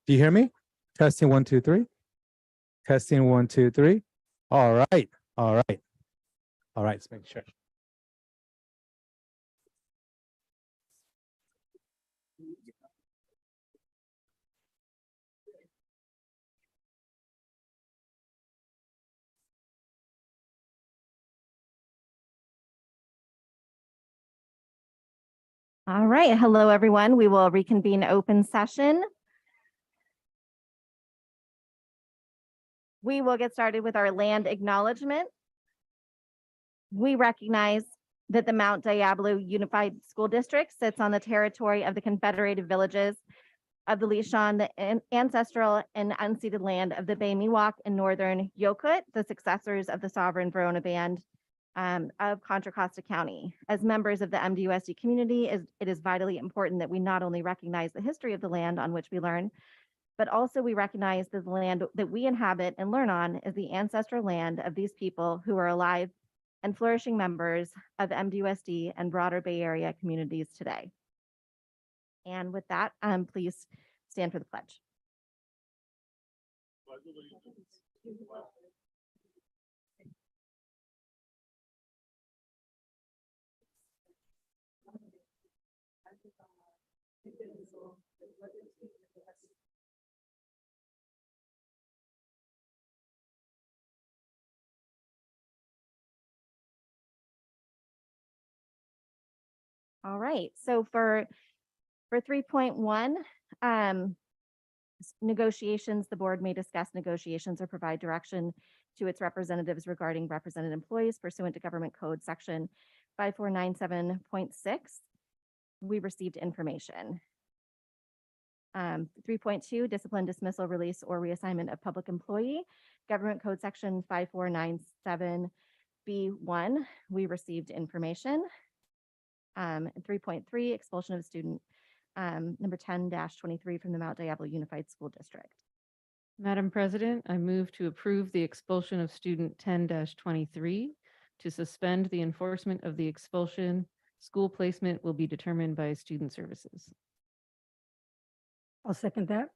Do you hear me? Testing 1, 2, 3. Testing 1, 2, 3. All right. All right. All right. Let's make sure. All right. Hello, everyone. We will reconvene open session. We will get started with our land acknowledgement. We recognize that the Mount Diablo Unified School District sits on the territory of the Confederated Villages of the Lishan, the ancestral and unceded land of the Bay Miwok and Northern Yokut, the successors of the sovereign Verona Band of Contra Costa County. As members of the MDUSD community, it is vitally important that we not only recognize the history of the land on which we learn, but also we recognize that the land that we inhabit and learn on is the ancestral land of these people who are alive and flourishing members of MDUSD and broader Bay Area communities today. And with that, please stand for the pledge. All right, so for 3.1, negotiations, the board may discuss negotiations or provide direction to its representatives regarding represented employees pursuant to Government Code Section 5497.6. We received information. 3.2, discipline, dismissal, release, or reassignment of public employee. Government Code Section 5497B1. We received information. 3.3, expulsion of a student, number 10-23 from the Mount Diablo Unified School District. Madam President, I move to approve the expulsion of student 10-23. To suspend the enforcement of the expulsion, school placement will be determined by Student Services. I'll second that.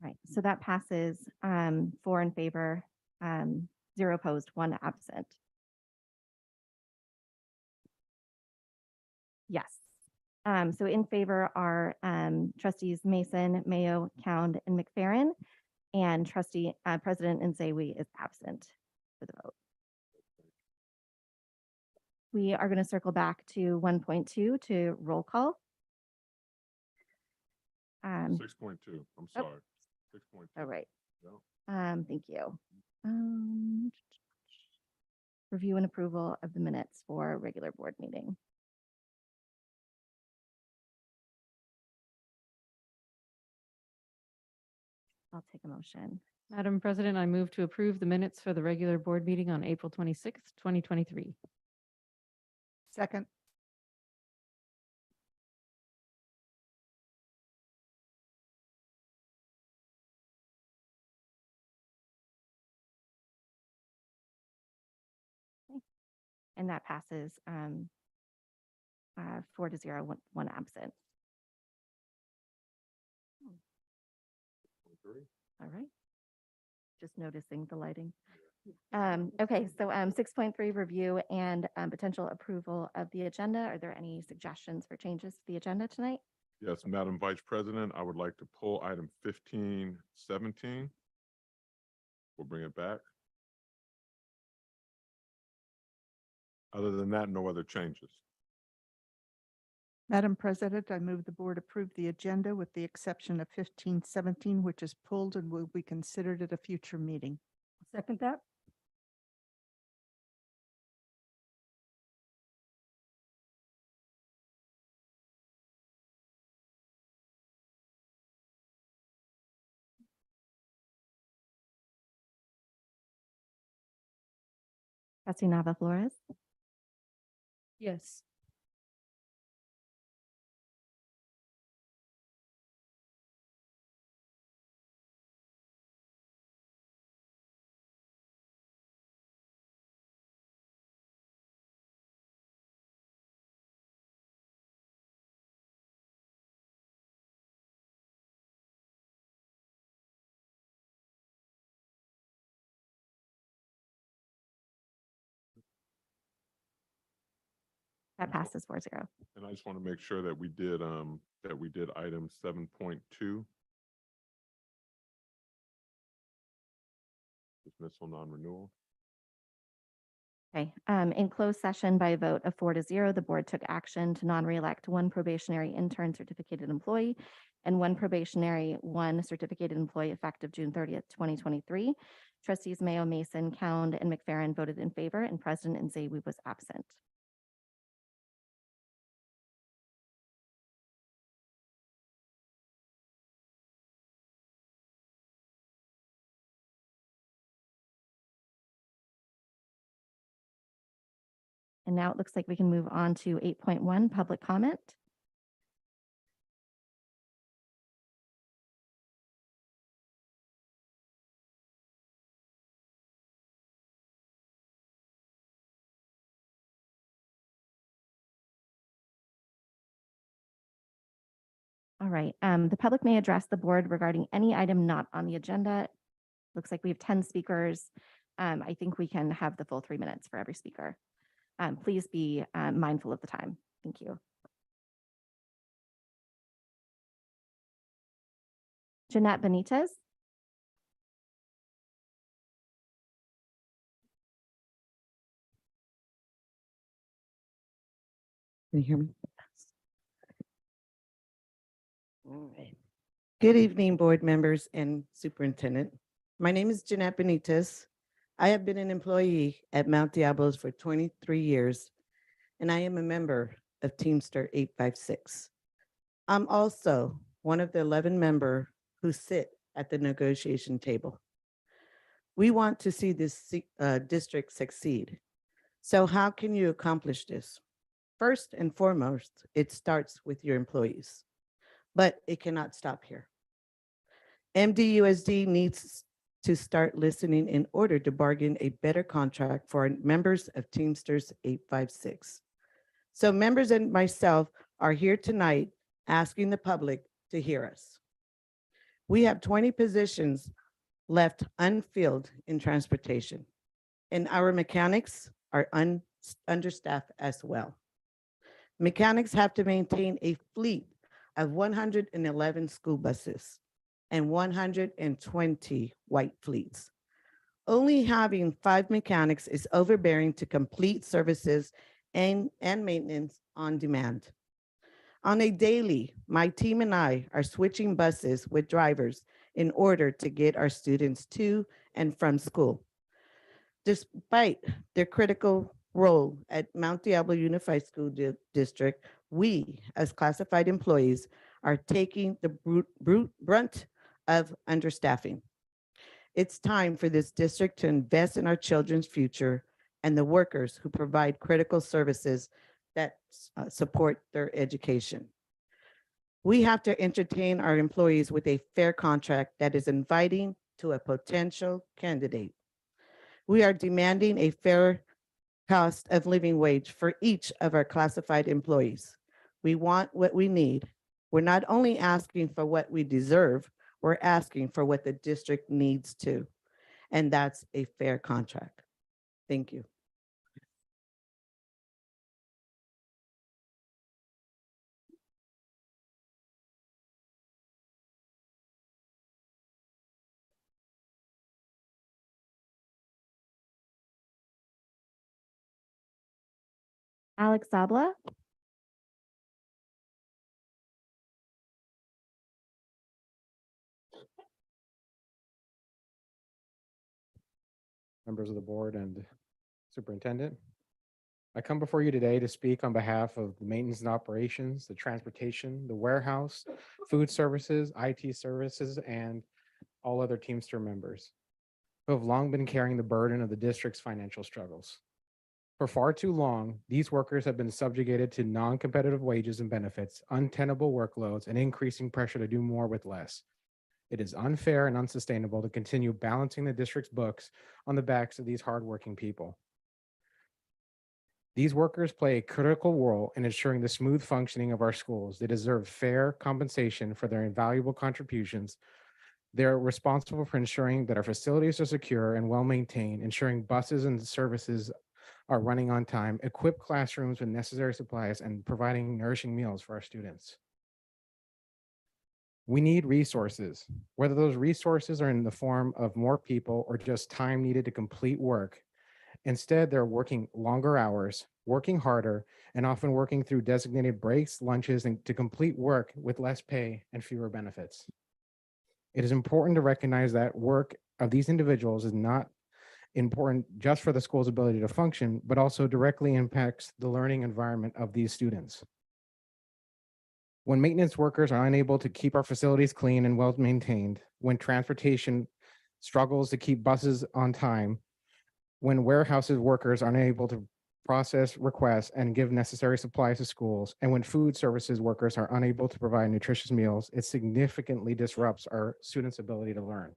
Right, so that passes 4 in favor, 0 opposed, 1 absent. Yes. So in favor are trustees Mason, Mayo, Cound, and McFerrin, and trustee President Nzewi is absent for the vote. We are going to circle back to 1.2 to roll call. 6.2. I'm sorry. 6.2. All right. No. Thank you. Review and approval of the minutes for regular board meeting. I'll take a motion. Madam President, I move to approve the minutes for the regular board meeting on April 26th, 2023. Second. And that passes 4-0, 1 absent. 23. All right. Just noticing the lighting. Okay, so 6.3, review and potential approval of the agenda. Are there any suggestions for changes to the agenda tonight? Yes, Madam Vice President, I would like to pull item 1517. We'll bring it back. Other than that, no other changes. Madam President, I move the board approve the agenda with the exception of 1517, which is pulled and will be considered at a future meeting. Second that. Trustee Nava Flores, Yes. that passes 4-0. And I just want to make sure that we did item 7.2. Dismissal non-renewal. Okay, in closed session by a vote of 4-0, the board took action to non-reelect one probationary intern certificated employee and one probationary certificated employee effective June 30th, 2023. Trustees Mayo, Mason, Cound, and McFerrin voted in favor, and President Nzewi was absent. And now it looks like we can move on to 8.1, public comment. All right, the public may address the board regarding any item not on the agenda. Looks like we have 10 speakers. I think we can have the full 3 minutes for every speaker. Please be mindful of the time. Thank you. Jeanette Benitez. Can you hear me? All right. Good evening, board members and superintendent. My name is Jeanette Benitez. I have been an employee at Mount Diablos for 23 years, and I am a member of Teamster 856. I'm also one of the 11 members who sit at the negotiation table. We want to see this district succeed. So how can you accomplish this? First and foremost, it starts with your employees, but it cannot stop here. MDUSD needs to start listening in order to bargain a better contract for our members of Teamsters 856. So members and myself are here tonight asking the public to hear us. We have 20 positions left unfilled in transportation, and our mechanics are understaffed as well. Mechanics have to maintain a fleet of 111 school buses and 120 white fleets. Only having 5 mechanics is overbearing to complete services and maintenance on demand. On a daily, my team and I are switching buses with drivers in order to get our students to and from school. Despite their critical role at Mount Diablo Unified School District, we, as classified employees, are taking the brunt of understaffing. It's time for this district to invest in our children's future and the workers who provide critical services that support their education. We have to entertain our employees with a fair contract that is inviting to a potential candidate. We are demanding a fair cost of living wage for each of our classified employees. We want what we need. We're not only asking for what we deserve, we're asking for what the district needs to. and that's a fair contract. Thank you. Alex Sabla, Members of the board and superintendent. I come before you today to speak on behalf of the maintenance and operations, the transportation, the warehouse, food services, IT services, and all other Teamster members who have long been carrying the burden of the district's financial struggles. For far too long, these workers have been subjugated to non-competitive wages and benefits, untenable workloads, and increasing pressure to do more with less. It is unfair and unsustainable to continue balancing the district's books on the backs of these hardworking people. These workers play a critical role in ensuring the smooth functioning of our schools. They deserve fair compensation for their invaluable contributions. They're responsible for ensuring that our facilities are secure and well-maintained, ensuring buses and services are running on time, equip classrooms with necessary supplies, and providing nourishing meals for our students. We need resources, whether those resources are in the form of more people or just time needed to complete work. Instead, they're working longer hours, working harder, and often working through designated breaks, lunches, and to complete work with less pay and fewer benefits. It is important to recognize that work of these individuals is not important just for the school's ability to function, but also directly impacts the learning environment of these students. When maintenance workers are unable to keep our facilities clean and well maintained, when transportation struggles to keep buses on time, when warehouses workers are unable to process requests and give necessary supplies to schools, and when food services workers are unable to provide nutritious meals, it significantly disrupts our students' ability to learn.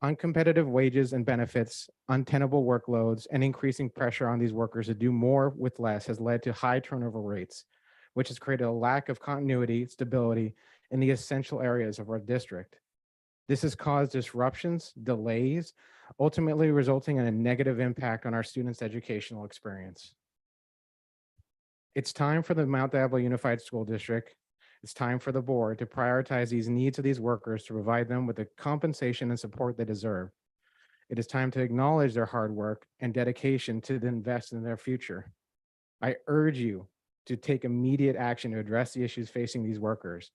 Uncompetitive wages and benefits, untenable workloads, and increasing pressure on these workers to do more with less has led to high turnover rates, which has created a lack of continuity, stability in the essential areas of our district. This has caused disruptions, delays, ultimately resulting in a negative impact on our students' educational experience. It's time for the Mount Diablo Unified School District. It's time for the board to prioritize these needs of these workers to provide them with the compensation and support they deserve. It is time to acknowledge their hard work and dedication to invest in their future. I urge you to take immediate action to address the issues facing these workers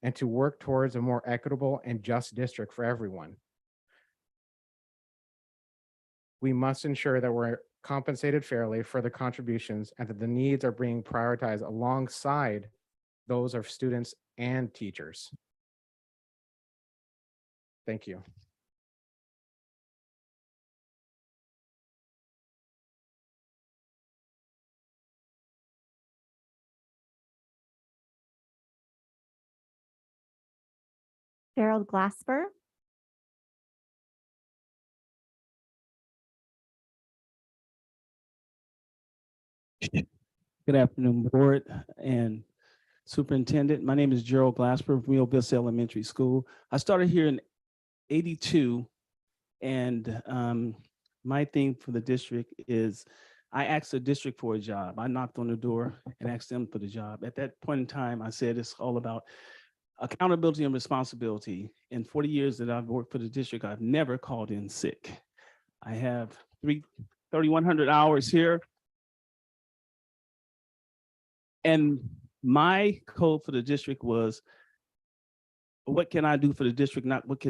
and to work towards a more equitable and just district for everyone. We must ensure that we're compensated fairly for the contributions and that the needs are being prioritized alongside those of students and teachers. Thank you. Gerald Glasper, Good afternoon, board and superintendent. My name is Gerald Glasper from Rio Vista Elementary School. I started here in '82, and my thing for the district is I asked the district for a job. I knocked on the door and asked them for the job. At that point in time, I said it's all about accountability and responsibility. In 40 years that I've worked for the district, I've never called in sick. I have 3,100 hours here. And my code for the district was, what can I do for the district? Not what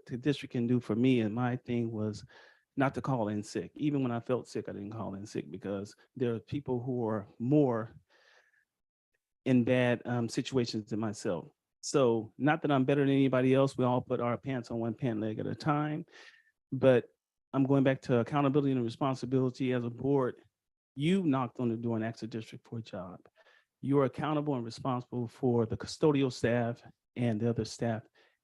the district can do for me. And my thing was not to call in sick. Even when I felt sick, I didn't call in sick because there are people who are more in bad situations than myself. So not that I'm better than anybody else. We all put our pants on one pant leg at a time. But I'm going back to accountability and responsibility as a board. You knocked on the door and asked the district for a job. You are accountable and responsible for the custodial staff and the other staff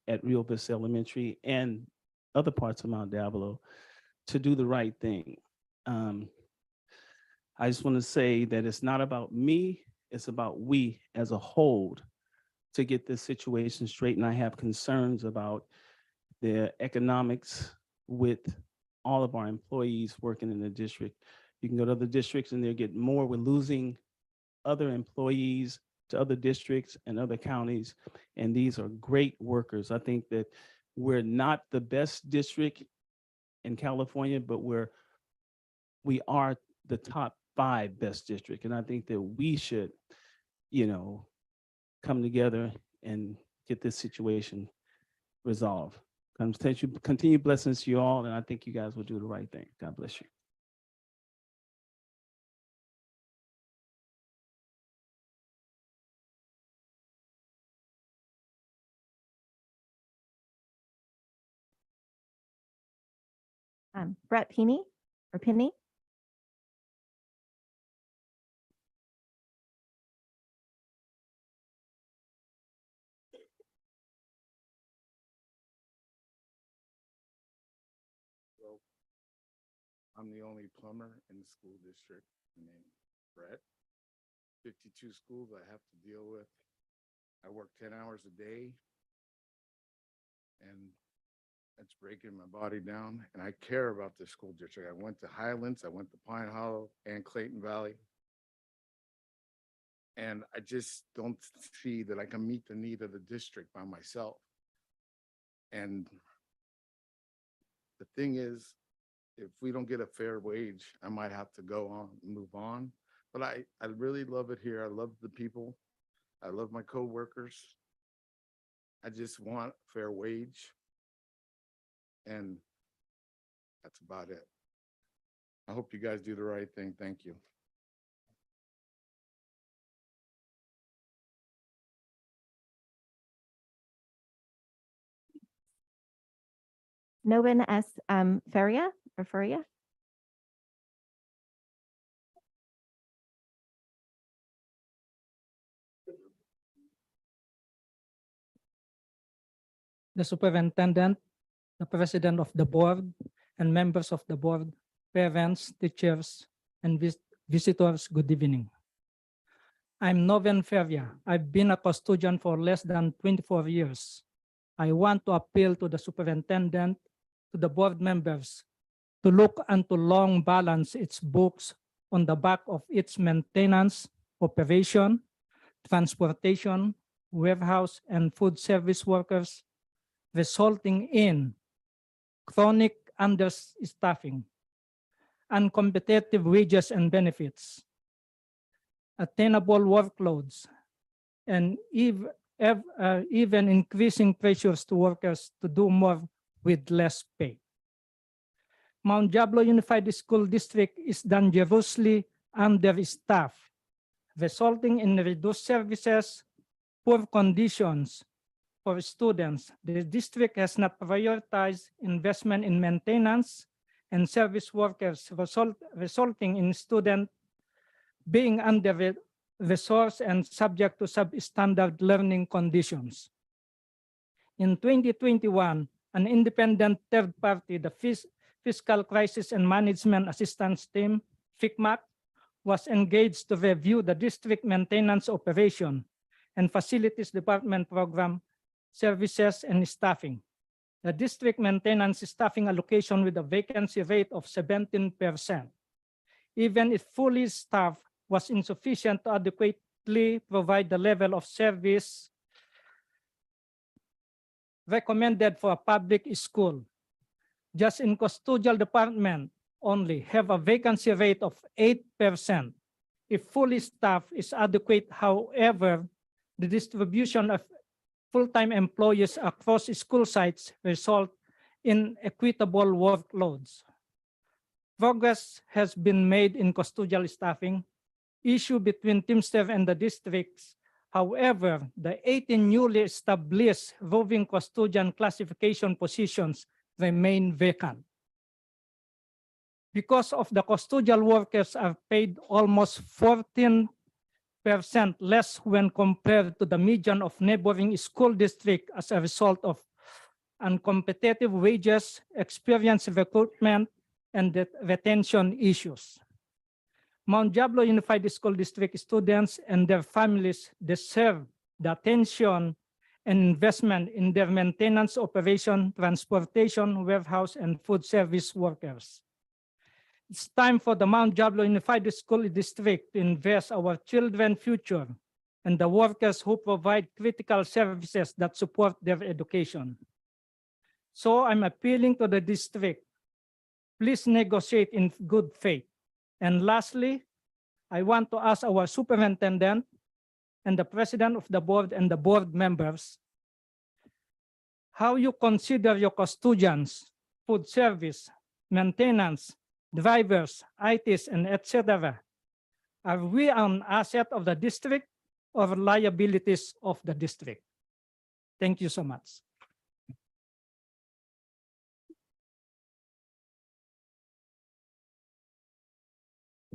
at Rio Vista Elementary and other parts of Mount Diablo to do the right thing. I just want to say that it's not about me, it's about we as a whole to get this situation straight. And I have concerns about the economics with all of our employees working in the district. You can go to other districts and they're getting more. We're losing other employees to other districts and other counties. And these are great workers. I think that we're not the best district in California, but we are the top 5 best district. And I think that we should, come together and get this situation resolved. Continue blessings to you all, and I think you guys will do the right thing. God bless you. Brett Penny or Penny. Well, I'm the only plumber in the school district named Brett. 52 schools I have to deal with. I work 10 hours a day. And it's breaking my body down. And I care about this school district. I went to Highlands, I went to Pine Hollow and Clayton Valley. And I just don't see that I can meet the need of the district by myself. And the thing is, if we don't get a fair wage, I might have to go on, move on. But I really love it here. I love the people. I love my coworkers. I just want a fair wage. And that's about it. I hope you guys do the right thing. Thank you. Noven S. Feria or Furia. The superintendent, the president of the board, and members of the board, parents, teachers, and visitors, good evening. I'm Noven Feria. I've been a custodian for less than 24 years. I want to appeal to the superintendent, to the board members, to look and to long balance its books on the back of its maintenance, operation, transportation, warehouse, and food service workers, resulting in chronic understaffing, uncompetitive wages and benefits, attainable workloads, and even increasing pressures to workers to do more with less pay. Mount Diablo Unified School District is dangerously understaffed, resulting in reduced services, poor conditions for students. The district has not prioritized investment in maintenance and service workers, resulting in students being under-resourced and subject to substandard learning conditions. In 2021, an independent third party, the Fiscal Crisis and Management Assistance Team, FICMAT, was engaged to review the district maintenance operation and facilities department program services and staffing. The district maintenance staffing allocation with a vacancy rate of 17%. Even if fully staffed, was insufficient to adequately provide the level of service recommended for a public school. Just in custodial department only have a vacancy rate of 8%. If fully staffed is adequate, however, the distribution of full-time employees across school sites result in equitable workloads. Progress has been made in custodial staffing, issue between Teamster and the districts. However, the 18 newly established roving custodian classification positions remain vacant. Because of the custodial workers are paid almost 14% less when compared to the median of neighboring school district as a result of uncompetitive wages, experienced recruitment, and retention issues. Mount Diablo Unified School District students and their families deserve the attention and investment in their maintenance, operation, transportation, warehouse, and food service workers. It's time for the Mount Diablo Unified School District to invest our children's future and the workers who provide critical services that support their education. So I'm appealing to the district. Please negotiate in good faith. And lastly, I want to ask our superintendent and the president of the board and the board members how you consider your custodians, food service, maintenance, drivers, ITs, and etc. Are we an asset of the district or liabilities of the district? Thank you so much.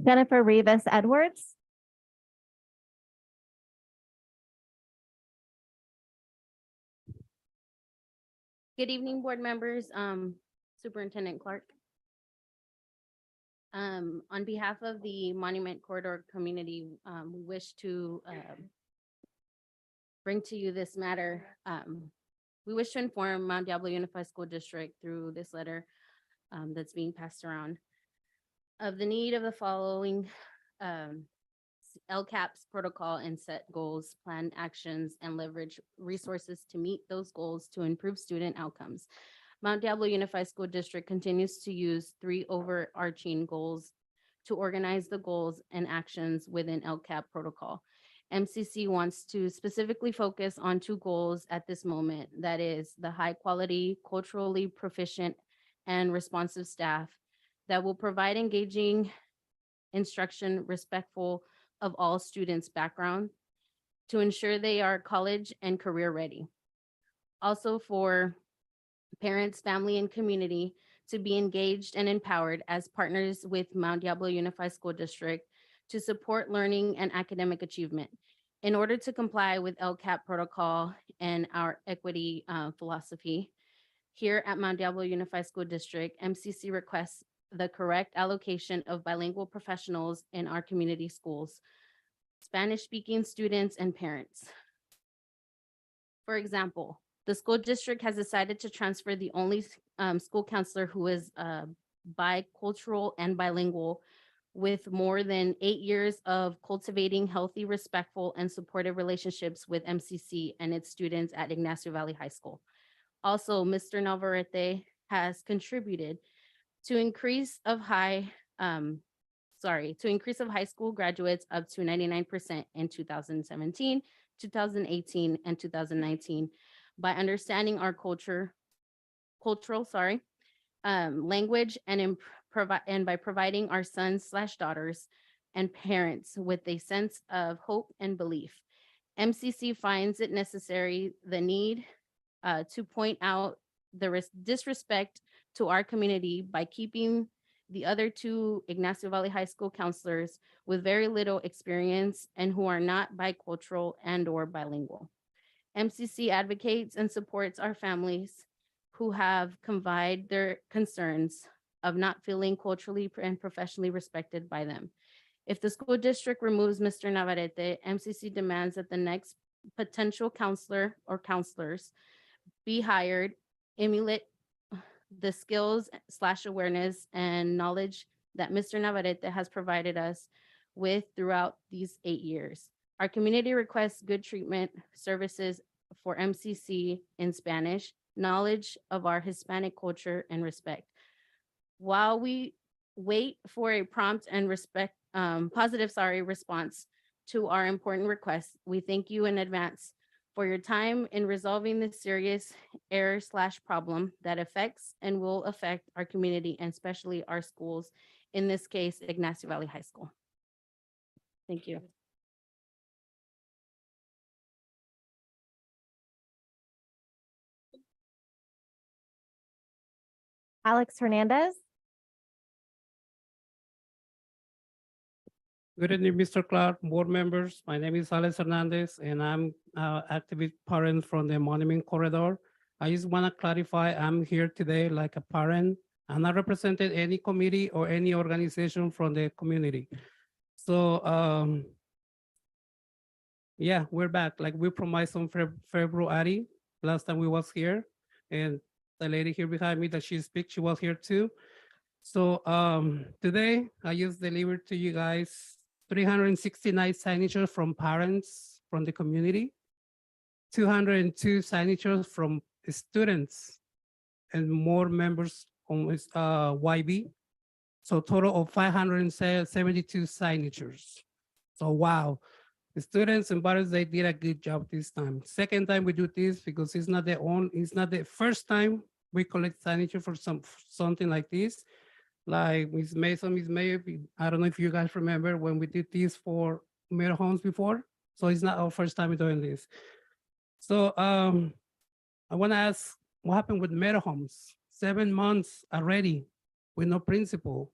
Jennifer Rivas Edwards. Good evening, board members, Superintendent Clark. On behalf of the Monument Corridor community, we wish to bring to you this matter. We wish to inform Mount Diablo Unified School District through this letter that's being passed around of the need of the following LCAP's protocol and set goals, plan actions, and leverage resources to meet those goals to improve student outcomes. Mount Diablo Unified School District continues to use 3 overarching goals to organize the goals and actions within LCAP protocol. MCC wants to specifically focus on 2 goals at this moment. That is the high quality, culturally proficient, and responsive staff that will provide engaging instruction respectful of all students' background to ensure they are college and career ready. Also for parents, family, and community to be engaged and empowered as partners with Mount Diablo Unified School District to support learning and academic achievement. In order to comply with LCAP protocol and our equity philosophy, here at Mount Diablo Unified School District, MCC requests the correct allocation of bilingual professionals in our community schools, Spanish-speaking students and parents. For example, the school district has decided to transfer the only school counselor who is bicultural and bilingual with more than 8 years of cultivating healthy, respectful, and supportive relationships with MCC and its students at Ignacio Valley High School. Also, Mr. Navarrete has contributed to increase of high school graduates up to 99% in 2017, 2018, and 2019 by understanding our cultural language and by providing our sons/daughters and parents with a sense of hope and belief. MCC finds it necessary the need to point out the disrespect to our community by keeping the other 2 Ignacio Valley High School counselors with very little experience and who are not bicultural and/or bilingual. MCC advocates and supports our families who have confided their concerns of not feeling culturally and professionally respected by them. If the school district removes Mr. Navarrete, MCC demands that the next potential counselor or counselors be hired, emulate the skills/awareness and knowledge that Mr. Navarrete has provided us with throughout these 8 years. Our community requests good treatment services for MCC in Spanish, knowledge of our Hispanic culture, and respect. While we wait for a prompt and positive response to our important requests, we thank you in advance for your time in resolving this serious error/problem that affects and will affect our community and especially our schools, in this case, Ignacio Valley High School. Thank you. Alex Hernandez. Good evening, Mr. Clark, board members. My name is Alex Hernandez, and I'm active parent from the Monument Corridor. I just want to clarify, I'm here today like a parent. I'm not representing any committee or any organization from the community. So Yeah, we're back. Like we promised on February, last time we was here. And the lady here behind me that she speaks, she was here too. So today I just delivered to you guys 369 signatures from parents from the community, 202 signatures from students and more members on YB. So total of 572 signatures. So wow, the students and parents, they did a good job this time. Second time we do this because it's not the first time we collect signature for something like this. Like Ms. Mason, Ms. Mayor, I don't know if you guys remember when we did this for Mayor Homes before. So it's not our first time doing this. So I want to ask, what happened with Mayor Homes? 7 months already with no principal.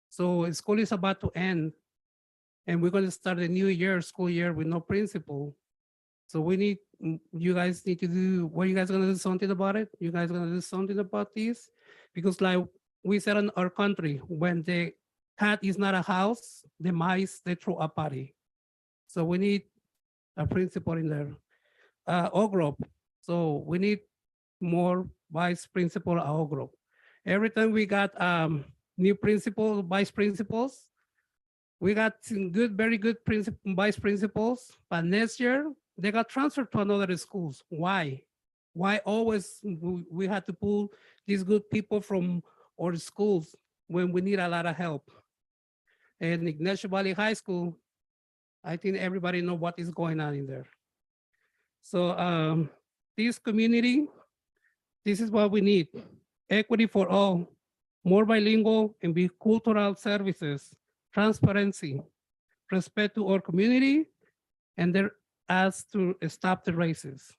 So school is about to end and we're going to start a new year, school year with no principal. So you guys need to do, what you guys going to do something about it? You guys going to do something about this? Because like we said in our country, when the cat is not a house, the mice, they throw a party. So we need a principal in there. Oak Grove. So we need more vice principal at Oak Grove. Every time we got new principal, vice principals, we got some very good vice principals, but next year they got transferred to another schools. Why? Why always we had to pull these good people from our schools when we need a lot of help? And Ignacio Valley High School, I think everybody know what is going on in there. So this community, this is what we need. Equity for all, more bilingual and bicultural services, transparency, respect to our community, and they're asked to stop the races.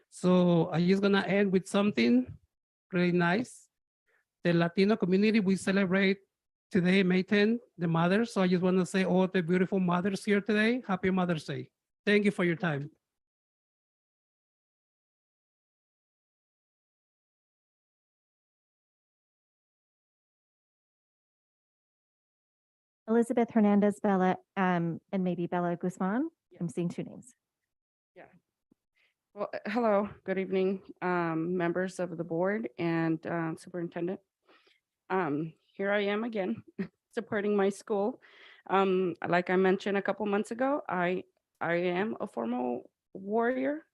So I'm just gonna end with something really nice. The Latino community, we celebrate today, May 10th, the mothers. So I just wanna say all the beautiful mothers here today, happy Mother's Day. Thank you for your time. Elizabeth Hernandez Bella, and maybe Bella Guzman. I'm seeing two names. Well, hello, good evening, members of the board and superintendent. Here I am again, supporting my school. Like I mentioned a couple months ago, I am a former warrior.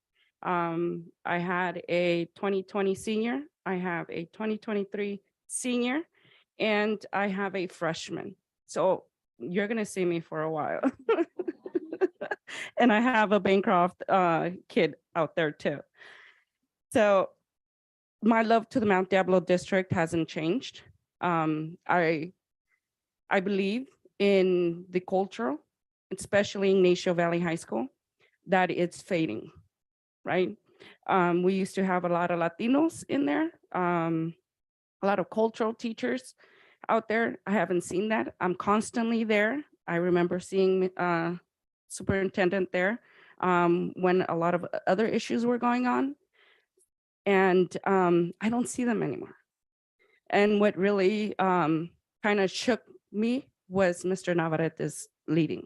I had a 2020 senior, I have a 2023 senior, and I have a freshman. So you're gonna see me for a while. And I have a Bancroft kid out there too. So my love to the Mount Diablo district hasn't changed. I believe in the culture, especially Ignacio Valley High School, that it's fading, right? We used to have a lot of Latinos in there, a lot of cultural teachers out there. I haven't seen that. I'm constantly there. I remember seeing superintendent there when a lot of other issues were going on. And I don't see them anymore. And what really kind of shook me was Mr. Navarrete's leading.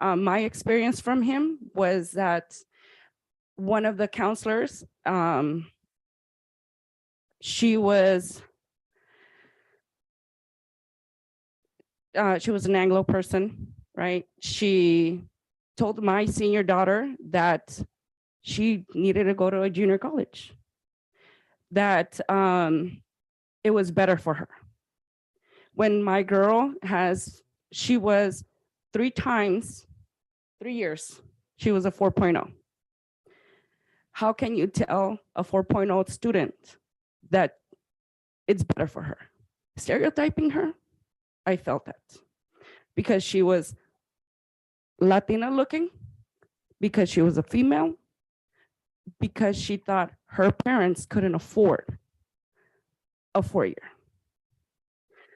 My experience from him was that one of the counselors, she was an Anglo person, right? She told my senior daughter that she needed to go to a junior college, that it was better for her. When my girl she was 3 years, she was a 4.0. How can you tell a 4.0 student that it's better for her? Stereotyping her? I felt that because she was Latina looking, because she was a female, because she thought her parents couldn't afford a 4-year.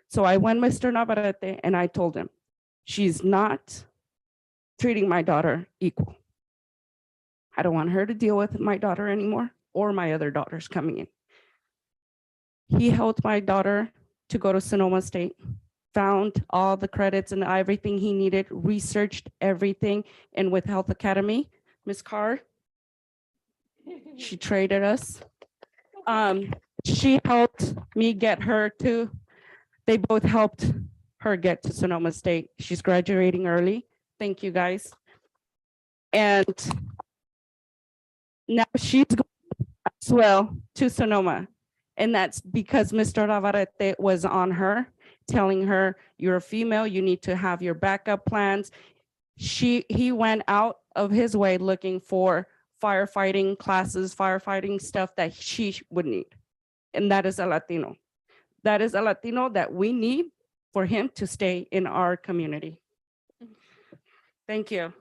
So I went Mr. Navarrete and I told him, she's not treating my daughter equal. I don't want her to deal with my daughter anymore or my other daughters coming in. He helped my daughter to go to Sonoma State found all the credits and everything he needed, researched everything. And with Health Academy, Ms. Carr, she traded us. She helped me get her to, they both helped her get to Sonoma State. She's graduating early. Thank you, guys. And now she's going as well to Sonoma. And that's because Mr. Navarrete was on her, telling her, you're a female, you need to have your backup plans. He went out of his way looking for firefighting classes, firefighting stuff that she would need. And that is a Latino. That is a Latino that we need for him to stay in our community. Thank you.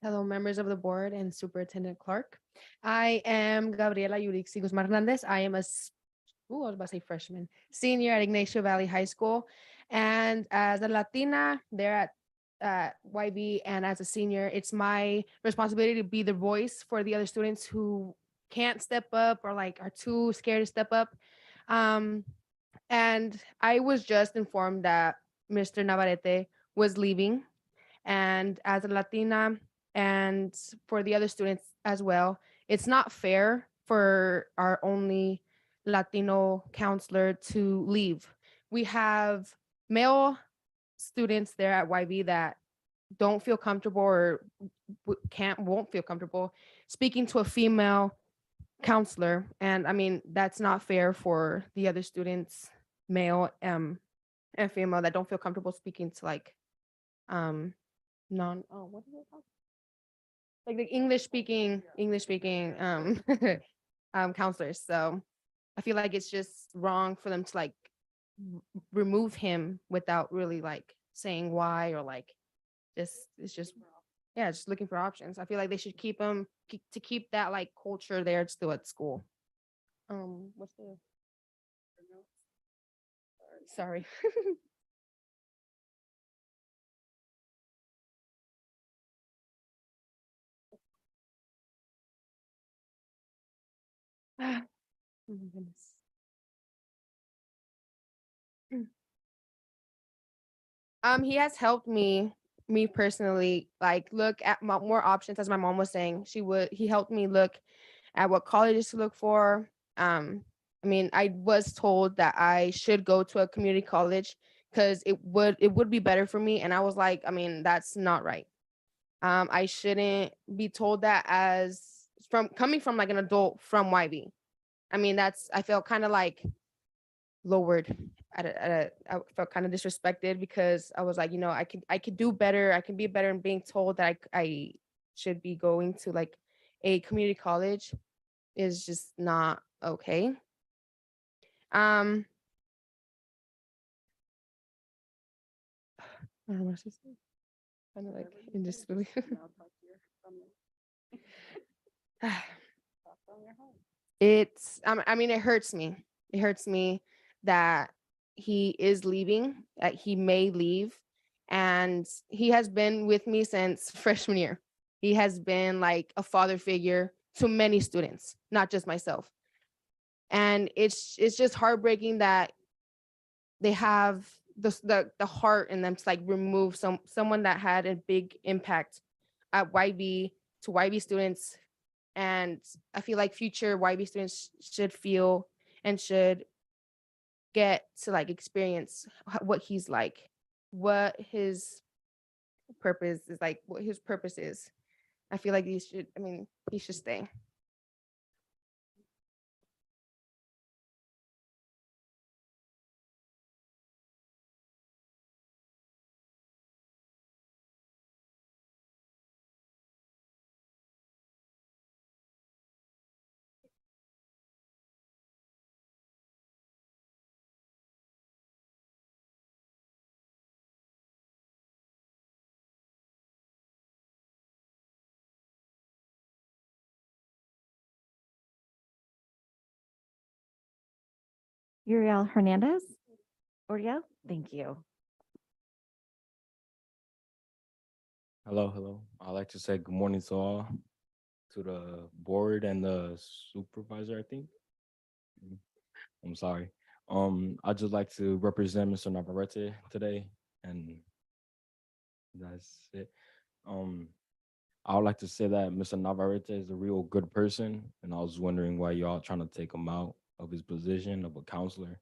Hello, members of the board and Superintendent Clark. I am Gabriela Yurixi Guzman Hernandez. I am I was about to say freshman, senior at Ignacio Valley High School. And as a Latina there at YB and as a senior, it's my responsibility to be the voice for the other students who can't step up or like are too scared to step up. And I was just informed that Mr. Navarrete was leaving. And as a Latina, and for the other students as well, it's not fair for our only Latino counselor to leave. We have male students there at YB that don't feel comfortable or won't feel comfortable speaking to a female counselor. And I mean, that's not fair for the other students, male and female, that don't feel comfortable speaking to like what is it called? Like the English speaking counselors. So I feel like it's just wrong for them to like remove him without really like saying why or like it's just looking for options. I feel like they should keep him to keep that like culture there still at school. What's the sorry. Oh my goodness. He has helped me personally, like look at more options, as my mom was saying. He helped me look at what colleges to look for. I mean, I was told that I should go to a community college because it would be better for me. And I was like, I mean, that's not right. I shouldn't be told that as coming from like an adult from YB. I mean, I felt kind of like lowered I felt kind of disrespected because I was like, you know, I could do better. I can be better, and being told that I should be going to like a community college is just not okay. I don't know what to say. Kind of like in disbelief. I mean, it hurts me. It hurts me that he is leaving, that he may leave. And he has been with me since freshman year. He has been like a father figure to many students, not just myself. And it's just heartbreaking that they have the heart in them to like remove someone that had a big impact at YB to YB students. And I feel like future YB students should feel and should get to like experience what he's like, what his purpose is like, what his purpose is. I feel like he should stay. Uriel Hernandez. Uriel, thank you. Hello. I'd like to say good morning to all, to the board and the supervisor, I think. I'm sorry. I'd just like to represent Mr. Navarrete today, and that's it. I would like to say that Mr. Navarrete is a real good person, and I was wondering why y'all trying to take him out of his position of a counselor.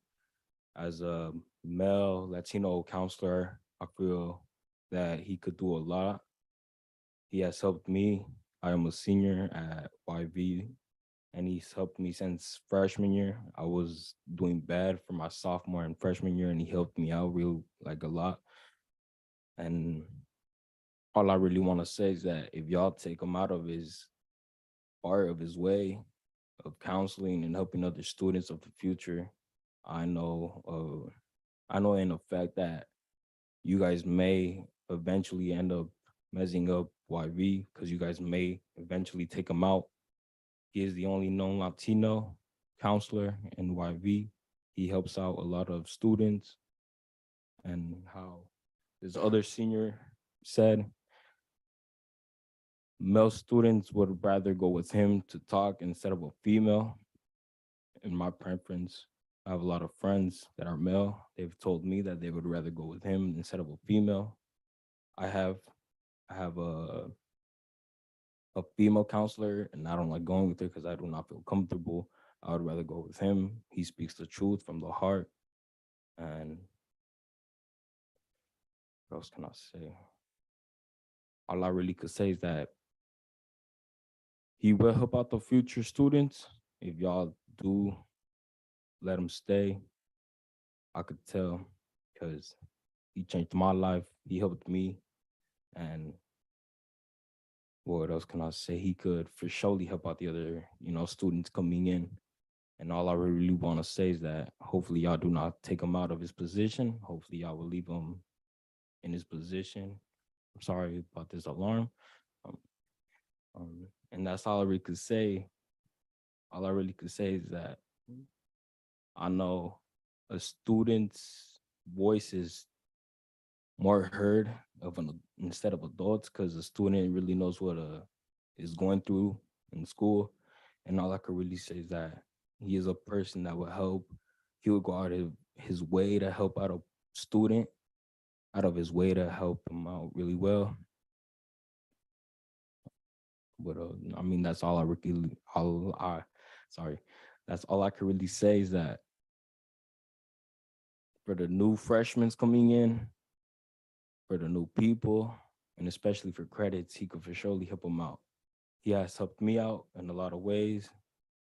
As a male Latino counselor, I feel that he could do a lot. He has helped me. I am a senior at YV, and he's helped me since freshman year. I was doing bad for my sophomore and freshman year, and he helped me out real like a lot. And all I really want to say is that if y'all take him out of his part of his way of counseling and helping other students of the future, I know in effect that you guys may eventually end up messing up YV because you guys may eventually take him out. He is the only known Latino counselor in YV. He helps out a lot of students, and how this other senior said, male students would rather go with him to talk instead of a female. In my preference, I have a lot of friends that are male. They've told me that they would rather go with him instead of a female. I have a female counselor, and I don't like going with her because I do not feel comfortable. I would rather go with him. He speaks the truth from the heart. And what else can I say? All I really could say is that he will help out the future students. If y'all do let him stay, I could tell, because he changed my life. He helped me. And what else can I say? He could for surely help out the other, students coming in. And all I really want to say is that hopefully y'all do not take him out of his position. Hopefully y'all will leave him in his position. I'm sorry about this alarm. And that's all I really could say. All I really could say is that I know a student's voice is more heard instead of adults, because a student really knows what is going through in school. And all I could really say is that he is a person that will help. He would go out of his way to help out a student, out of his way to help him out really well. But I mean, that's all that's all I could really say is that for the new freshmen coming in, for the new people, and especially for credits, he could for surely help them out. He has helped me out in a lot of ways.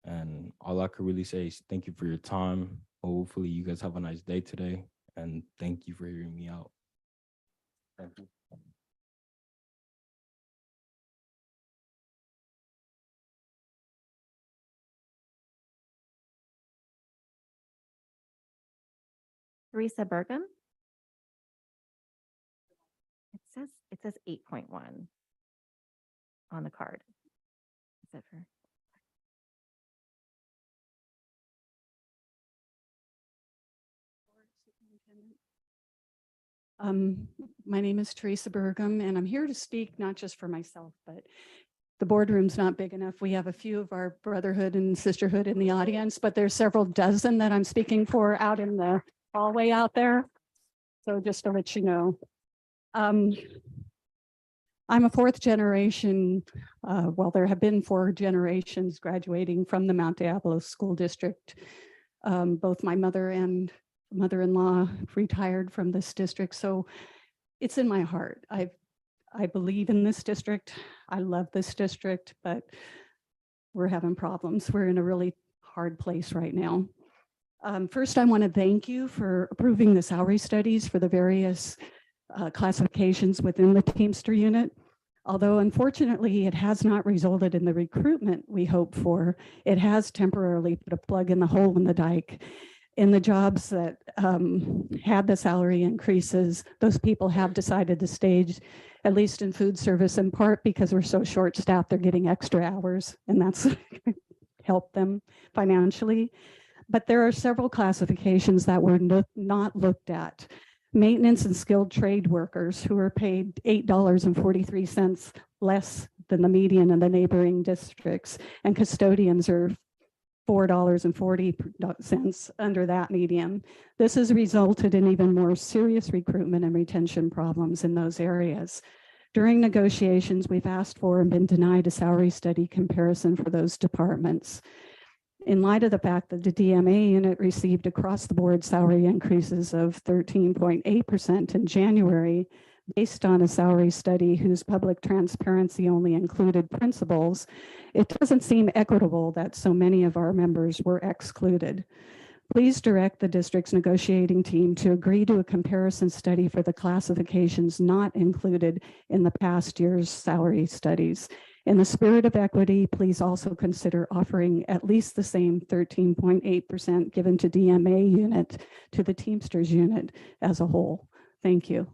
And all I could really say is thank you for your time. Hopefully you guys have a nice day today. And thank you for hearing me out. Thank you. Teresa Burgum. It says 8.1 on the card. Is that for? My name is Teresa Burgum, and I'm here to speak not just for myself, but the boardroom's not big enough. We have a few of our brotherhood and sisterhood in the audience, but there's several dozen that I'm speaking for out in the hallway out there. So just to let you know. I'm a fourth generation, there have been 4 generations graduating from the Mount Diablo School District. Both my mother and mother-in-law retired from this district, so it's in my heart. I believe in this district. I love this district, but we're having problems. We're in a really hard place right now. First, I want to thank you for approving the salary studies for the various classifications within the Teamster unit. Although unfortunately, it has not resulted in the recruitment we hoped for, it has temporarily put a plug in the hole in the dike. In the jobs that had the salary increases, those people have decided to stay, at least in food service, in part because we're so short-staffed, they're getting extra hours, and that's helped them financially. But there are several classifications that were not looked at. Maintenance and skilled trade workers who are paid $8.43 less than the median in the neighboring districts, and custodians are $4.40 under that median. This has resulted in even more serious recruitment and retention problems in those areas. During negotiations, we've asked for and been denied a salary study comparison for those departments. In light of the fact that the DMA unit received across the board salary increases of 13.8% in January, based on a salary study whose public transparency only included principals, it doesn't seem equitable that so many of our members were excluded. Please direct the district's negotiating team to agree to a comparison study for the classifications not included in the past year's salary studies. In the spirit of equity, please also consider offering at least the same 13.8% given to DMA unit to the Teamsters unit as a whole. Thank you.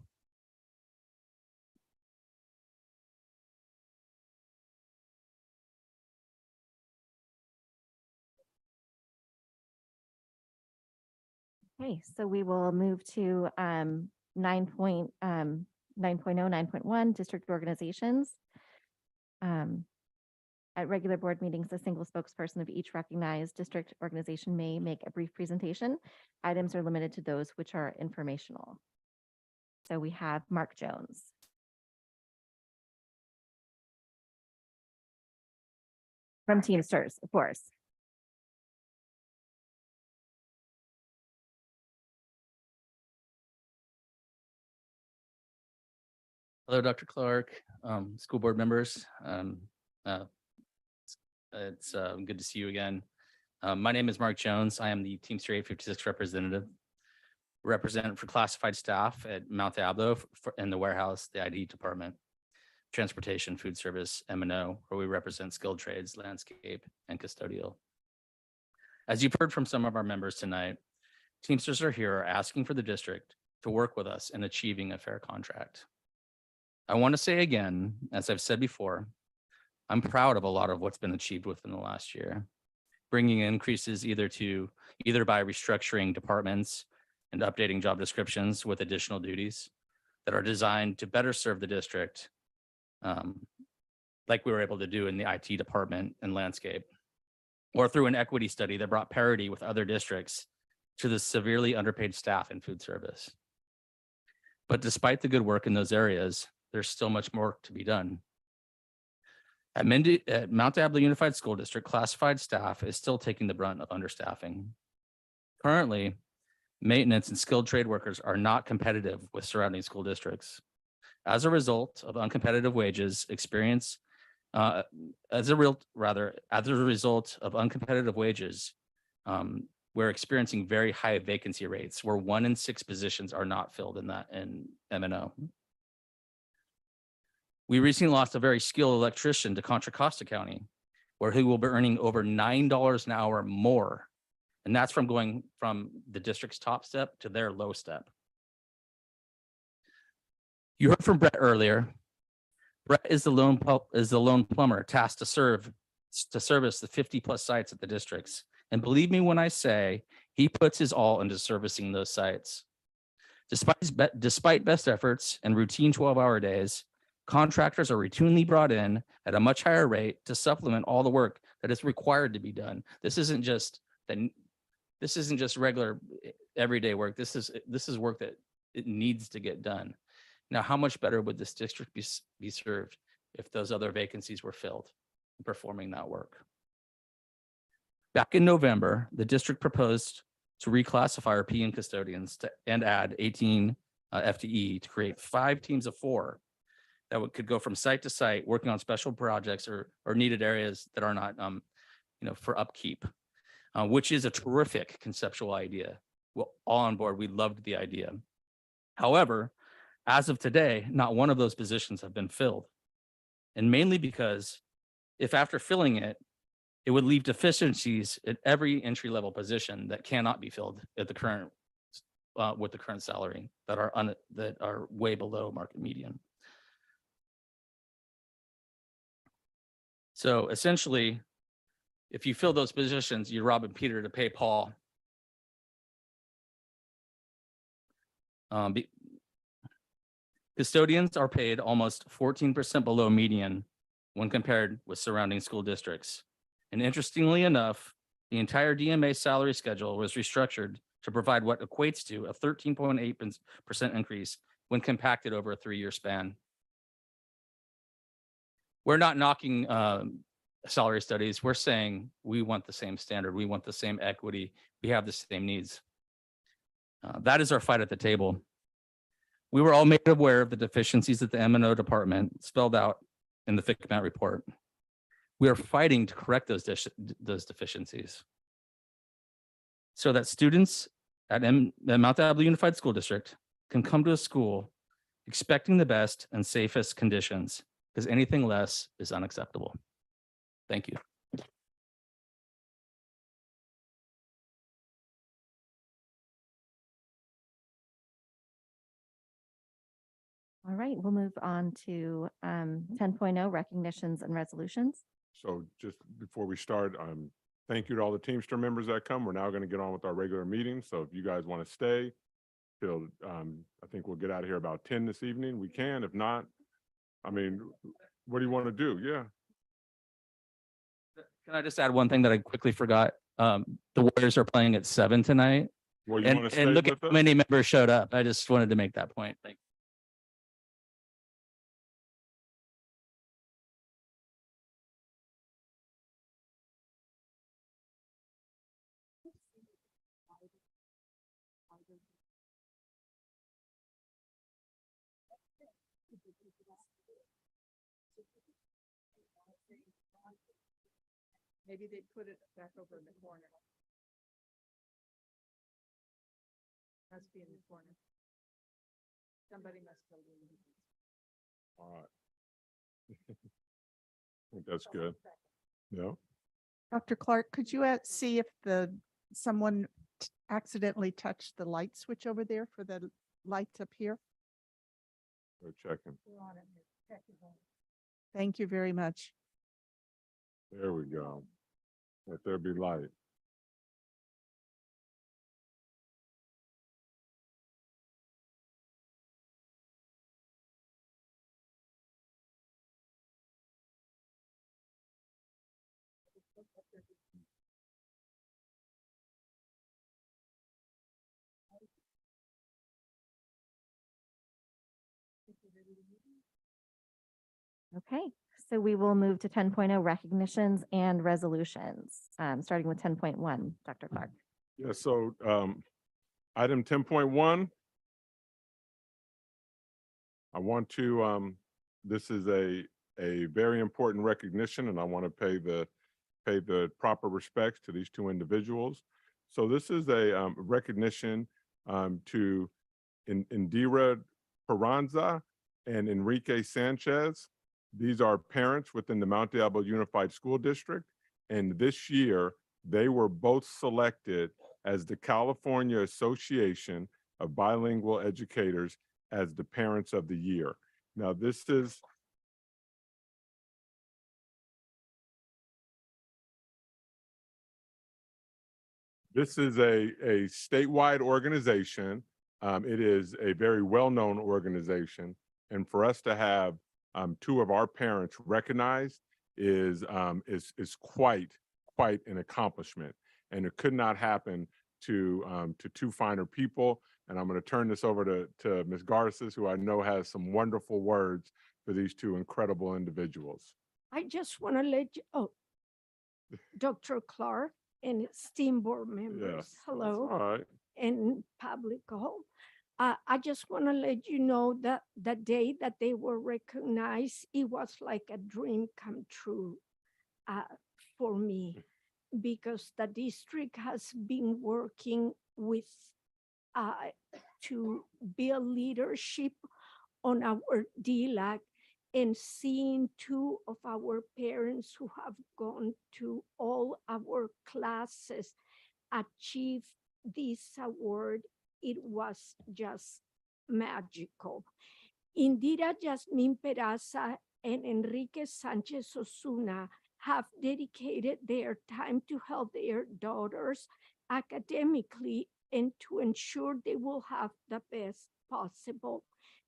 Okay, so we will move to 9.0, 9.1, district organizations. At regular board meetings, a single spokesperson of each recognized district organization may make a brief presentation. Items are limited to those which are informational. So we have Mark Jones. From Teamsters, of course. Hello, Dr. Clark, school board members. It's good to see you again. My name is Mark Jones. I am the Teamster 856 representative, representative for classified staff at Mount Diablo in the warehouse, the ID department, transportation, food service, M&O, where we represent skilled trades, landscape, and custodial. As you've heard from some of our members tonight, Teamsters are here asking for the district to work with us in achieving a fair contract. I want to say again, as I've said before, I'm proud of a lot of what's been achieved within the last year, bringing increases either by restructuring departments and updating job descriptions with additional duties that are designed to better serve the district, like we were able to do in the IT department and landscape, or through an equity study that brought parity with other districts to the severely underpaid staff in food service. But despite the good work in those areas, there's still much more to be done. At Mount Diablo Unified School District, classified staff is still taking the brunt of understaffing. Currently, maintenance and skilled trade workers are not competitive with surrounding school districts. As a result of uncompetitive wages, we're experiencing very high vacancy rates where 1 in 6 positions are not filled in M&O. We recently lost a very skilled electrician to Contra Costa County, where he will be earning over $9 an hour more. And that's from going from the district's top step to their low step. You heard from Brett earlier. Brett is the lone plumber tasked to service the 50+ sites at the districts. And believe me when I say he puts his all into servicing those sites. Despite best efforts and routine 12-hour days, contractors are routinely brought in at a much higher rate to supplement all the work that is required to be done. This isn't just regular everyday work. This is work that it needs to get done. Now, how much better would this district be served if those other vacancies were filled and performing that work? Back in November, the district proposed to reclassify our PN custodians and add 18 FTE to create 5 teams of 4 that could go from site to site working on special projects or needed areas that are not for upkeep, which is a terrific conceptual idea. We're all on board. We loved the idea. However, as of today, not one of those positions have been filled. And mainly because if after filling it, it would leave deficiencies at every entry-level position that cannot be filled at the current with the current salary that are way below market median. So essentially, if you fill those positions, you're robbing Peter to pay Paul. Custodians are paid almost 14% below median when compared with surrounding school districts. And interestingly enough, the entire DMA salary schedule was restructured to provide what equates to a 13.8% increase when compacted over a 3-year span. We're not knocking salary studies. We're saying we want the same standard. We want the same equity. We have the same needs. That is our fight at the table. We were all made aware of the deficiencies that the M&O department spelled out in the FCMAT report. We are fighting to correct those deficiencies so that students at Mount Diablo Unified School District can come to a school expecting the best and safest conditions, because anything less is unacceptable. Thank you. All right, we'll move on to 10.0 recognitions and resolutions. So just before we start, thank you to all the Teamster members that come. We're now going to get on with our regular meeting. So if you guys want to stay till, I think we'll get out of here about 10 this evening. We can. If not, I mean, what do you want to do? Yeah. Can I just add one thing that I quickly forgot? The Warriors are playing at 7 tonight. Well, you And, want to stay and look at with how us? many members showed up. I just wanted to make that point. Thank you. Maybe they put it back over in the corner. Must be in the corner. Somebody must go in. All right. I think that's good. Yeah. Dr. Clark, could you see if someone accidentally touched the light switch over there for the lights up here? Go checking. Thank you very much. There we go. Let there be light. Okay, so we will move to 10.0 recognitions and resolutions, starting with 10.1, Dr. Clark. Yeah, so item 10.1. I want to, this is a very important recognition, and I want to pay the proper respects to these two individuals. So this is a recognition to Indira Peranza and Enrique Sanchez. These are parents within the Mount Diablo Unified School District. And this year, they were both selected as the California Association of Bilingual Educators as the Parents of the Year. Now, this is a statewide organization. It is a very well-known organization. And for us to have two of our parents recognized is quite an accomplishment. And it could not happen to two finer people. And I'm going to turn this over to Ms. Garces, who I know has some wonderful words for these two incredible individuals. I just want to let you, Dr. Clark and esteemed board members, Yes. hello, All right. and public all. I just want to let you know that the day that they were recognized, it was like a dream come true for me, because the district has been working with to build leadership on our DLAC, and seeing two of our parents who have gone to all our classes achieve this award, it was just magical. Indira Jasmine Peraza and Enrique Sanchez Osuna have dedicated their time to help their daughters academically and to ensure they will have the best possible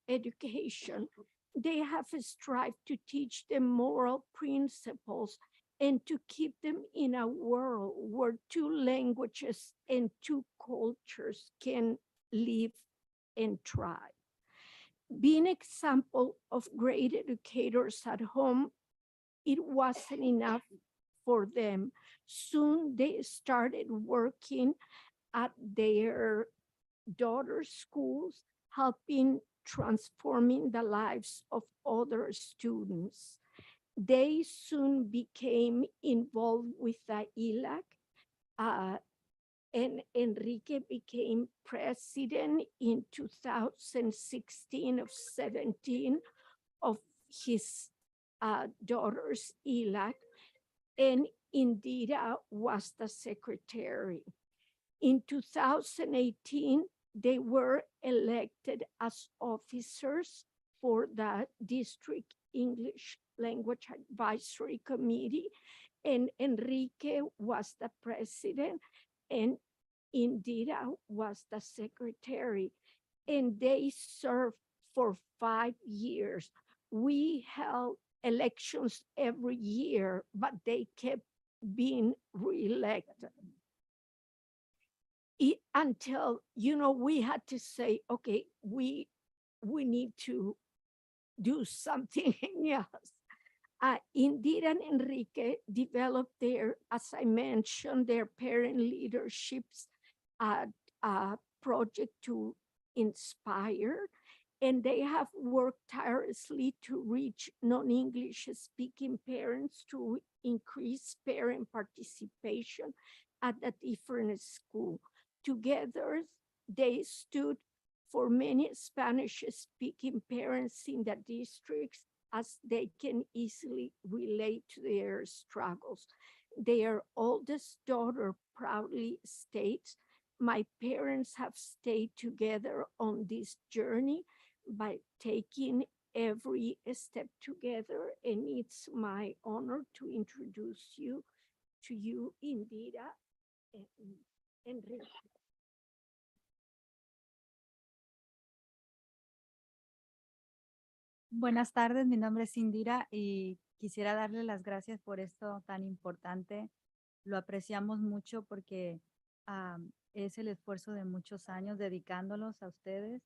education. They have strived to teach them moral principles and to keep them in a world where two languages and two cultures can live and thrive. Being example of great educators at home, it wasn't enough for them. Soon they started working at their daughter's schools, helping transforming the lives of other students. They soon became involved with the ILAC, and Enrique became president in 2016 of 17 of his daughter's ILAC, and Indira was the secretary. In 2018, they were elected as officers for the District English Language Advisory Committee, and Enrique was the president, and Indira was the secretary, and they served for 5 years. We held elections every year, but they kept being reelected. Until, we had to say, okay, we need to do something else. Indira and Enrique developed as I mentioned, their parent leaderships project to inspire, and they have worked tirelessly to reach non-English speaking parents to increase parent participation at the different schools. Together, they stood for many Spanish-speaking parents in the districts, as they can easily relate to their struggles. Their oldest daughter proudly states, "My parents have stayed together on this journey by taking every step together, and it's my honor to introduce you to you, Indira and Enrique." Buenas tardes, mi nombre es Indira y quisiera darle las gracias por esto tan importante. Lo apreciamos mucho porque es el esfuerzo de muchos años dedicándolos a ustedes.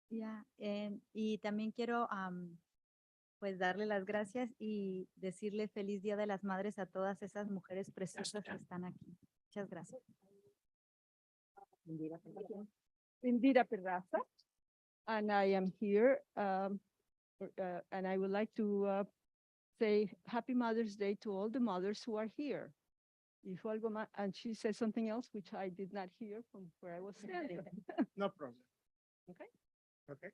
Y también quiero pues darle las gracias y decirle feliz Día de las Madres a todas esas mujeres preciosas que están aquí. Muchas gracias. Indira Perraza, and I am here, and I would like to say Happy Mother's Day to all the mothers who are here. And she said something else which I did not hear from where I was standing. No problem. Okay. Okay.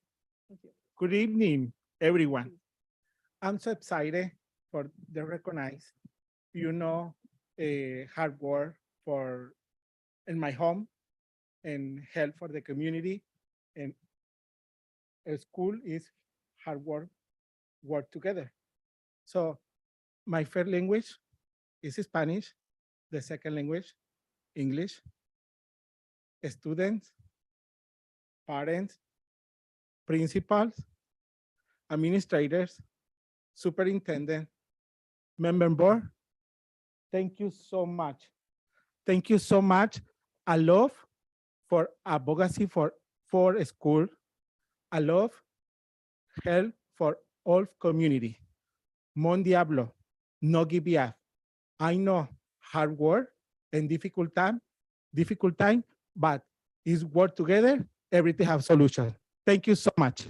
Thank you. Good evening, everyone. I'm so excited for the recognize, hard work in my home and help for the community, and a school is hard work together. So my first language is Spanish, the second language, English. Students, parents, principals, administrators, superintendent, member board, thank you so much. Thank you so much. I love for advocacy for school. I love help for all community. Mon Diablo, no give up. I know hard work and difficult time, but is work together, everything have solution. Thank you so much.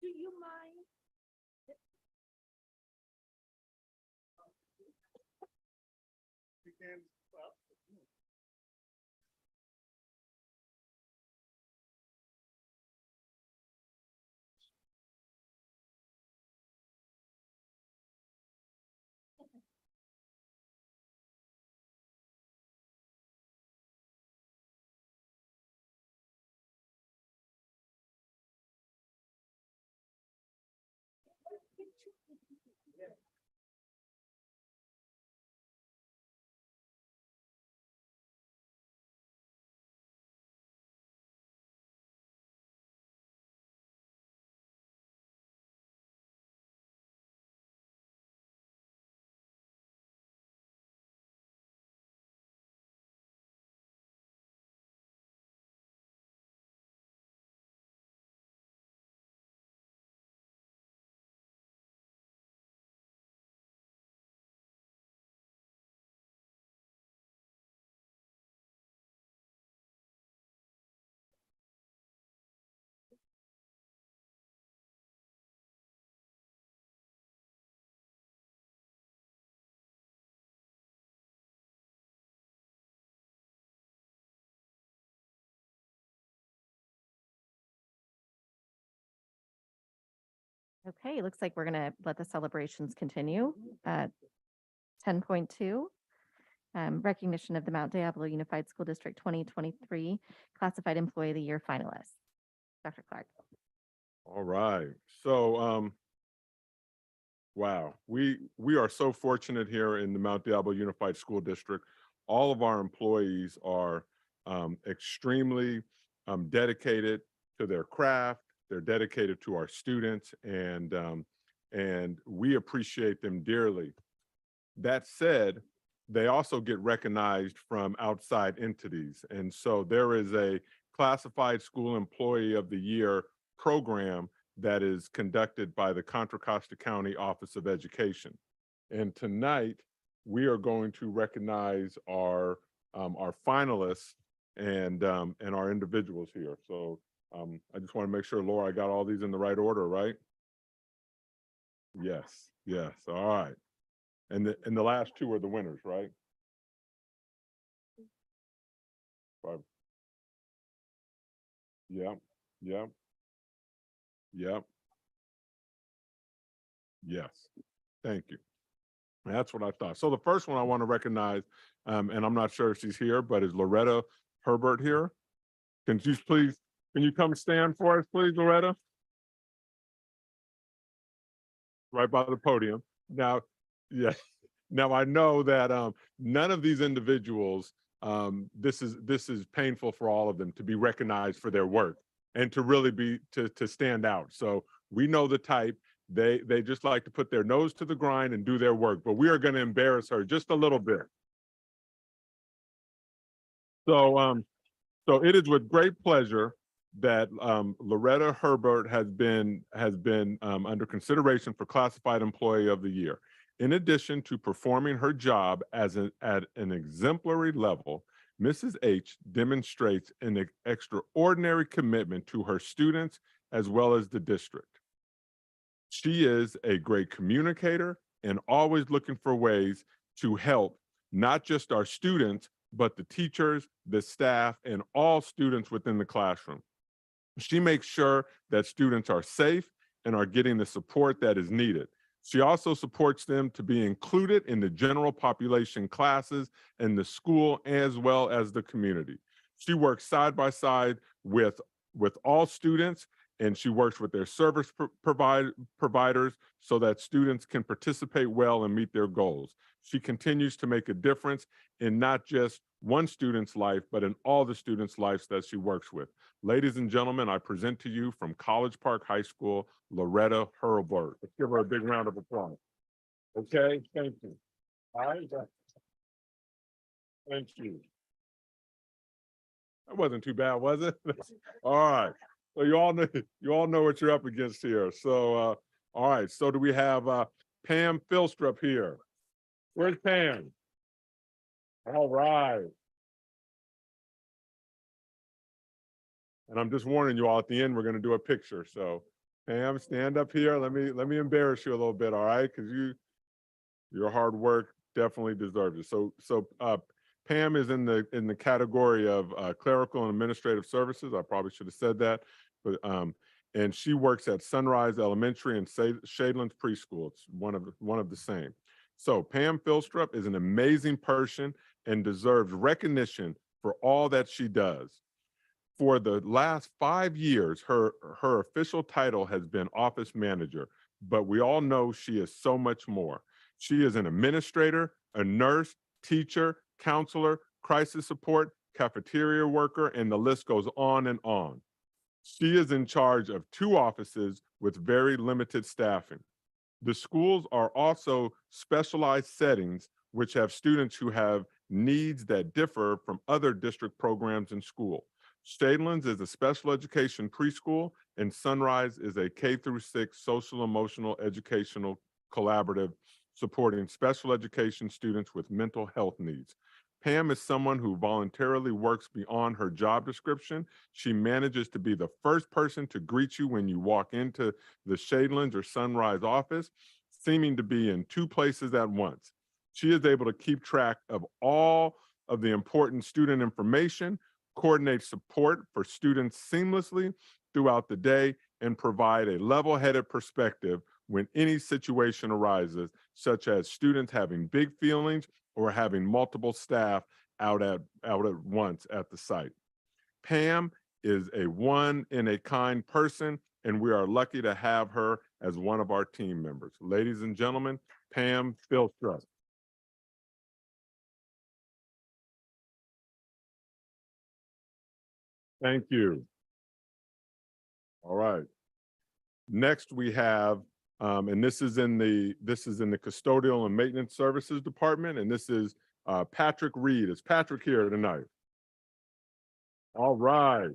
Do you mind? We can, well, Okay, it looks like we're gonna let the celebrations continue. 10.2, recognition of the Mount Diablo Unified School District 2023 Classified Employee of the Year finalists. Dr. Clark. All right. So, wow, we are so fortunate here in the Mount Diablo Unified School District. All of our employees are extremely dedicated to their craft. They're dedicated to our students, and we appreciate them dearly. That said, they also get recognized from outside entities. And so there is a Classified School Employee of the Year program that is conducted by the Contra Costa County Office of Education. And tonight, we are going to recognize our finalists and our individuals here. So I just want to make sure, Laura, I got all these in the right order, right? Yes, yes, all right. And the last two are the winners, right? Right. Yep, yep, yep. Yes, thank you. That's what I thought. So the first one I want to recognize, and I'm not sure if she's here, but is Loretta Herbert here? Can you come stand for us, please, Loretta? Right by the podium. Now, yeah, now I know that none of these individuals, this is painful for all of them to be recognized for their work and to really to stand out. So we know the type. They just like to put their nose to the grind and do their work, but we are going to embarrass her just a little bit. So so it is with great pleasure that Loretta Herbert has been under consideration for Classified Employee of the Year. In addition to performing her job at an exemplary level, Mrs. H demonstrates an extraordinary commitment to her students as well as the district. She is a great communicator and always looking for ways to help not just our students, but the teachers, the staff, and all students within the classroom. She makes sure that students are safe and are getting the support that is needed. She also supports them to be included in the general population classes in the school as well as the community. She works side by side with all students, and she works with their service providers so that students can participate well and meet their goals. She continues to make a difference in not just one student's life, but in all the students' lives that she works with. Ladies and gentlemen, I present to you from College Park High School, Loretta Herbert. Let's give her a big round of applause. Okay, thank you. All right. Thank you. That wasn't too bad, was it? All right. So you all know what you're up against here. So all right. So do we have Pam Philstrup here? Where's Pam? All right. And I'm just warning you all, at the end, we're going to do a picture. So Pam, stand up here. Let me embarrass you a little bit, all right? Because your hard work definitely deserves it. So Pam is in the category of clerical and administrative services. I probably should have said that, but and she works at Sunrise Elementary and Shadelands Preschool. It's one of the same. So Pam Philstrup is an amazing person and deserves recognition for all that she does. For the last 5 years, her official title has been office manager, but we all know she is so much more. She is an administrator, a nurse, teacher, counselor, crisis support, cafeteria worker, and the list goes on and on. She is in charge of 2 offices with very limited staffing. The schools are also specialized settings which have students who have needs that differ from other district programs in school. Shadelands is a special education preschool, and Sunrise is a K-6 social emotional educational collaborative supporting special education students with mental health needs. Pam is someone who voluntarily works beyond her job description. She manages to be the first person to greet you when you walk into the Shadelands or Sunrise office, seeming to be in 2 places at once. She is able to keep track of all of the important student information, coordinate support for students seamlessly throughout the day, and provide a level-headed perspective when any situation arises, such as students having big feelings or having multiple staff out at once at the site. Pam is a one in a kind person, and we are lucky to have her as one of our team members. Ladies and gentlemen, Pam Filstrup. Thank you. All right. Next we have, and this is in the custodial and maintenance services department, and this is Patrick Reed. Is Patrick here tonight? All right.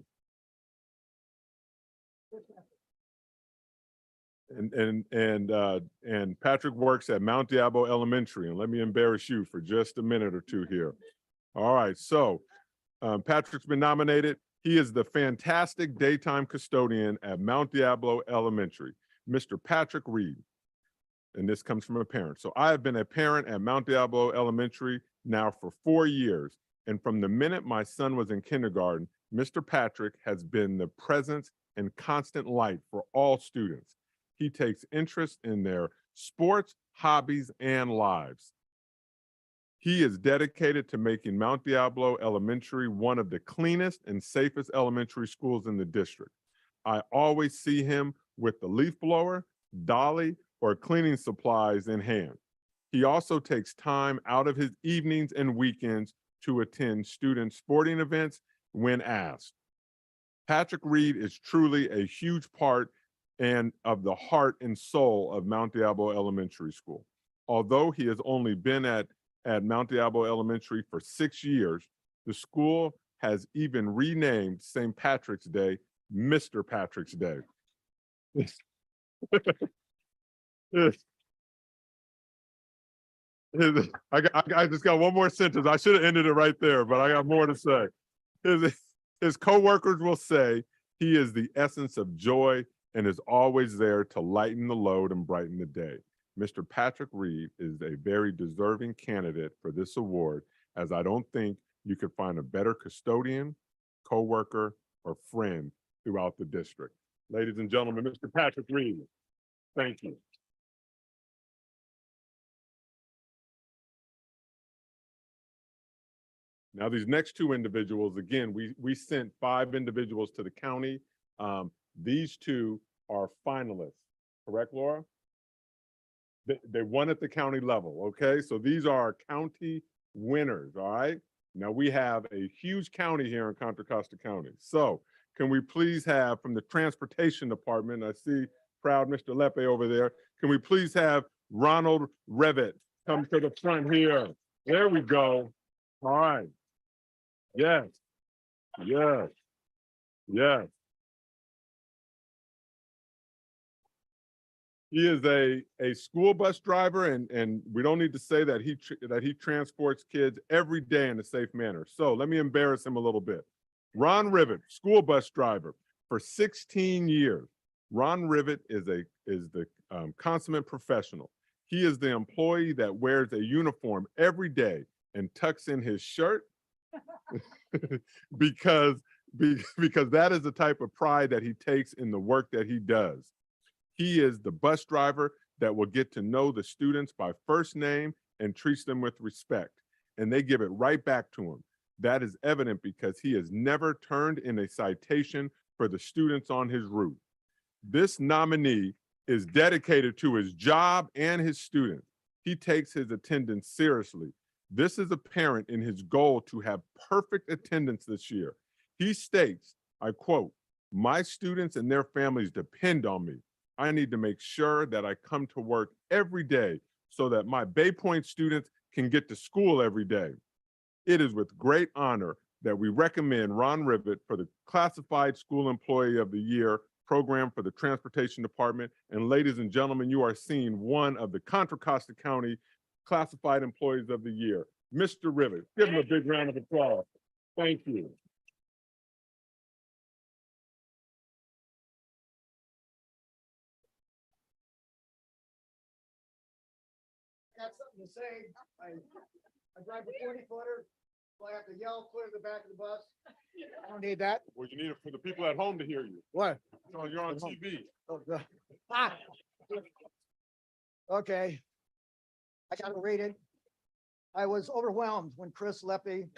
And Patrick works at Mount Diablo Elementary, and let me embarrass you for just a minute or two here. All right, so Patrick's been nominated. He is the fantastic daytime custodian at Mount Diablo Elementary, Mr. Patrick Reed. And this comes from a parent. So I have been a parent at Mount Diablo Elementary now for 4 years. And from the minute my son was in kindergarten, Mr. Patrick has been the presence and constant light for all students. He takes interest in their sports, hobbies, and lives. He is dedicated to making Mount Diablo Elementary one of the cleanest and safest elementary schools in the district. I always see him with the leaf blower, dolly, or cleaning supplies in hand. He also takes time out of his evenings and weekends to attend student sporting events when asked. Patrick Reed is truly a huge part and of the heart and soul of Mount Diablo Elementary School. Although he has only been at Mount Diablo Elementary for 6 years, the school has even renamed St. Patrick's Day, Mr. Patrick's Day. I just got one more sentence. I should have ended it right there, but I got more to say. His coworkers will say he is the essence of joy and is always there to lighten the load and brighten the day. Mr. Patrick Reed is a very deserving candidate for this award, as I don't think you could find a better custodian, coworker, or friend throughout the district. Ladies and gentlemen, Mr. Patrick Reed, thank you. Now, these next 2 individuals, again, we sent 5 individuals to the county. These 2 are finalists, correct, Laura? They won at the county level, okay? So these are our county winners, all right? Now we have a huge county here in Contra Costa County. So can we please have from the transportation department, I see proud Mr. Lepe over there. Can we please have Ronald Revitt come to the front here? There we go. All right. Yes, yes, yes. He is a school bus driver, and we don't need to say that he transports kids every day in a safe manner. So let me embarrass him a little bit. Ron Rivet, school bus driver for 16 years. Ron Rivet is the consummate professional. He is the employee that wears a uniform every day and tucks in his shirt because that is the type of pride that he takes in the work that he does. He is the bus driver that will get to know the students by first name and treats them with respect. And they give it right back to him. That is evident because he has never turned in a citation for the students on his route. This nominee is dedicated to his job and his students. He takes his attendance seriously. This is apparent in his goal to have perfect attendance this year. He states, I quote, "My students and their families depend on me. I need to make sure that I come to work every day so that my Bay Point students can get to school every day." It is with great honor that we recommend Ron Rivet for the Classified School Employee of the Year program for the Transportation Department. And ladies and gentlemen, you are seeing one of the Contra Costa County Classified Employees of the Year, Mr. Rivet. Give him a big round of applause. Thank you. Got something to say. I drive a 40-footer, so I have to yell clear to the back of the bus. I don't need that. Well, you need it for the people at home to hear you. What? You're on TV. Oh, God. Ah. Okay. I gotta read it. I was overwhelmed when Chris Leppy.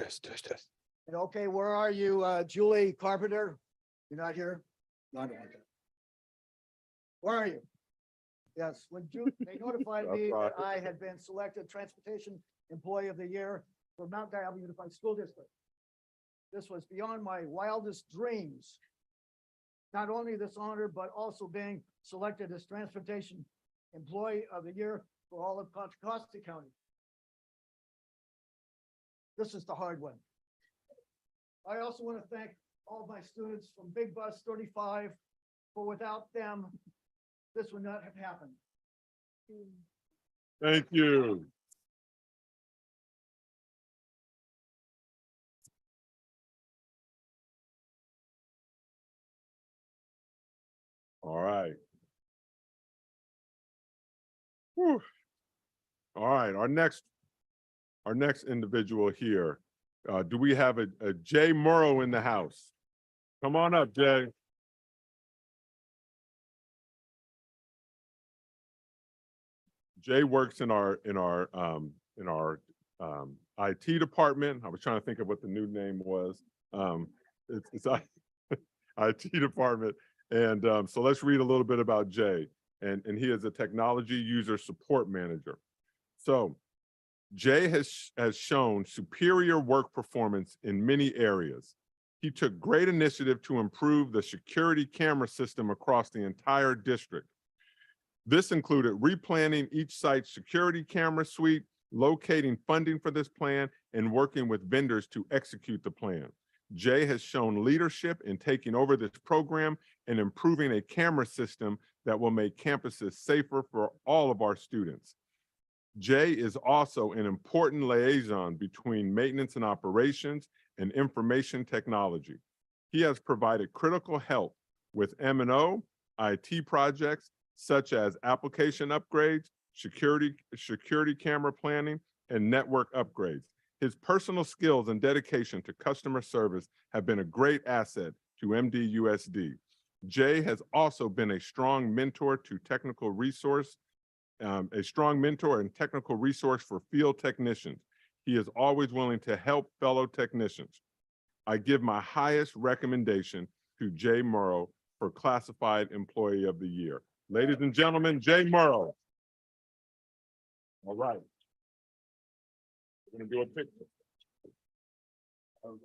And okay, where are you, Julie Carpenter? You're not here? No, I don't want that. Where are you? Yes, when they notified me that I had been selected Transportation Employee of the Year for Mount Diablo Unified School District. This was beyond my wildest dreams. Not only this honor, but also being selected as Transportation Employee of the Year for all of Contra Costa County. This is the hard one. I also want to thank all my students from Big Bus 35, for without them, this would not have happened. Thank you. All right. Whew. All right, our next individual here. Do we have a Jay Morrow in the house? Come on up, Jay. Jay works in our IT department. I was trying to think of what the new name was. It's IT department. And so let's read a little bit about Jay. And he is a technology user support manager. So Jay has shown superior work performance in many areas. He took great initiative to improve the security camera system across the entire district. This included replanning each site's security camera suite, locating funding for this plan, and working with vendors to execute the plan. Jay has shown leadership in taking over this program and improving a camera system that will make campuses safer for all of our students. Jay is also an important liaison between maintenance and operations and information technology. He has provided critical help with M&O, IT projects, such as application upgrades, security camera planning, and network upgrades. His personal skills and dedication to customer service have been a great asset to MDUSD. Jay has also been a strong mentor and technical resource for field technicians. He is always willing to help fellow technicians. I give my highest recommendation to Jay Morrow for Classified Employee of the Year. Ladies and gentlemen, Jay Morrow. All right. We're gonna do a picture. We're gonna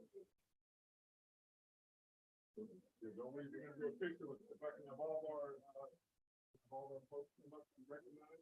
do a picture with, if I can have all our folks come up and recognize.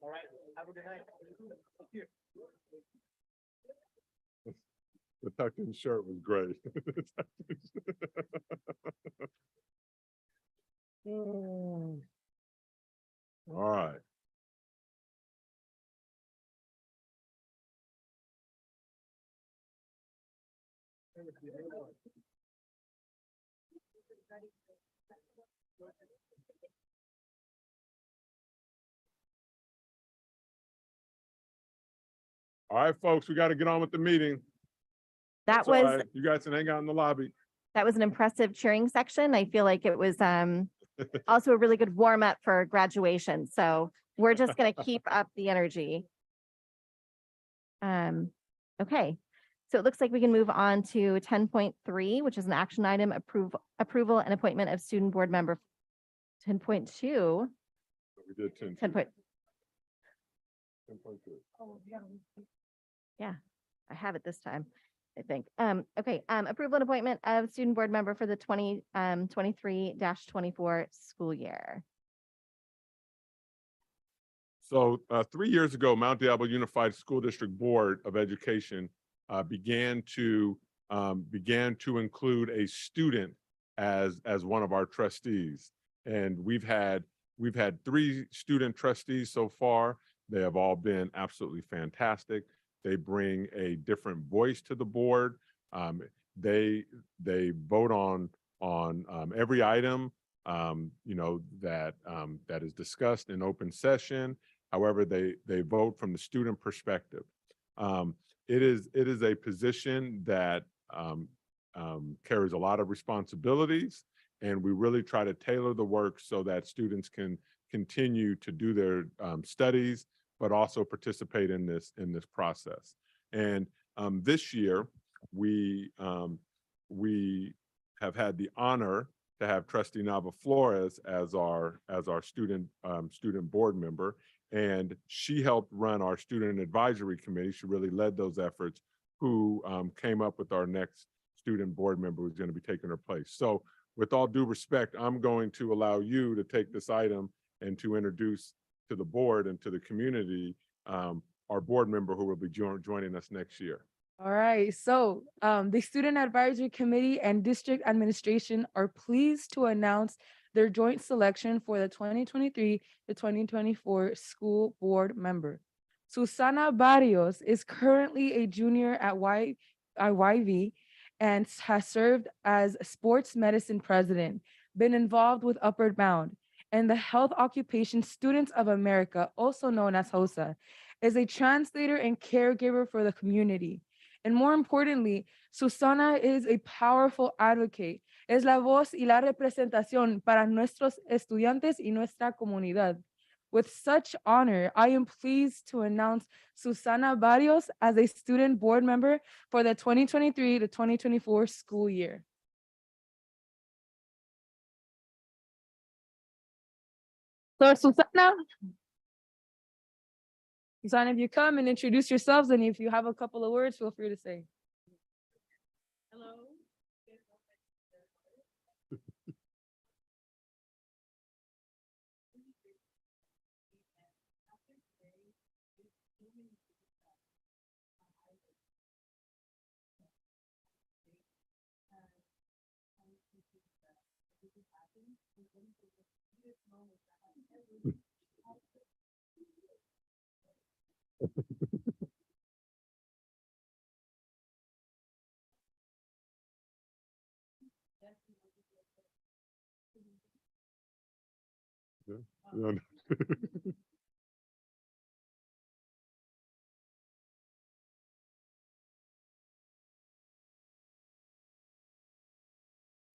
All right, have a good night. The tucked in shirt was great. All right. All right, folks, we got to get on with the meeting. That That's all was, right. You guys can hang out in the lobby. that was an impressive cheering section. I feel like it was also a really good warm up for graduation. So we're just going to keep up the energy. Okay, so it looks like we can move on to 10.3, which is an action item, approval and appointment of student board member. 10.2, We did 10. 10 point, 10.2. yeah, I have it this time, I think. Okay, approval and appointment of student board member for the 23-24 school year. So 3 years ago, Mount Diablo Unified School District Board of Education began to include a student as one of our trustees. And we've had 3 student trustees so far. They have all been absolutely fantastic. They bring a different voice to the board. They vote on every item that is discussed in open session. However, they vote from the student perspective. It is a position that carries a lot of responsibilities, and we really try to tailor the work so that students can continue to do their studies, but also participate in this process. And this year, we have had the honor to have Trustee Nava Flores as our student board member. And she helped run our student advisory committee. She really led those efforts, who came up with our next student board member who's going to be taking her place. So with all due respect, I'm going to allow you to take this item and to introduce to the board and to the community our board member who will be joining us next year. All right, so the Student Advisory Committee and District Administration are pleased to announce their joint selection for the 2023 to 2024 school board member. Susana Barrios is currently a junior at YV and has served as sports medicine president, been involved with Upward Bound, and the Health Occupation Students of America, also known as HOSA, is a translator and caregiver for the community. And more importantly, Susana is a powerful advocate. Es la voz y la representación para nuestros estudiantes y nuestra comunidad. With such honor, I am pleased to announce Susana Barrios as a student board member for the 2023 to 2024 school year. So Susana, if you come and introduce yourselves, and if you have a couple of words, feel free to say. Hello, Yeah. No, no.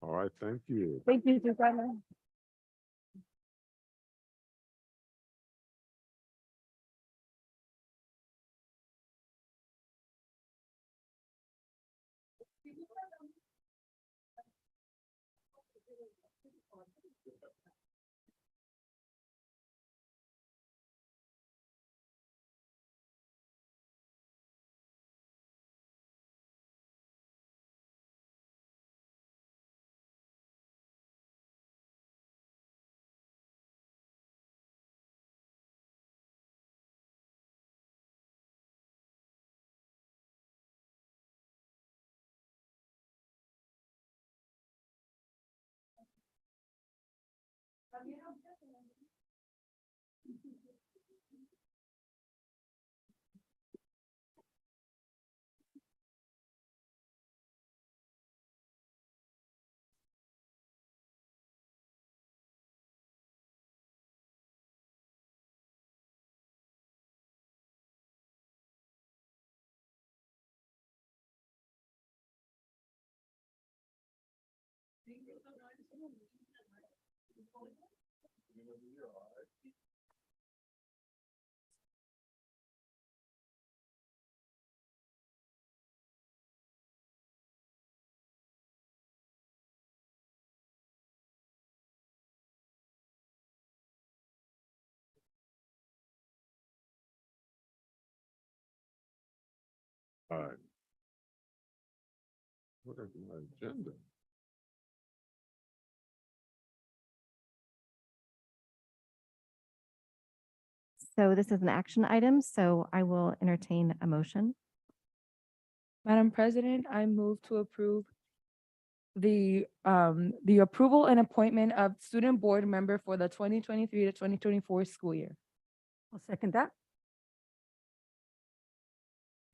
All right, thank you. Thank you, Susanna. All right. What is my agenda? So this is an action item, so I will entertain a motion. Madam President, I move to approve the approval and appointment of student board member for the 2023 to 2024 school year. I'll second that.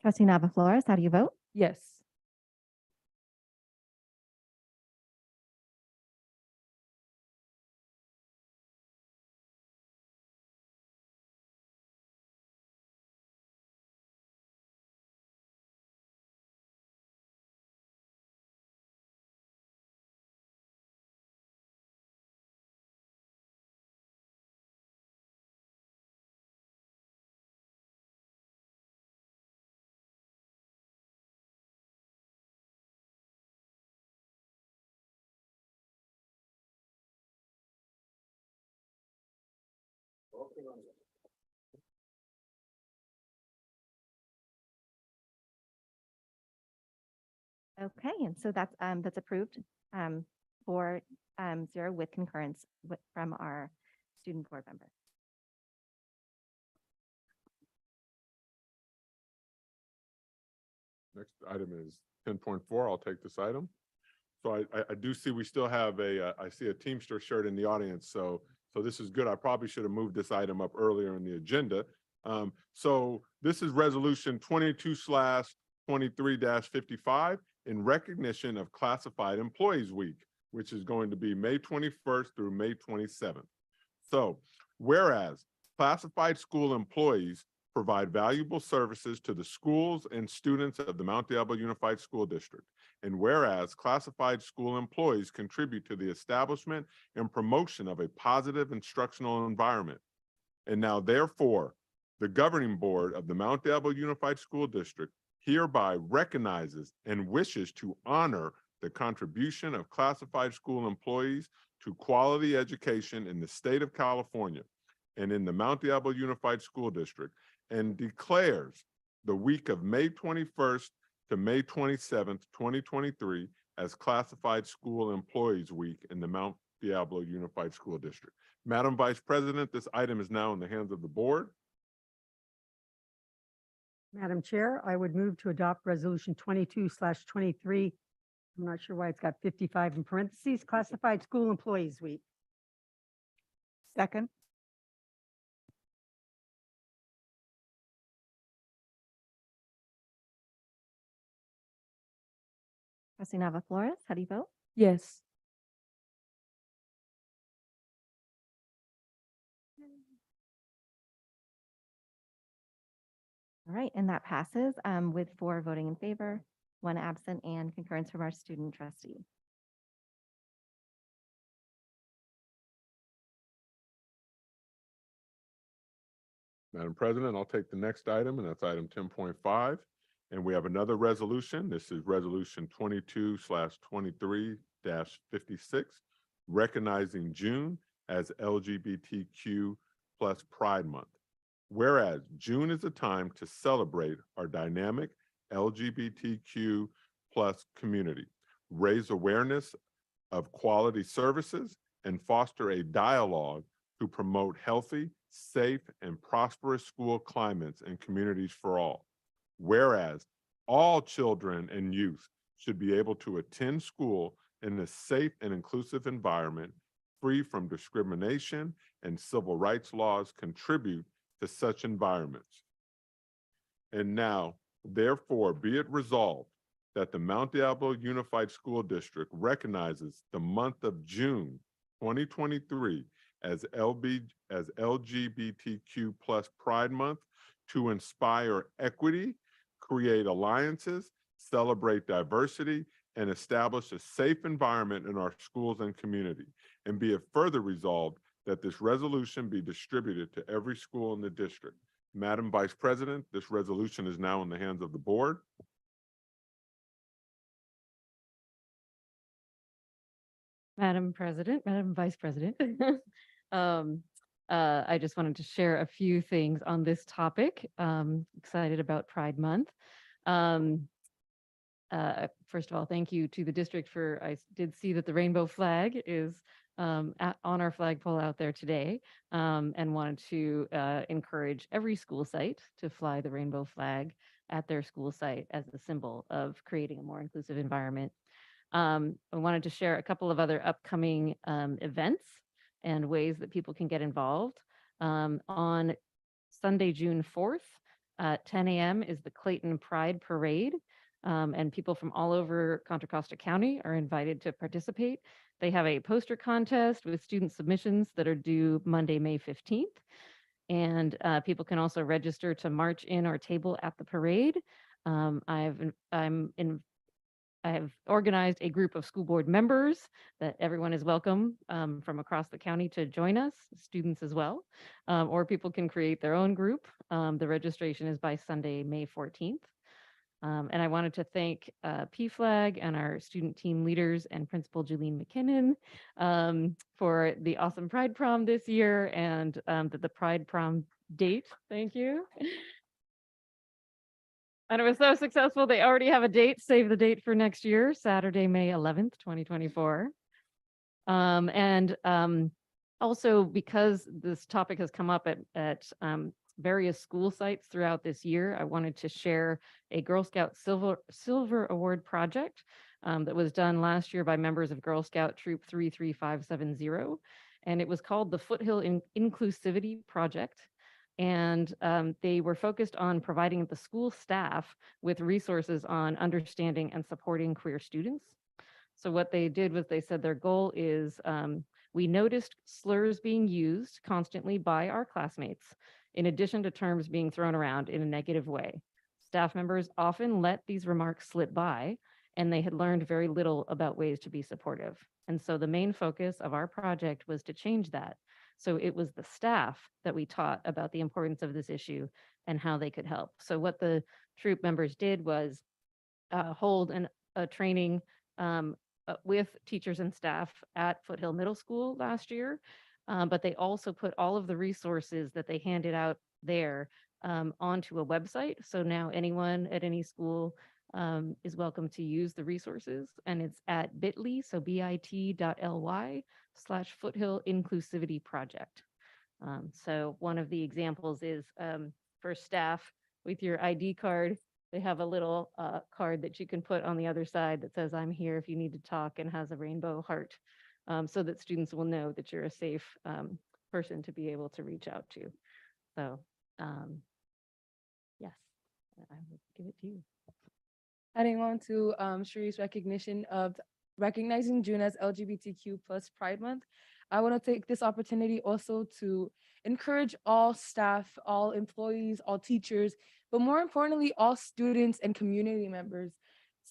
Trustee Nava Flores, how do you vote? Yes. Okay, and so that's approved 4-0 with concurrence from our student board member. Next item is 10.4. I'll take this item. So I do see we still have I see a Teamster shirt in the audience. So this is good. I probably should have moved this item up earlier in the agenda. So this is resolution 22/23-55 in recognition of Classified Employees Week, which is going to be May 21st through May 27th. So whereas classified school employees provide valuable services to the schools and students of the Mount Diablo Unified School District. And whereas classified school employees contribute to the establishment and promotion of a positive instructional environment. And now therefore, the governing board of the Mount Diablo Unified School District hereby recognizes and wishes to honor the contribution of classified school employees to quality education in the state of California and in the Mount Diablo Unified School District, and declares the week of May 21st to May 27th, 2023 as Classified School Employees Week in the Mount Diablo Unified School District. Madam Vice President, this item is now in the hands of the board. Madam Chair, I would move to adopt resolution 22/23 I'm not sure why it's got 55 in parentheses, Classified School Employees Week. Second. Trustee Nava Flores, how do you vote? Yes. All right, and that passes with 4 voting in favor, 1 absent, and concurrence from our student trustee. Madam President, I'll take the next item, and that's item 10.5. And we have another resolution. This is Resolution 22/23-56, recognizing June as LGBTQ+ Pride Month. Whereas June is a time to celebrate our dynamic LGBTQ+ community, raise awareness of quality services, and foster a dialogue to promote healthy, safe, and prosperous school climates and communities for all. Whereas all children and youth should be able to attend school in a safe and inclusive environment, free from discrimination, and civil rights laws contribute to such environments. And now, therefore, be it resolved that the Mount Diablo Unified School District recognizes the month of June 2023 as LGBTQ+ Pride Month to inspire equity, create alliances, celebrate diversity, and establish a safe environment in our schools and community. And be it further resolved that this resolution be distributed to every school in the district. Madam Vice President, this resolution is now in the hands of the board. Madam President, Madam Vice President. I just wanted to share a few things on this topic. Excited about Pride Month. First of all, thank you to the district I did see that the rainbow flag is on our flagpole out there today, and wanted to encourage every school site to fly the rainbow flag at their school site as a symbol of creating a more inclusive environment. I wanted to share a couple of other upcoming events and ways that people can get involved. On Sunday, June 4th, at 10 a.m. is the Clayton Pride Parade, and people from all over Contra Costa County are invited to participate. They have a poster contest with student submissions that are due Monday, May 15th. And people can also register to march in or table at the parade. I have organized a group of school board members that everyone is welcome from across the county to join us, students as well, or people can create their own group. The registration is by Sunday, May 14th. And I wanted to thank PFLAG and our student team leaders and Principal Julene McKinnon for the awesome Pride Prom this year and the Pride Prom date. Thank you. And it was so successful, they already have a date, save the date for next year, Saturday, May 11th, 2024. Also, because this topic has come up at various school sites throughout this year, I wanted to share a Girl Scout Silver Award project that was done last year by members of Girl Scout Troop 33570. And it was called the Foothill Inclusivity Project. And they were focused on providing the school staff with resources on understanding and supporting queer students. So what they did was they said their goal is, we noticed slurs being used constantly by our classmates, in addition to terms being thrown around in a negative way. Staff members often let these remarks slip by, and they had learned very little about ways to be supportive. And so the main focus of our project was to change that. So it was the staff that we taught about the importance of this issue and how they could help. So what the troop members did was hold a training with teachers and staff at Foothill Middle School last year, but they also put all of the resources that they handed out there onto a website. So now anyone at any school is welcome to use the resources, and it's at bit.ly, so bit.ly/Foothill Inclusivity Project. So one of the examples is for staff with your ID card, They have a little card that you can put on the other side that says, "I'm here if you need to talk," and has a rainbow heart, so that students will know that you're a safe person to be able to reach out to. So, yes, I will give it to you. Adding on to Cherie's recognition of recognizing June as LGBTQ plus Pride Month, I want to take this opportunity also to encourage all staff, all employees, all teachers, but more importantly, all students and community members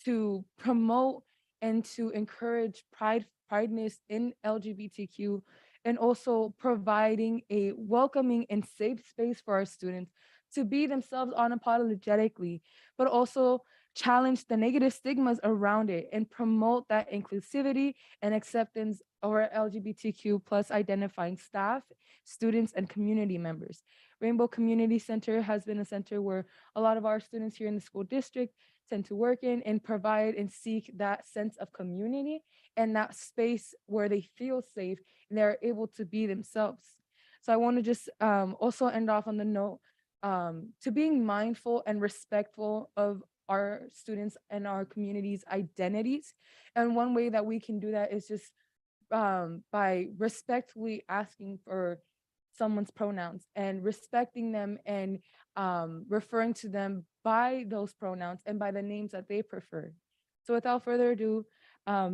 to promote and to encourage prideness in LGBTQ, and also providing a welcoming and safe space for our students to be themselves unapologetically, but also challenge the negative stigmas around it and promote that inclusivity and acceptance of our LGBTQ plus identifying staff, students, and community members. Rainbow Community Center has been a center where a lot of our students here in the school district tend to work in and provide and seek that sense of community and that space where they feel safe and they're able to be themselves. So I want to just also end off on the note to being mindful and respectful of our students and our community's identities. And one way that we can do that is just by respectfully asking for someone's pronouns and respecting them and referring to them by those pronouns and by the names that they prefer. So without further ado,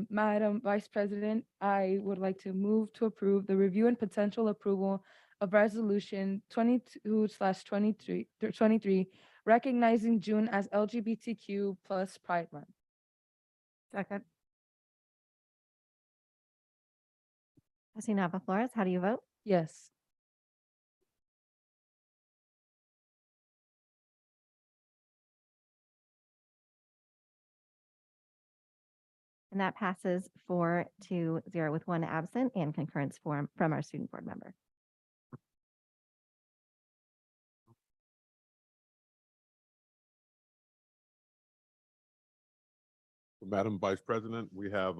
Madam Vice President, I would like to move to approve the review and potential approval of Resolution 22/23 recognizing June as LGBTQ plus Pride Month. Second. Trustee Nava Flores, how do you vote? Yes. And that passes 4-0 with one absent and concurrence from our student board member. Madam Vice President, we have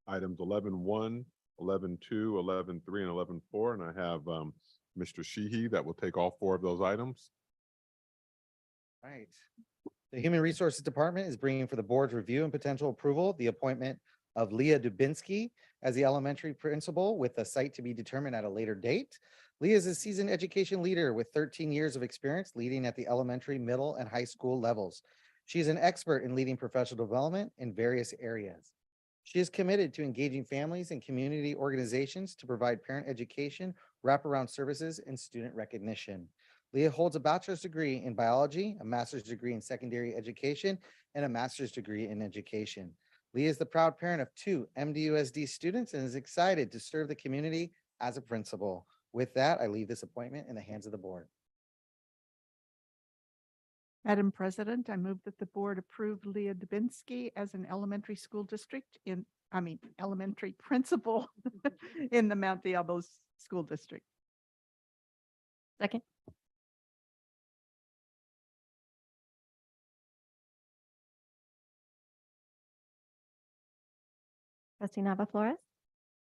items 11-1, 11-2, 11-3, and 11-4, and I have Mr. Sheehy that will take all four of those items. Right. The Human Resources Department is bringing for the board's review and potential approval, the appointment of Leah Dubinsky as the elementary principal with a site to be determined at a later date. Leah is a seasoned education leader with 13 years of experience leading at the elementary, middle, and high school levels. She is an expert in leading professional development in various areas. She is committed to engaging families and community organizations to provide parent education, wraparound services, and student recognition. Leah holds a bachelor's degree in biology, a master's degree in secondary education, and a master's degree in education. Leah is the proud parent of 2 MDUSD students and is excited to serve the community as a principal. With that, I leave this appointment in the hands of the board. Madam President, I move that the board approve Leah Dubinsky as an elementary school elementary principal in the Mount Diablo School District. Second. Trustee Nava Flores?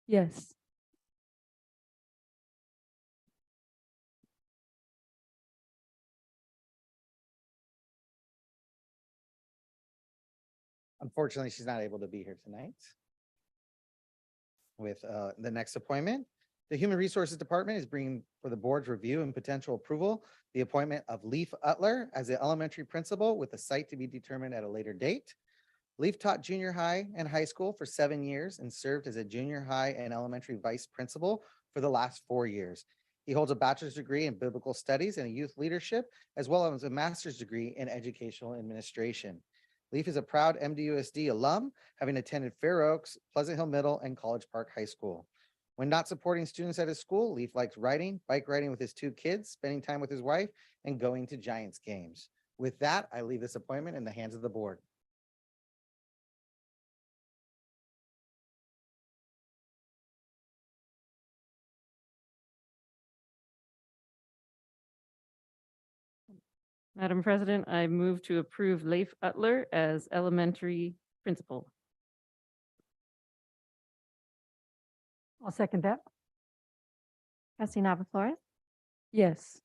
Yes. Unfortunately, she's not able to be here tonight. With the next appointment, the Human Resources Department is bringing for the board's review and potential approval, the appointment of Leaf Utler as the elementary principal with a site to be determined at a later date. Leaf taught junior high and high school for 7 years and served as a junior high and elementary vice principal for the last 4 years. He holds a bachelor's degree in biblical studies and youth leadership, as well as a master's degree in educational administration. Leaf is a proud MDUSD alum, having attended Fair Oaks, Pleasant Hill Middle, and College Park High School. When not supporting students at his school, Leaf likes riding, bike riding with his 2 kids, spending time with his wife, and going to Giants games. With that, I leave this appointment in the hands of the board. Madam President, I move to approve Leif Utler as elementary principal. I'll second that. Trustee Nava Flores? Yes.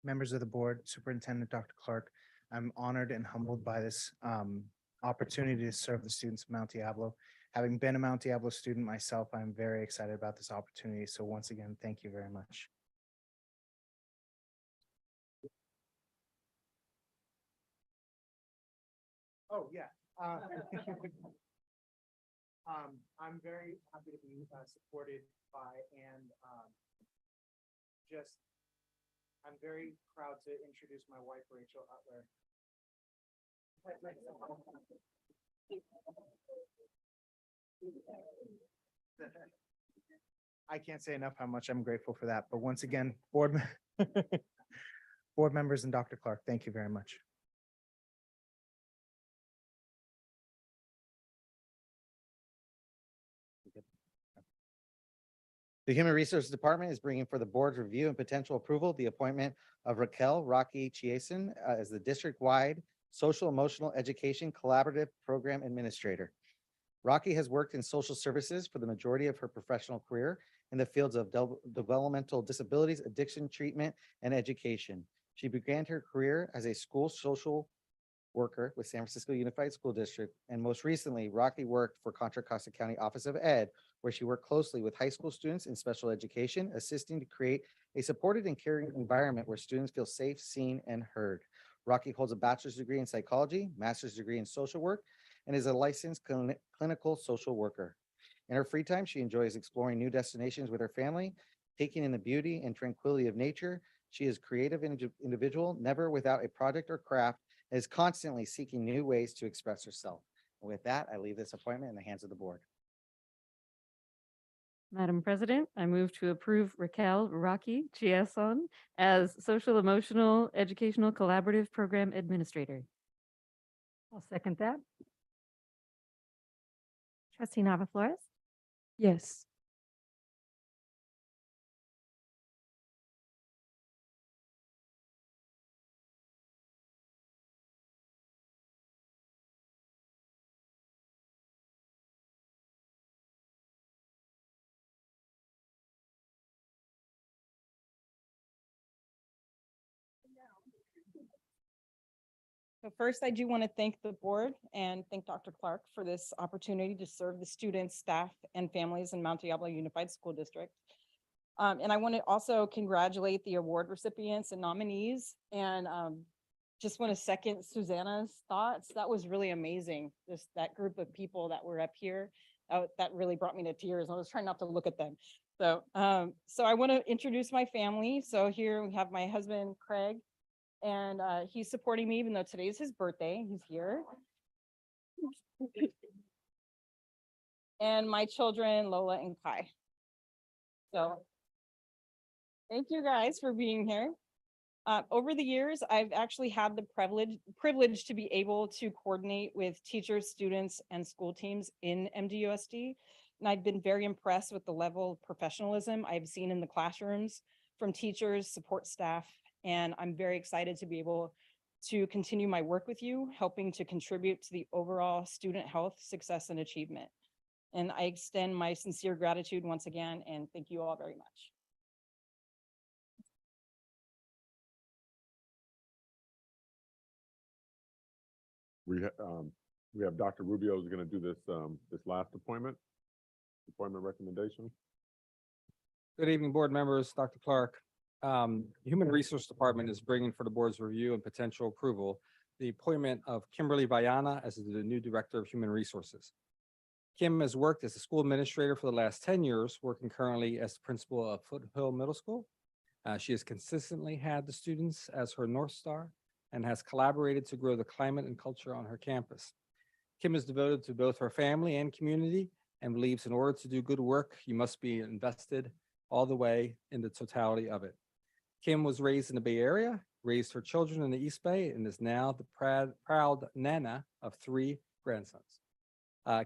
members of the board, Superintendent Dr. Clark. I'm honored and humbled by this opportunity to serve the students of Mount Diablo. Having been a Mount Diablo student myself, I'm very excited about this opportunity. So once again, thank you very much. Oh, yeah. I'm very happy to be supported by and I'm very proud to introduce my wife, Rachel Utler. I can't say enough how much I'm grateful for that. But once again, board members and Dr. Clark, thank you very much. The Human Resources Department is bringing for the board's review and potential approval the appointment of Raquel Rocky Chiason as the district-wide Social Emotional Education Collaborative Program Administrator. Rocky has worked in social services for the majority of her professional career in the fields of developmental disabilities, addiction treatment, and education. She began her career as a school social worker with San Francisco Unified School District, and most recently, Rocky worked for Contra Costa County Office of Ed, where she worked closely with high school students in special education, assisting to create a supported and caring environment where students feel safe, seen, and heard. Rocky holds a bachelor's degree in psychology, master's degree in social work, and is a licensed clinical social worker. In her free time, she enjoys exploring new destinations with her family, taking in the beauty and tranquility of nature. She is a creative individual, never without a project or craft, and is constantly seeking new ways to express herself. And with that, I leave this appointment in the hands of the board. Madam President, I move to approve Raquel Rocky Chiason as Social Emotional Educational Collaborative Program Administrator. I'll second that. Trustee Nava Flores, Yes. So first, I do want to thank the board and thank Dr. Clark for this opportunity to serve the students, staff, and families in Mount Diablo Unified School District. And I want to also congratulate the award recipients and nominees. And just want to second Susanna's thoughts. That was really amazing. That group of people that were up here, that really brought me to tears. I was trying not to look at them. So, so I want to introduce my family. So here we have my husband, Craig. And he's supporting me even though today's his birthday. He's here. And my children, Lola and Kai. So thank you guys for being here. Over the years, I've actually had the privilege to be able to coordinate with teachers, students, and school teams in MDUSD. And I've been very impressed with the level of professionalism I've seen in the classrooms from teachers, support staff, and I'm very excited to be able to continue my work with you, helping to contribute to the overall student health, success, and achievement. And I extend my sincere gratitude once again, and thank you all very much. We have Dr. Rubio is going to do this this last appointment recommendation. Good evening, board members, Dr. Clark. The Human Resource Department is bringing for the board's review and potential approval the appointment of Kimberly Bayana as the new Director of Human Resources. Kim has worked as a school administrator for the last 10 years, working currently as the principal of Foothill Middle School. She has consistently had the students as her North Star and has collaborated to grow the climate and culture on her campus. Kim is devoted to both her family and community and believes in order to do good work, you must be invested all the way in the totality of it. Kim was raised in the Bay Area, raised her children in the East Bay, and is now the proud nana of 3 grandsons.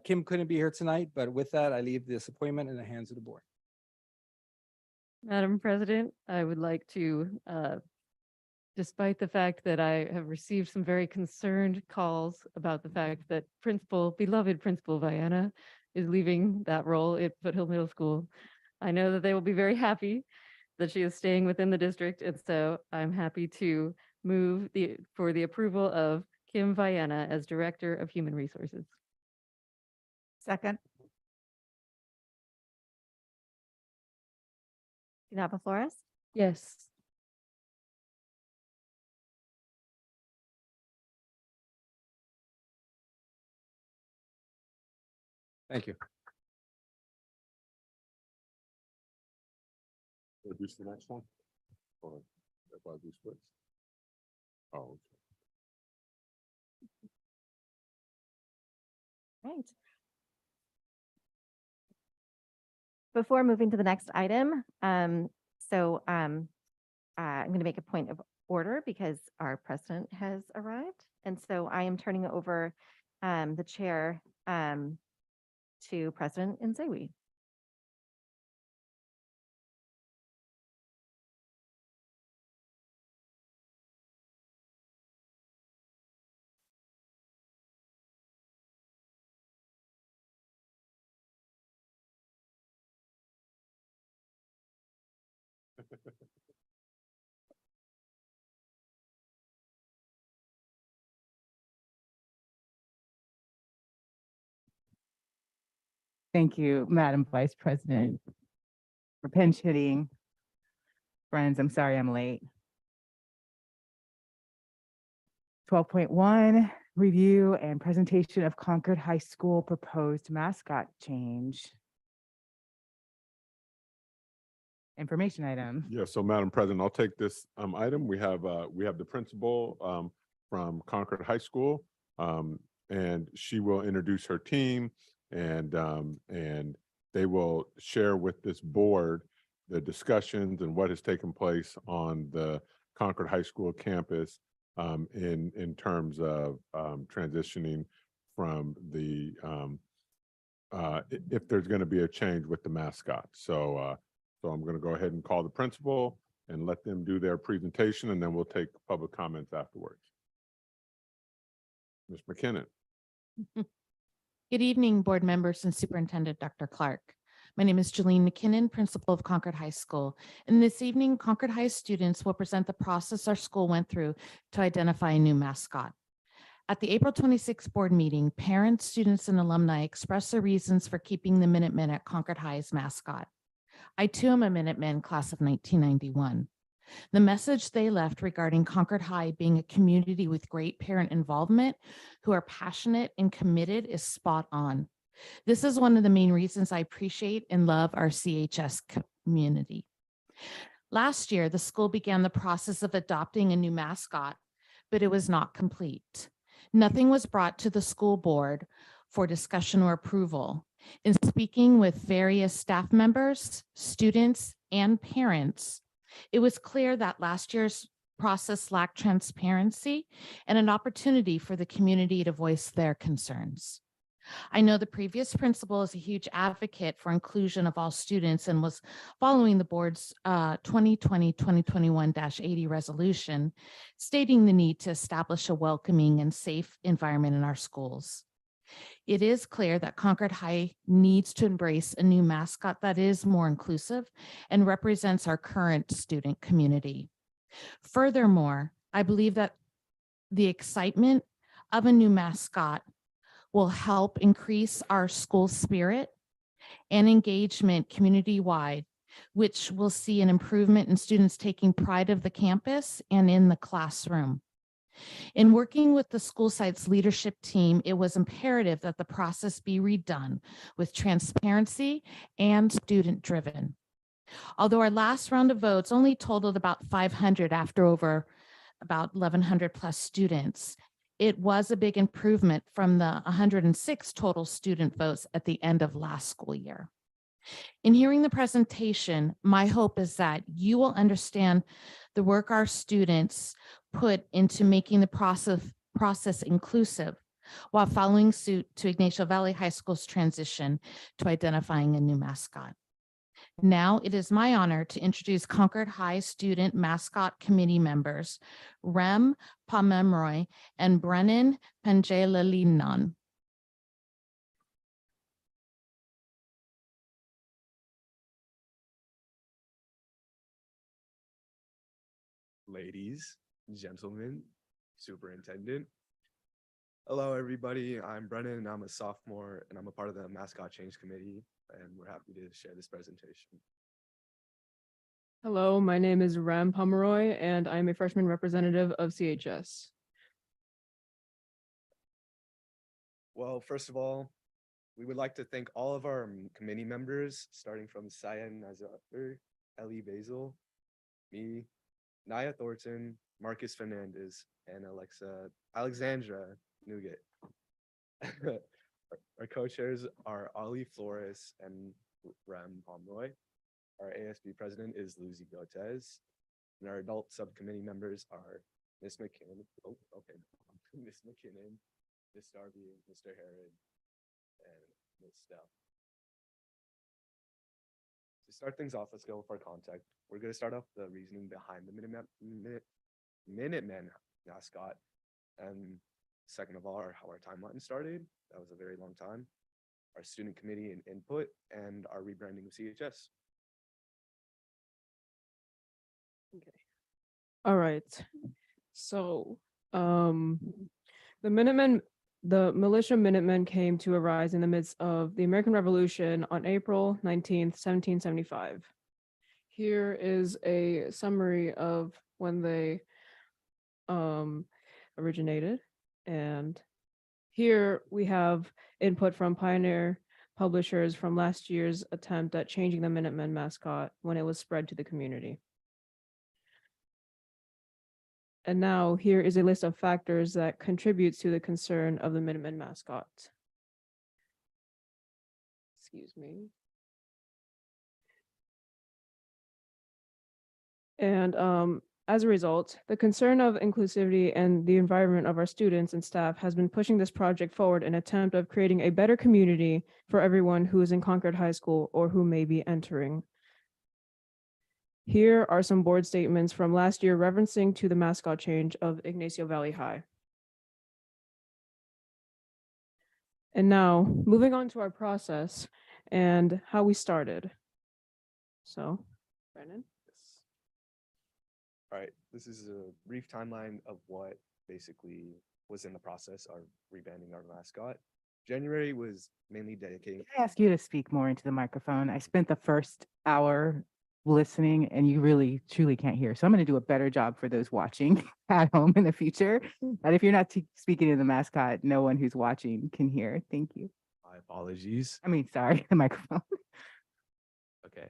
Kim couldn't be here tonight, but with that, I leave this appointment in the hands of the board. Madam President, I would like to, despite the fact that I have received some very concerned calls about the fact that beloved Principal Viana is leaving that role at Foothill Middle School, I know that they will be very happy that she is staying within the district. And so I'm happy to move for the approval of Kim Viana as Director of Human Resources. Second. Nava Flores, Yes. Thank you. Introduce the next one. Or if I do switch. Oh, right. Before moving to the next item, I'm going to make a point of order because our president has arrived. And so I am turning over the chair to President Nzewi. Thank you, Madam Vice President. For pinch hitting. Friends, I'm sorry I'm late. 12.1, review and presentation of Concord High School proposed mascot change. Information item. yeah, so Madam President, I'll take this item. We have the principal from Concord High School. And she will introduce her team and they will share with this board the discussions and what has taken place on the Concord High School campus in terms of transitioning from the if there's going to be a change with the mascot. So I'm going to go ahead and call the principal and let them do their presentation, and then we'll take public comments afterwards. Ms. McKinnon. Good evening, board members and Superintendent Dr. Clark. My name is Jolene McKinnon, principal of Concord High School. And this evening, Concord High students will present the process our school went through to identify a new mascot. At the April 26th board meeting, parents, students, and alumni expressed their reasons for keeping the Minutemen at Concord High's mascot. I too am a Minuteman, class of 1991. The message they left regarding Concord High being a community with great parent involvement who are passionate and committed is spot on. This is one of the main reasons I appreciate and love our CHS community. Last year, the school began the process of adopting a new mascot, but it was not complete. Nothing was brought to the school board for discussion or approval. In speaking with various staff members, students, and parents, it was clear that last year's process lacked transparency and an opportunity for the community to voice their concerns. I know the previous principal is a huge advocate for inclusion of all students and was following the board's 2020-2021-80 resolution, stating the need to establish a welcoming and safe environment in our schools. It is clear that Concord High needs to embrace a new mascot that is more inclusive and represents our current student community. Furthermore, I believe that the excitement of a new mascot will help increase our school spirit and engagement community-wide, which will see an improvement in students taking pride of the campus and in the classroom. In working with the school site's leadership team, it was imperative that the process be redone with transparency and student-driven. Although our last round of votes only totaled about 500 after over about 1,100 plus students, it was a big improvement from the 106 total student votes at the end of last school year. In hearing the presentation, my hope is that you will understand the work our students put into making the process inclusive while following suit to Ignacio Valley High School's transition to identifying a new mascot. Now it is my honor to introduce Concord High Student Mascot Committee members, Rem Pamemroy and Brennan Panjalalinan. ladies, gentlemen, superintendent. Hello, everybody. I'm Brennan. I'm a sophomore and I'm a part of the mascot change committee, and we're happy to share this presentation. Hello, my name is Ram Pomeroy, and I'm a freshman representative of CHS. Well, first of all, we would like to thank all of our committee members, starting from Cyan Nazar, Ellie Basil, me, Naya Thornton, Marcus Fernandez, and Alexandra Nougat. Our co-chairs are Ollie Flores and Ram Pomeroy. Our ASB president is Lucy Gotez, and our adult subcommittee members are Ms. McKinnon, Ms. McKinnon, Ms. Darby, Mr. Herod, and Ms. Stell. To start things off, let's go with our contact. We're going to start off the reasoning behind the Minutemen mascot, and second of all, how our timeline started. That was a very long time. Our student committee and input, and our rebranding of CHS. All right. So, the militia Minutemen came to arise in the midst of the American Revolution on April 19th, 1775. Here is a summary of when they originated. And here we have input from Pioneer Publishers from last year's attempt at changing the Minutemen mascot when it was spread to the community. And now here is a list of factors that contributes to the concern of the Minutemen mascot. Excuse me. And as a result, the concern of inclusivity and the environment of our students and staff has been pushing this project forward in an attempt of creating a better community for everyone who is in Concord High School or who may be entering. Here are some board statements from last year referencing to the mascot change of Ignacio Valley High. And now, moving on to our process and how we started. So, Brennan. All right, this is a brief timeline of what basically was in the process of rebranding our mascot. January was mainly dedicating. I ask you to speak more into the microphone. I spent the first hour listening and you really truly can't hear. So I'm going to do a better job for those watching at home in the future. But if you're not speaking to the mascot, no one who's watching can hear. Thank you. My apologies. Sorry, the microphone. Okay.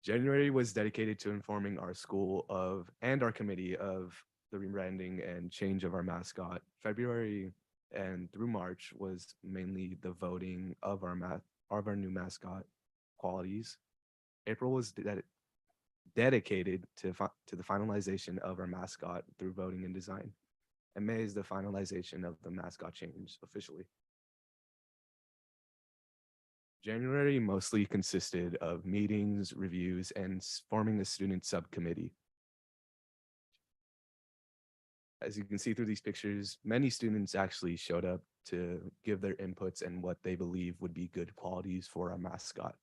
January was dedicated to informing our school of and our committee of the rebranding and change of our mascot. February and through March was mainly the voting of our new mascot qualities. April was dedicated to the finalization of our mascot through voting and design. And May is the finalization of the mascot change officially. January mostly consisted of meetings, reviews, and forming the student subcommittee. As you can see through these pictures, many students actually showed up to give their inputs and what they believe would be good qualities for our mascot.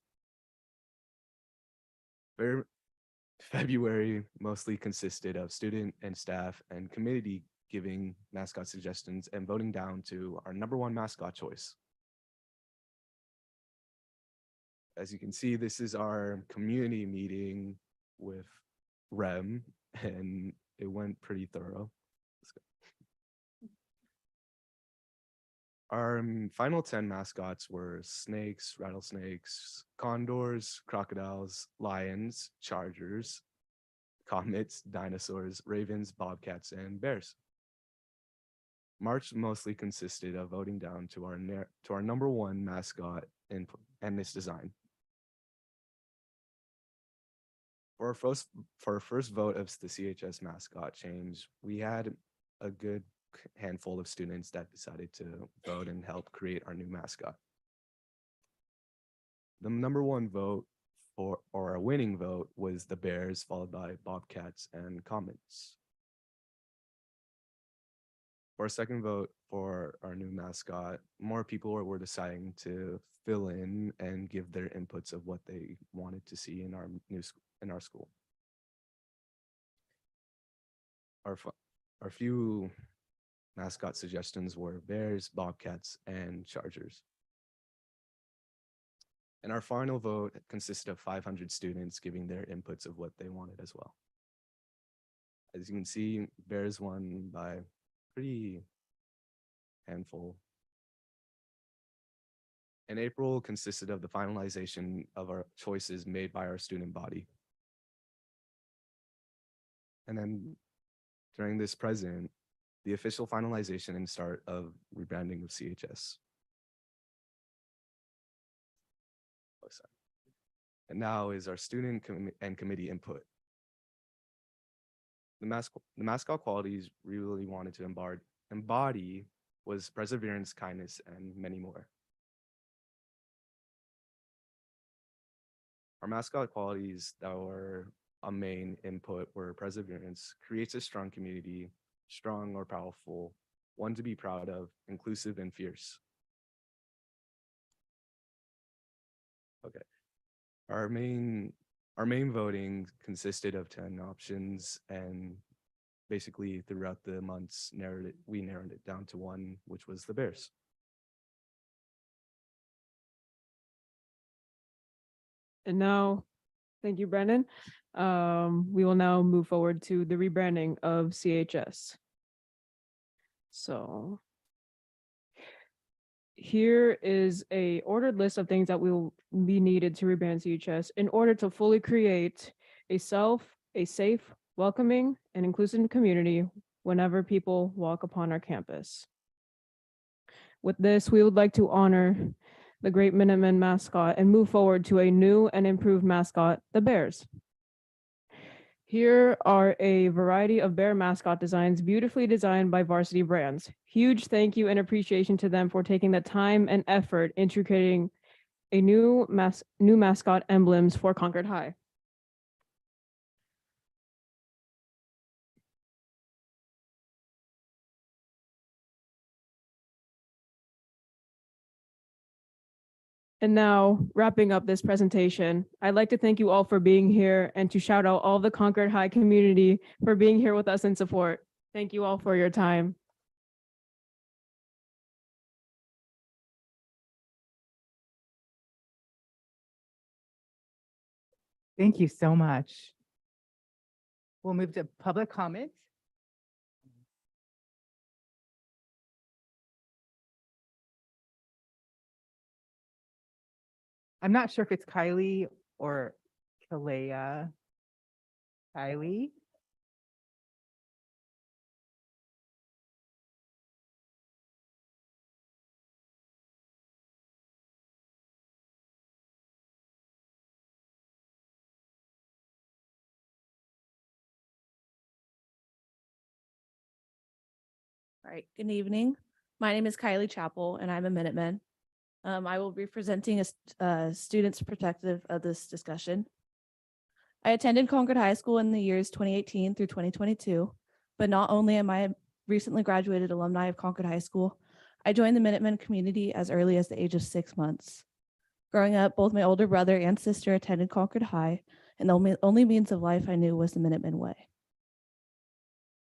February mostly consisted of student and staff and committee giving mascot suggestions and voting down to our #1 mascot choice. As you can see, this is our community meeting with REM, and it went pretty thorough. Let's go. Our final 10 mascots were snakes, rattlesnakes, condors, crocodiles, lions, chargers, comets, dinosaurs, ravens, bobcats, and bears. March mostly consisted of voting down to our #1 mascot and this design. For our first vote of the CHS mascot change, we had a good handful of students that decided to vote and help create our new mascot. The #1 vote or our winning vote was the Bears, followed by Bobcats and Comets. For our second vote for our new mascot, more people were deciding to fill in and give their inputs of what they wanted to see in our school. our few mascot suggestions were Bears, Bobcats, and Chargers. And our final vote consisted of 500 students giving their inputs of what they wanted as well. As you can see, Bears won by pretty handful. And April consisted of the finalization of our choices made by our student body. And then during this present, the official finalization and start of rebranding of CHS. Oh, sorry. And now is our student and committee input. The mascot qualities we really wanted to embody was perseverance, kindness, and many more. Our mascot qualities that were a main input were perseverance, creates a strong community, strong or powerful, one to be proud of, inclusive and fierce. Okay. Our main voting consisted of 10 options, and basically throughout the months we narrowed it down to one, which was the Bears. And now, thank you, Brandon. We will now move forward to the rebranding of CHS. So here is a ordered list of things that will be needed to rebrand CHS in order to fully create a safe, welcoming, and inclusive community whenever people walk upon our campus. With this, we would like to honor the Great Minuteman mascot and move forward to a new and improved mascot, the Bears. Here are a variety of bear mascot designs beautifully designed by Varsity Brands. Huge thank you and appreciation to them for taking the time and effort into creating a new mascot emblems for Concord High. And now, wrapping up this presentation, I'd like to thank you all for being here and to shout out all the Concord High community for being here with us in support. Thank you all for your time. Thank you so much. We'll move to public comment. I'm not sure if it's Kylie or Kalea. Kylie? All right, good evening. My name is Kylie Chappell and I'm a Minuteman. I will be presenting a student's perspective of this discussion. I attended Concord High School in the years 2018 through 2022, but not only am I a recently graduated alumni of Concord High School, I joined the Minuteman community as early as the age of 6 months. Growing up, both my older brother and sister attended Concord High, and the only means of life I knew was the Minuteman way.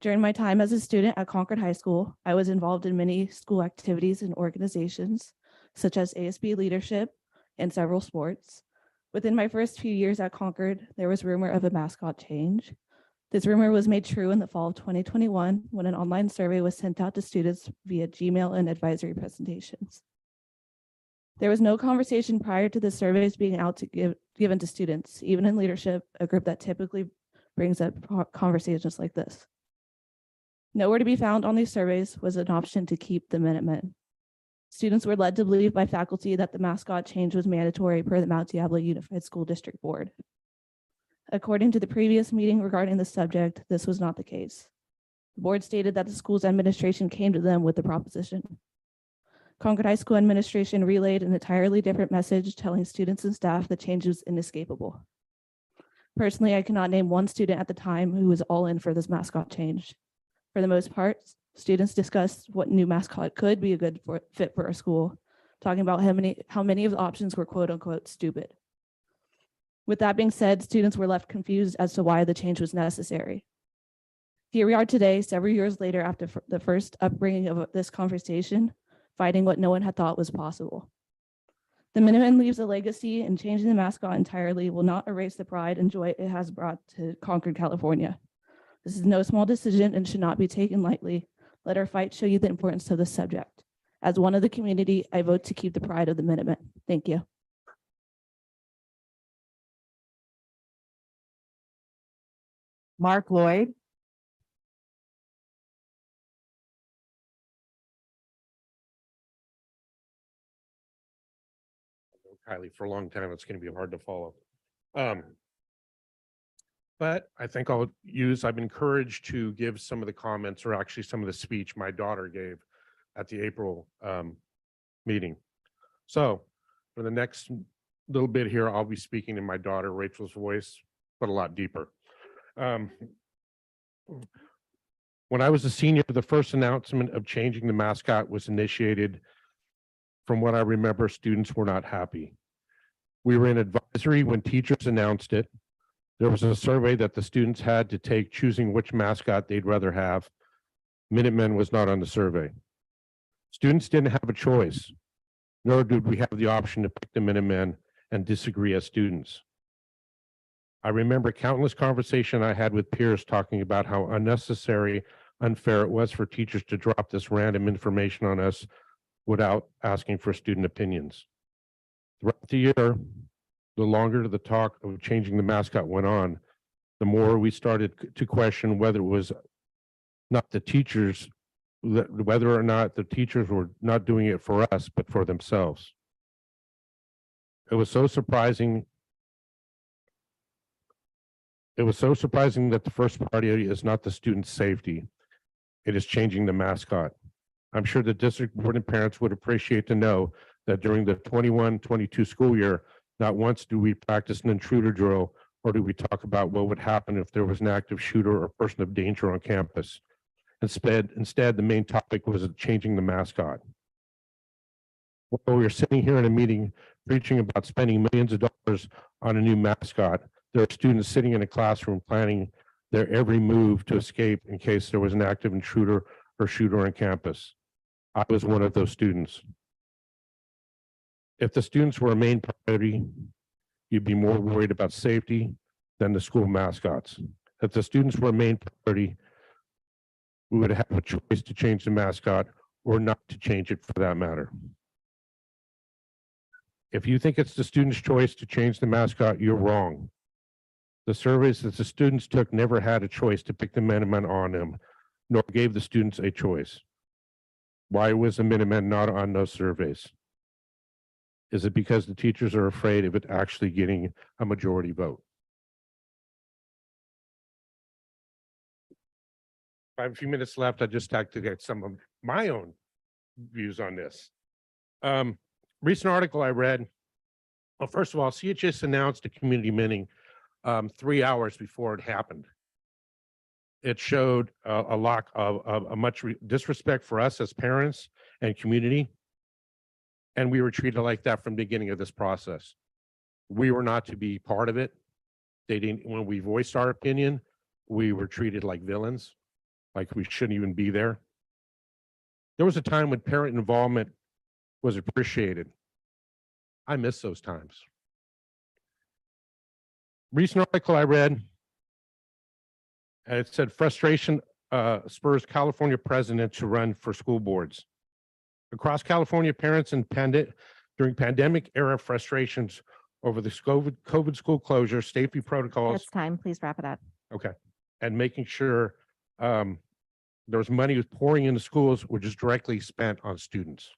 During my time as a student at Concord High School, I was involved in many school activities and organizations, such as ASB leadership and several sports. Within my first few years at Concord, there was rumor of a mascot change. This rumor was made true in the fall of 2021 when an online survey was sent out to students via Gmail and advisory presentations. There was no conversation prior to the surveys being out to given to students, even in leadership, a group that typically brings up conversations like this. Nowhere to be found on these surveys was an option to keep the Minutemen. Students were led to believe by faculty that the mascot change was mandatory per the Mount Diablo Unified School District Board. According to the previous meeting regarding the subject, this was not the case. The board stated that the school's administration came to them with the proposition. Concord High School administration relayed an entirely different message, telling students and staff the change was inescapable. Personally, I cannot name one student at the time who was all in for this mascot change. For the most part, students discussed what new mascot could be a good fit for our school, talking about how many of the options were quote unquote stupid. With that being said, students were left confused as to why the change was necessary. Here we are today, several years later, after the first upbringing of this conversation, fighting what no one had thought was possible. The Minutemen leaves a legacy, and changing the mascot entirely will not erase the pride and joy it has brought to Concord, California. This is no small decision and should not be taken lightly. Let our fight show you the importance of this subject. As one of the community, I vote to keep the pride of the Minutemen. Thank you. Mark Lloyd. Kylie for a long time. It's going to be hard to follow. But I think I've been encouraged to give some of the comments or actually some of the speech my daughter gave at the April meeting. So for the next little bit here, I'll be speaking in my daughter Rachel's voice, but a lot deeper. When I was a senior, the first announcement of changing the mascot was initiated. From what I remember, students were not happy. We were in advisory when teachers announced it. There was a survey that the students had to take choosing which mascot they'd rather have. Minutemen was not on the survey. Students didn't have a choice, nor did we have the option to pick the Minutemen and disagree as students. I remember countless conversations I had with peers talking about how unnecessary, unfair it was for teachers to drop this random information on us without asking for student opinions. Throughout the year, the longer the talk of changing the mascot went on, the more we started to question whether it was not the teachers, whether or not the teachers were not doing it for us, but for themselves. It was so surprising. It was so surprising that the first priority is not the student's safety. It is changing the mascot. I'm sure the district board and parents would appreciate to know that during the 21-22 school year, not once do we practice an intruder drill, or do we talk about what would happen if there was an active shooter or person of danger on campus. Instead, the main topic was changing the mascot. While we were sitting here in a meeting preaching about spending millions of dollars on a new mascot, there are students sitting in a classroom planning their every move to escape in case there was an active intruder or shooter on campus. I was one of those students. If the students were a main priority, you'd be more worried about safety than the school mascots. If the students were a main priority, we would have a choice to change the mascot or not to change it for that matter. If you think it's the student's choice to change the mascot, you're wrong. The surveys that the students took never had a choice to pick the Minutemen on them, nor gave the students a choice. Why was the Minutemen not on those surveys? Is it because the teachers are afraid of it actually getting a majority vote? I have a few minutes left. I just like to get some of my own views on this. Recent article I read, well, first of all, CHS announced a community meeting 3 hours before it happened. It showed a lot of much disrespect for us as parents and community. And we were treated like that from the beginning of this process. We were not to be part of it. They didn't, when we voiced our opinion, we were treated like villains, like we shouldn't even be there. There was a time when parent involvement was appreciated. I miss those times. Recent article I read, it said frustration spurs California president to run for school boards. Across California, parents and during pandemic era frustrations over the COVID school closure, safety protocols. That's time. Please wrap it up. Okay. And making sure there was money pouring into schools, which is directly spent on students.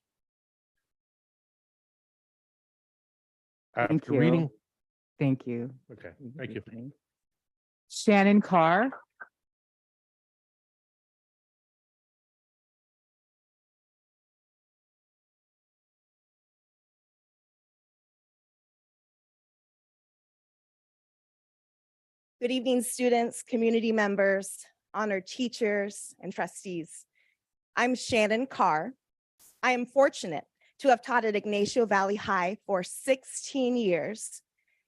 Thank After you. reading. Thank you. Okay, thank you. Shannon Carr. Good evening, students, community members, honored teachers, and trustees. I'm Shannon Carr. I am fortunate to have taught at Ignacio Valley High for 16 years,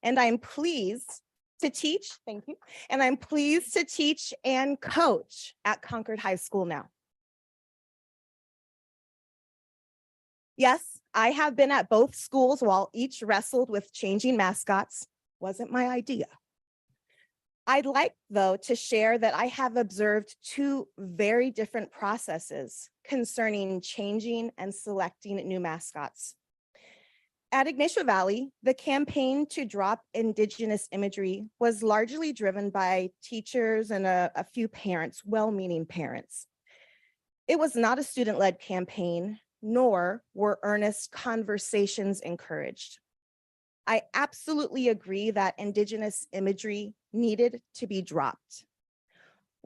and I am pleased to teach, thank you, and I'm pleased to teach and coach at Concord High School now. Yes, I have been at both schools while each wrestled with changing mascots. Wasn't my idea. I'd like, though, to share that I have observed two very different processes concerning changing and selecting new mascots. At Ignacio Valley, the campaign to drop Indigenous imagery was largely driven by teachers and a few parents, well-meaning parents. It was not a student-led campaign, nor were earnest conversations encouraged. I absolutely agree that Indigenous imagery needed to be dropped.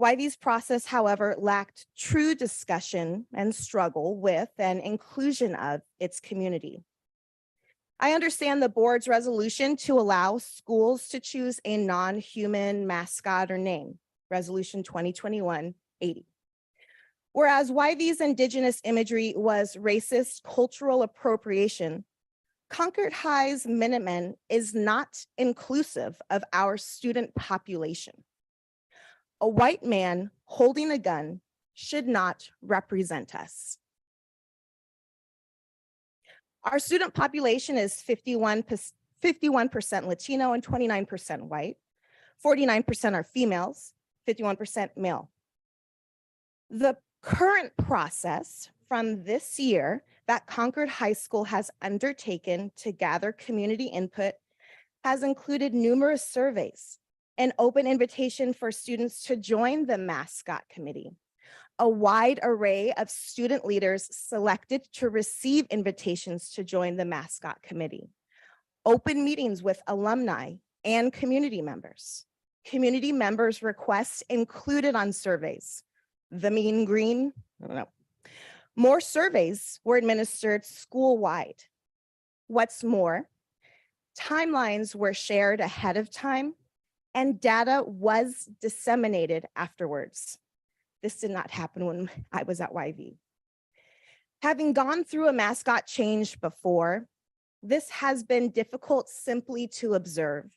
YV's process, however, lacked true discussion and struggle with and inclusion of its community. I understand the board's resolution to allow schools to choose a non-human mascot or name, Resolution 2021-80. Whereas YV's Indigenous imagery was racist cultural appropriation, Concord High's Minutemen is not inclusive of our student population. A white man holding a gun should not represent us. Our student population is 51% Latino and 29% white, 49% are females, 51% male. The current process from this year that Concord High School has undertaken to gather community input has included numerous surveys, an open invitation for students to join the mascot committee, a wide array of student leaders selected to receive invitations to join the mascot committee, open meetings with alumni and community members. Community members' requests included on surveys. The mean green, I don't know. More surveys were administered school-wide. What's more, timelines were shared ahead of time and data was disseminated afterwards. This did not happen when I was at YV. Having gone through a mascot change before, this has been difficult simply to observe,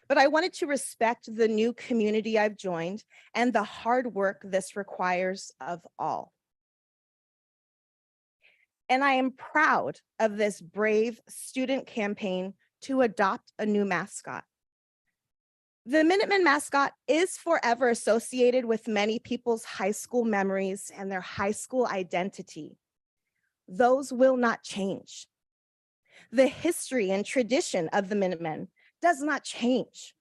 but I wanted to respect the new community I've joined and the hard work this requires of all. And I am proud of this brave student campaign to adopt a new mascot. The Minutemen mascot is forever associated with many people's high school memories and their high school identity. Those will not change. The history and tradition of the Minutemen does not change.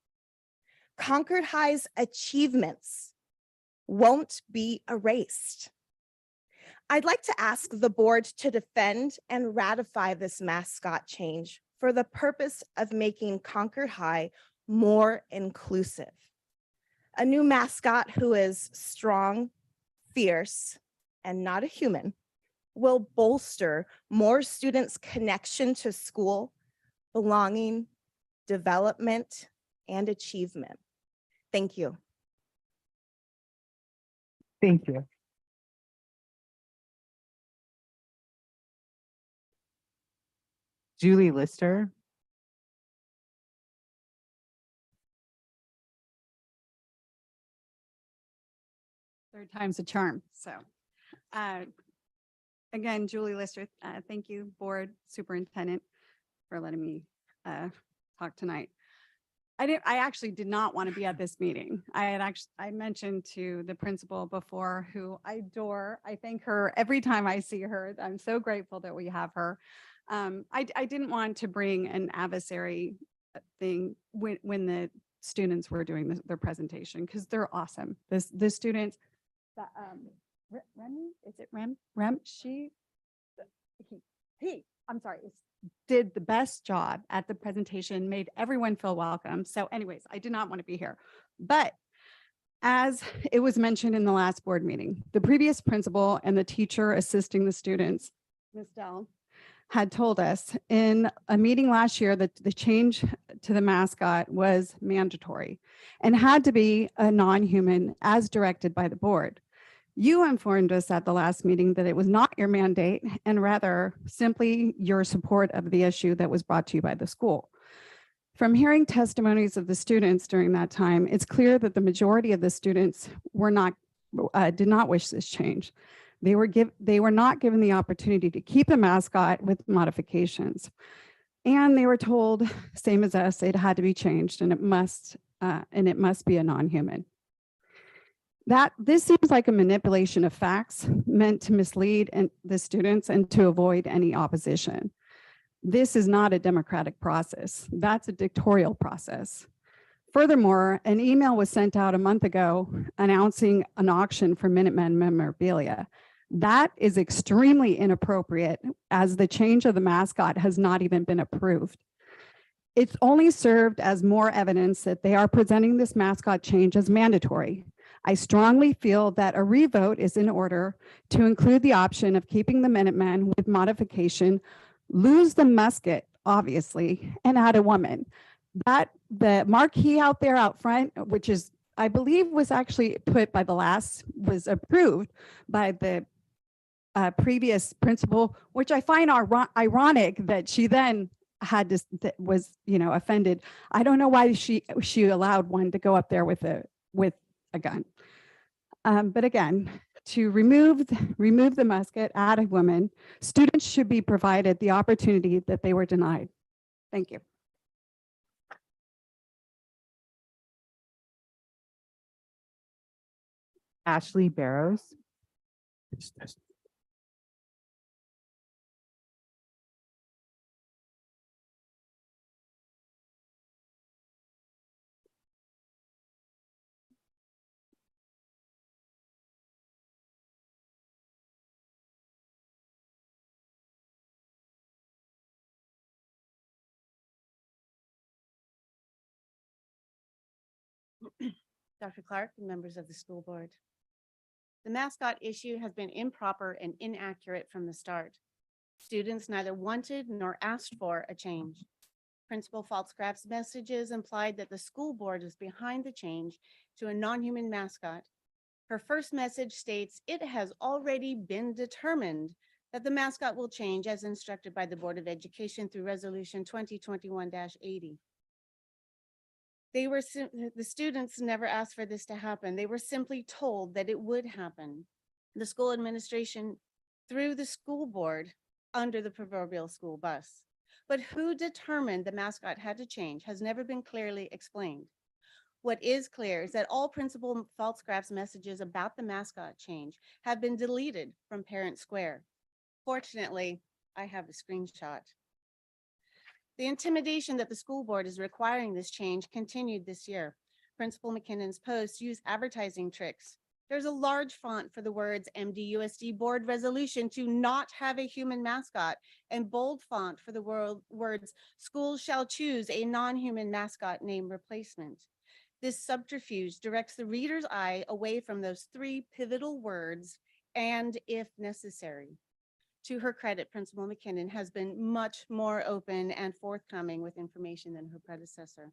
Concord High's achievements won't be erased. I'd like to ask the board to defend and ratify this mascot change for the purpose of making Concord High more inclusive. A new mascot who is strong, fierce, and not a human will bolster more students' connection to school, belonging, development, and achievement. Thank you. Thank you. Julie Lister. Third time's a charm. So again, Julie Lister, thank you, board superintendent, for letting me talk tonight. I actually did not want to be at this meeting. I mentioned to the principal before, who I adore. I thank her every time I see her. I'm so grateful that we have her. I didn't want to bring an adversary thing when the students were doing their presentation, because they're awesome. The students, Remy, is it Rem? I'm sorry, did the best job at the presentation, made everyone feel welcome. So anyways, I did not want to be here. But as it was mentioned in the last board meeting, the previous principal and the teacher assisting the students, Ms. Dell, had told us in a meeting last year that the change to the mascot was mandatory and had to be a non-human as directed by the board. You informed us at the last meeting that it was not your mandate and rather simply your support of the issue that was brought to you by the school. From hearing testimonies of the students during that time, it's clear that the majority of the students did not wish this change. They were not given the opportunity to keep the mascot with modifications. And they were told, same as us, it had to be changed and it must be a non-human. This seems like a manipulation of facts meant to mislead the students and to avoid any opposition. This is not a democratic process. That's a dictatorial process. Furthermore, an email was sent out a month ago announcing an auction for Minutemen memorabilia. That is extremely inappropriate as the change of the mascot has not even been approved. It's only served as more evidence that they are presenting this mascot change as mandatory. I strongly feel that a revote is in order to include the option of keeping the Minutemen with modification, lose the musket, obviously, and add a woman. That the marquee out there out front, which is, I believe was actually put by was approved by the previous principal, which I find ironic that she then had to, was, offended. I don't know why she allowed one to go up there with a gun. But again, to remove the musket, add a woman, students should be provided the opportunity that they were denied. Thank you. Ashley Barrows. Dr. Clark and members of the school board. The mascot issue has been improper and inaccurate from the start. Students neither wanted nor asked for a change. Principal Pfaltzgraff's messages implied that the school board was behind the change to a non-human mascot. Her first message states, "It has already been determined that the mascot will change as instructed by the Board of Education through Resolution 2021-80. The students never asked for this to happen. They were simply told that it would happen. The school administration threw the school board under the proverbial school bus. But who determined the mascot had to change has never been clearly explained. What is clear is that all Principal Pfaltzgraff's messages about the mascot change have been deleted from Parent Square. Fortunately, I have a screenshot. The intimidation that the school board is requiring this change continued this year. Principal McKinnon's posts use advertising tricks. There's a large font for the words MDUSD board resolution to not have a human mascot and bold font for the words schools shall choose a non-human mascot name replacement. This subterfuge directs the reader's eye away from those three pivotal words, and if necessary. To her credit, Principal McKinnon has been much more open and forthcoming with information than her predecessor.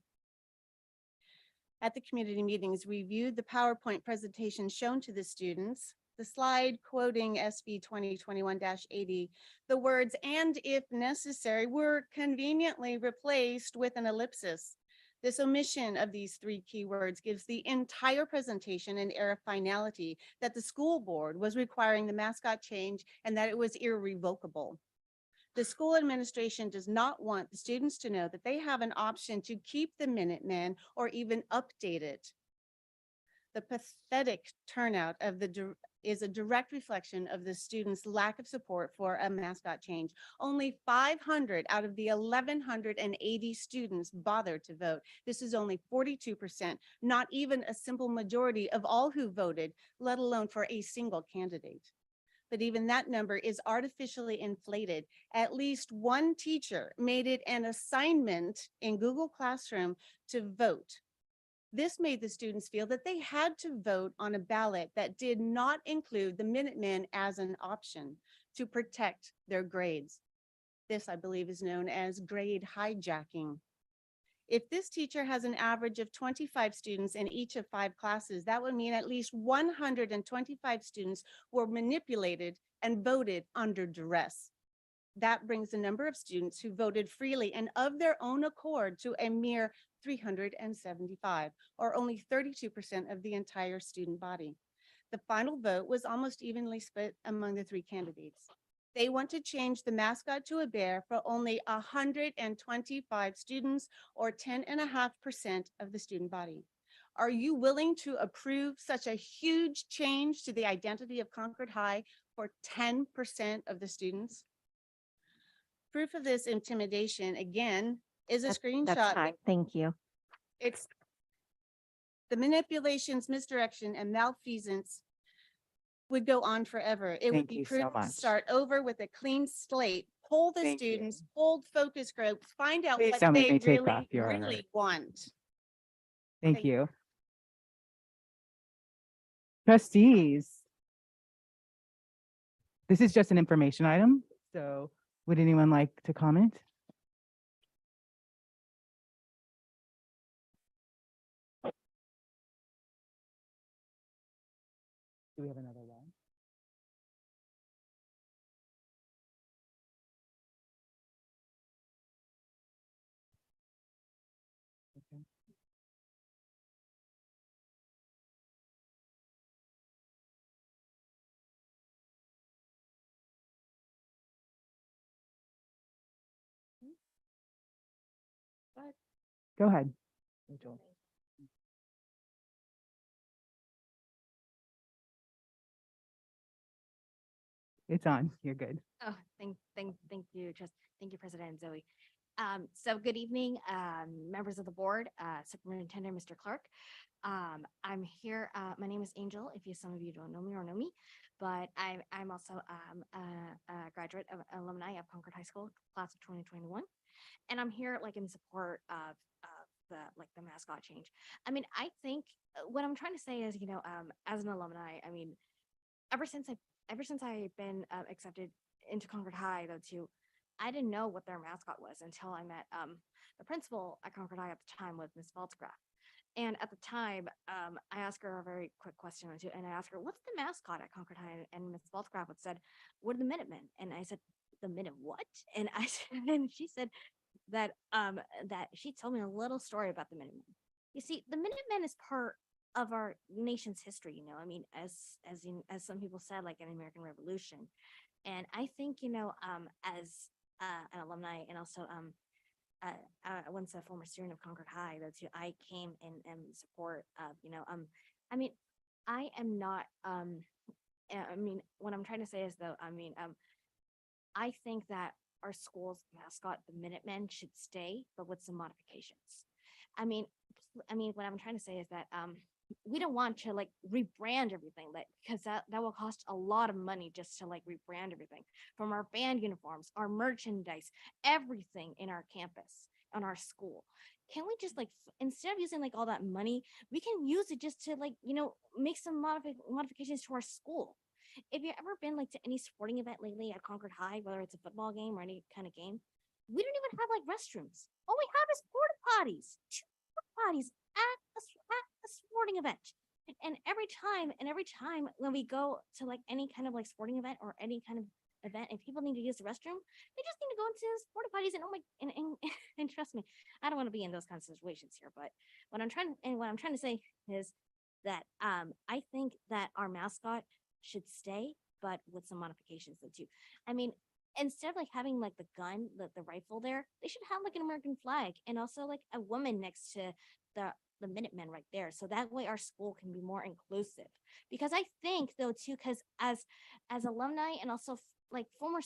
At the community meetings, we viewed the PowerPoint presentation shown to the students. The slide quoting SB 2021-80, the words "and if necessary" were conveniently replaced with an ellipsis. This omission of these three keywords gives the entire presentation an air of finality that the school board was requiring the mascot change and that it was irrevocable. The school administration does not want the students to know that they have an option to keep the Minutemen or even update it. The pathetic turnout of is a direct reflection of the students' lack of support for a mascot change. Only 500 out of the 1,180 students bothered to vote. This is only 42%, not even a simple majority of all who voted, let alone for a single candidate. But even that number is artificially inflated. At least one teacher made it an assignment in Google Classroom to vote. This made the students feel that they had to vote on a ballot that did not include the Minutemen as an option to protect their grades. This, I believe, is known as grade hijacking. If this teacher has an average of 25 students in each of 5 classes, that would mean at least 125 students were manipulated and voted under duress. That brings the number of students who voted freely and of their own accord to a mere 375, or only 32% of the entire student body. The final vote was almost evenly split among the three candidates. They want to change the mascot to a bear for only 125 students, or 10.5% of the student body. Are you willing to approve such a huge change to the identity of Concord High for 10% of the students? Proof of this intimidation, again, is a That's screenshot. time. Thank you. It's the manipulations, misdirection, and malfeasance would go on forever. It would Thank be you so prudent to much. start over with a clean slate, poll the Thank you. students, hold focus groups, find out Please what don't make they me take really, off your- really want. Thank you. Trustees. This is just an information item, so would anyone like to comment? Do we have another one? Okay. Go ahead. Rachel. It's on. You're good. Oh, thank you, thank you, President Zoe. So good evening, members of the board, Superintendent Mr. Clark. I'm here, my name is Angel, if some of you don't know me or know me, but I'm also a graduate of alumni of Concord High School, class of 2021. And I'm here like in support of the mascot change. I mean, I think what I'm trying to say is, as an alumni, I mean, ever since I've been accepted into Concord High, though, too, I didn't know what their mascot was until I met the principal at Concord High at the time, with Ms. Valtzgraf. And at the time, I asked her a very quick question or two, and I asked her, "What's the mascot at Concord High?" And Ms. Valtzgraf said, "We're the Minutemen." And I said, "The Minute what?" And and she said that that she told me a little story about the Minutemen. You see, the Minutemen is part of our nation's history. I mean, as some people said, like an American Revolution. And I think, as an alumni, and also once a former student of Concord High, though, too, I came in support of, I mean, I am not, I mean, what I'm trying to say is, though, I think that our school's mascot, the Minutemen, should stay, but with some modifications. I mean, what I'm trying to say is that we don't want to like rebrand everything, because that will cost a lot of money just to like rebrand everything, from our band uniforms, our merchandise, everything in our campus, on our school. Can we just like, instead of using like all that money, we can use it just to like, make some modifications to our school. If you've ever been like to any sporting event lately at Concord High, whether it's a football game or any kind of game, we don't even have like restrooms. All we have is porta potties, 2 porta potties at a sporting event. And every time when we go to like any kind of like sporting event or any kind of event, and people need to use the restroom, they just need to go into those porta potties and trust me, I don't want to be in those kinds of situations here. But what I'm trying to say is that I think that our mascot should stay, but with some modifications though too. I mean, instead of like having like the gun, the rifle there, they should have like an American flag, and also like a woman next to the Minutemen right there. So that way our school can be more inclusive. Because I think though too, because as alumni and also like former,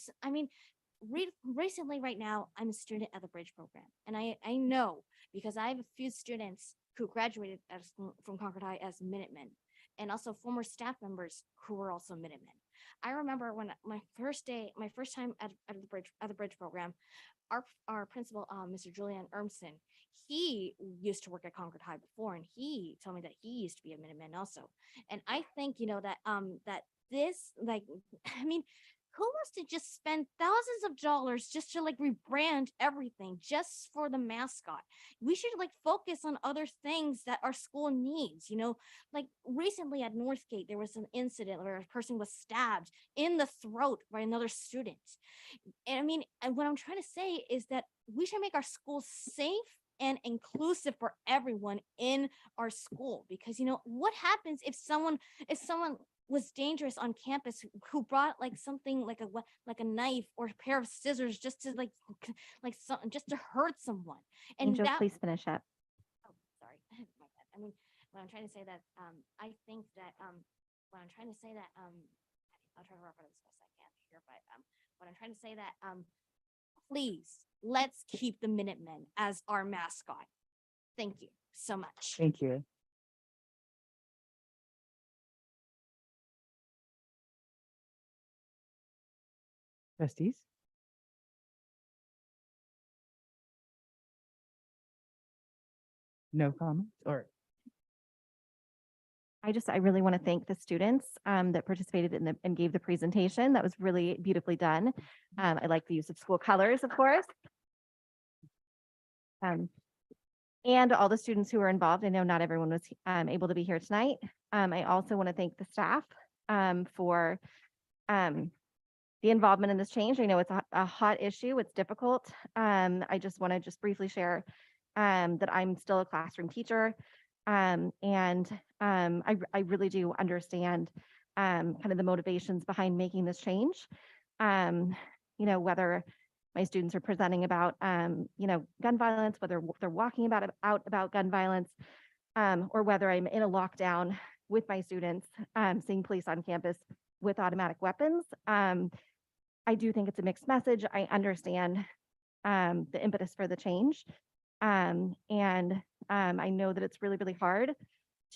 recently right now, I'm a student at the Bridge program. And I know, because I have a few students who graduated from Concord High as Minutemen, and also former staff members who were also Minutemen. I remember when my first time at the Bridge program, our principal, Mr. Julian Ermson, he used to work at Concord High before, and he told me that he used to be a Minuteman also. And I think, that this, like, I mean, who wants to just spend thousands of dollars just to like rebrand everything just for the mascot? We should like focus on other things that our school needs, you know, like recently at Northgate, there was an incident where a person was stabbed in the throat by another student. And I mean, and what I'm trying to say is that we should make our schools safe and inclusive for everyone in our school, because you know what happens if someone was dangerous on campus who brought like something like like a knife or a pair of scissors just to just to hurt someone. And Angel, that, please finish up. oh, sorry. My bad. I mean, what I'm trying to say that I think that what I'm trying to say that I'll try to wrap it up as best I can here, but what I'm trying to say that please let's keep the Minutemen as our mascot. Thank you so much. Thank you. Trustees? No comments or? I really want to thank the students that participated in and gave the presentation. That was really beautifully done. I like the use of school colors, of course. And all the students who were involved. I know not everyone was able to be here tonight. I also want to thank the staff for the involvement in this change. I know it's a hot issue. It's difficult. I just want to briefly share that I'm still a classroom teacher. I really do understand kind of the motivations behind making this change. You know, whether my students are presenting about, you know, gun violence, whether they're walking out about gun violence, or whether I'm in a lockdown with my students, seeing police on campus with automatic weapons. I do think it's a mixed message. I understand the impetus for the change. I know that it's really, really hard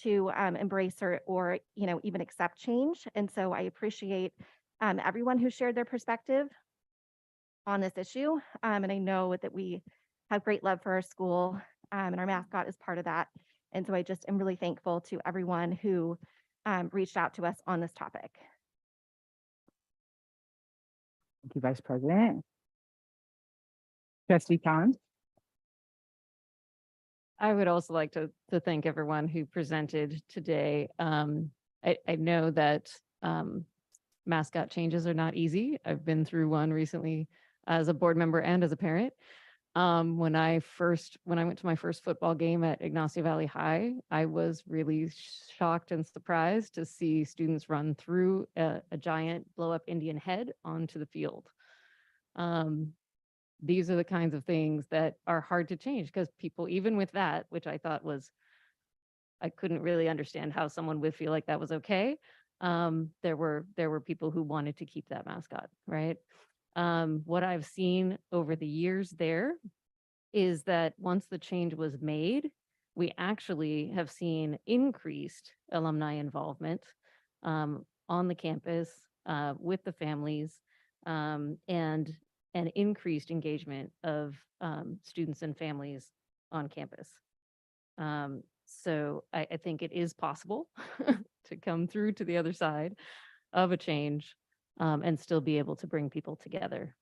to embrace or, you know, even accept change. And so I appreciate everyone who shared their perspective on this issue. And I know that we have great love for our school, and our mascot is part of that. And so I just am really thankful to everyone who reached out to us on this topic. Thank you, Vice President. Trustee Collins? I would also like to thank everyone who presented today. I know that mascot changes are not easy. I've been through one recently as a board member and as a parent. When I went to my first football game at Ignacio Valley High, I was really shocked and surprised to see students run through a giant blow up Indian head onto the field. These are the kinds of things that are hard to change because people, even with that, which I thought I couldn't really understand how someone would feel like that was okay. There were people who wanted to keep that mascot, right? What I've seen over the years there is that once the change was made, we actually have seen increased alumni involvement on the campus with the families and an increased engagement of students and families on campus. So I think it is possible to come through to the other side of a change and still be able to bring people together.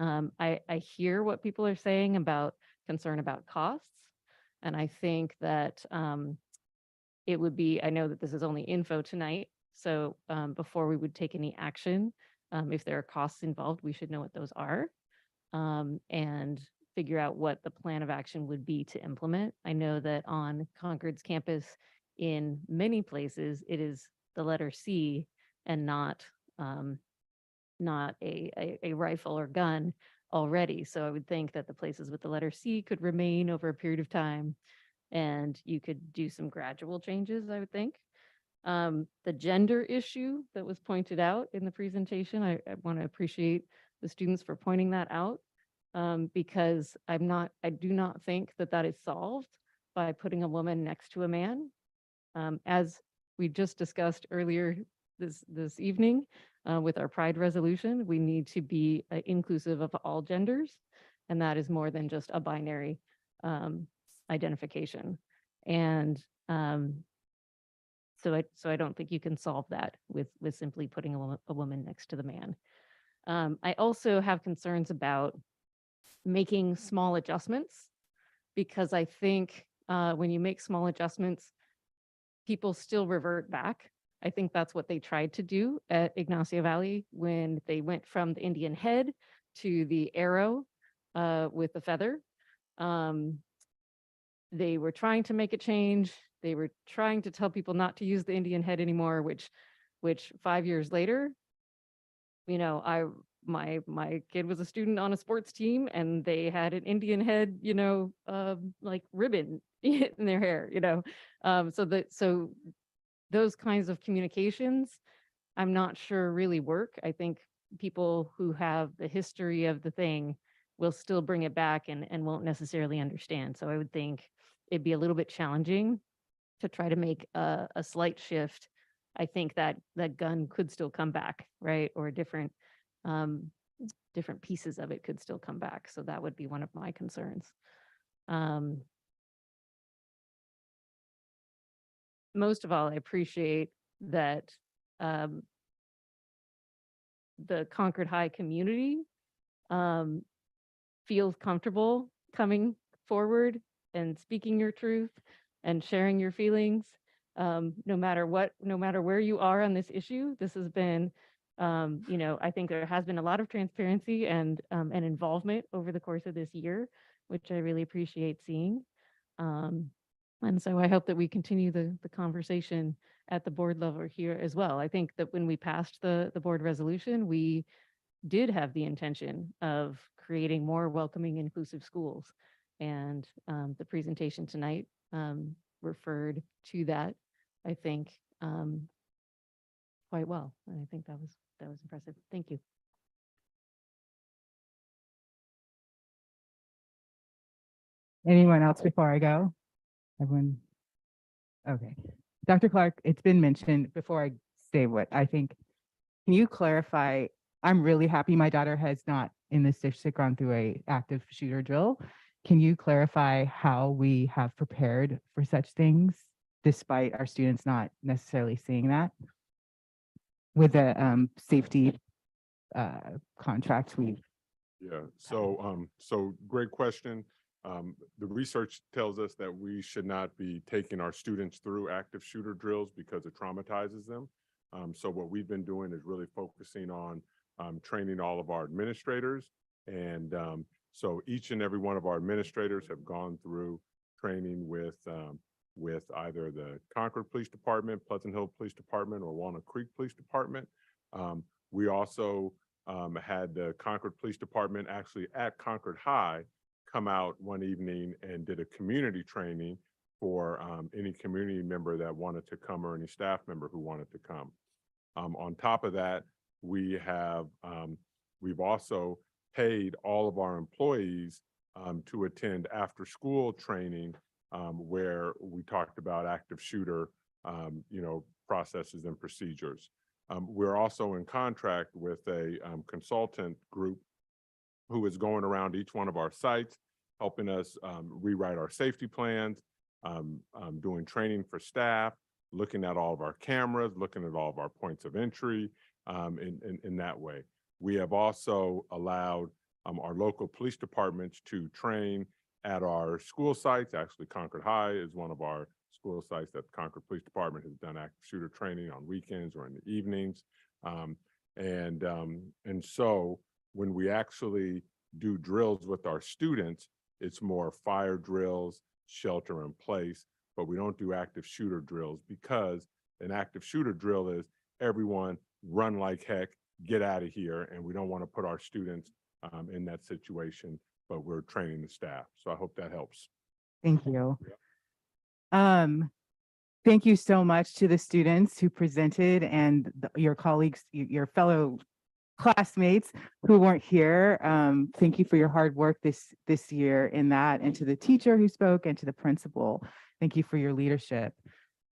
I hear what people are saying about concern about costs. And I think that it would be, I know that this is only info tonight. So before we would take any action, if there are costs involved, we should know what those are and figure out what the plan of action would be to implement. I know that on Concord's campus, in many places, it is the letter C and not a rifle or gun already. So I would think that the places with the letter C could remain over a period of time and you could do some gradual changes, I would think. The gender issue that was pointed out in the presentation, I want to appreciate the students for pointing that out because I do not think that is solved by putting a woman next to a man. As we just discussed earlier this evening with our Pride resolution, we need to be inclusive of all genders, and that is more than just a binary identification. And so I don't think you can solve that with simply putting a woman next to the man. I also have concerns about making small adjustments because I think when you make small adjustments, people still revert back. I think that's what they tried to do at Ignacio Valley when they went from the Indian head to the arrow with the feather. They were trying to make a change. They were trying to tell people not to use the Indian head anymore, which 5 years later, you know, my kid was a student on a sports team and they had an Indian head, you know, like ribbon in their hair, you know. So those kinds of communications, I'm not sure really work. I think people who have the history of the thing will still bring it back and won't necessarily understand. So I would think it'd be a little bit challenging to try to make a slight shift. I think that that gun could still come back, right? Or different pieces of it could still come back. So that would be one of my concerns. Most of all, I appreciate that the Concord High community feels comfortable coming forward and speaking your truth and sharing your feelings. No matter where you are on this issue, this has been, you know, I think there has been a lot of transparency and involvement over the course of this year, which I really appreciate seeing. And so I hope that we continue the conversation at the board level here as well. I think that when we passed the board resolution, we did have the intention of creating more welcoming, inclusive schools. And the presentation tonight referred to that, I think, quite well. And I think that was impressive. Thank you. Anyone else before I go? Everyone? Okay. Dr. Clark, it's been mentioned before I say what I think. Can you clarify? I'm really happy my daughter has not in this district gone through a active shooter drill. Can you clarify how we have prepared for such things despite our students not necessarily seeing that? With the safety contract Yeah, so great question. The research tells us that we should not be taking our students through active shooter drills because it traumatizes them. So what we've been doing is really focusing on training all of our administrators. And so each and every one of our administrators have gone through training with either the Concord Police Department, Pleasant Hill Police Department, or Walnut Creek Police Department. We also had the Concord Police Department actually at Concord High come out one evening and did a community training for any community member that wanted to come or any staff member who wanted to come. On top of that, we've also paid all of our employees to attend after school training where we talked about active shooter, you know, processes and procedures. We're also in contract with a consultant group who is going around each one of our sites, helping us rewrite our safety plans, doing training for staff, looking at all of our cameras, looking at all of our points of entry in that way. We have also allowed our local police departments to train at our school sites. Actually, Concord High is one of our school sites that the Concord Police Department has done active shooter training on weekends or in the evenings. And so when we actually do drills with our students, it's more fire drills, shelter in place, but we don't do active shooter drills because an active shooter drill is everyone run like heck, get out of here. And we don't want to put our students in that situation, but we're training the staff. So I hope that helps. Thank you. Thank you so much to the students who presented and your colleagues, your fellow classmates who weren't here. Thank you for your hard work this year in that, and to the teacher who spoke and to the principal. Thank you for your leadership.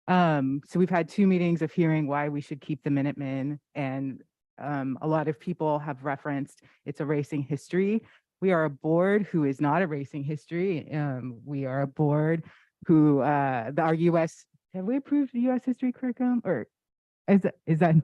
So we've had 2 meetings of hearing why we should keep the Minutemen, and a lot of people have referenced it's erasing history. We are a board who is not erasing history. We are a board who our U.S. have we approved the U.S. history curriculum, or is that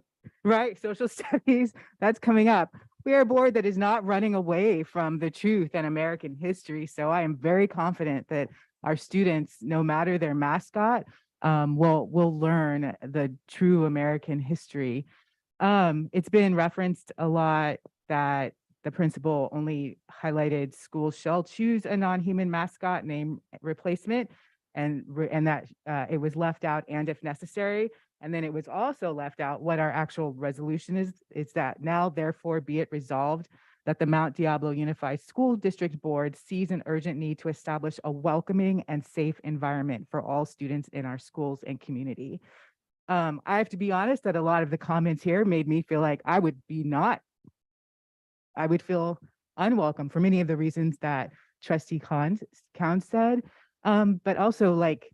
right? Social studies, that's coming up. we are a board that is not running away from the truth and American history. So I am very confident that our students, no matter their mascot, will learn the true American history. It's been referenced a lot that the principal only highlighted schools shall choose a non-human mascot name replacement, and that it was left out and if necessary. And then it was also left out what our actual resolution is that now therefore be it resolved that the Mount Diablo Unified School District Board sees an urgent need to establish a welcoming and safe environment for all students in our schools and community. I have to be honest that a lot of the comments here made me feel like I would feel unwelcome for many of the reasons that Trustee Counts said, but also like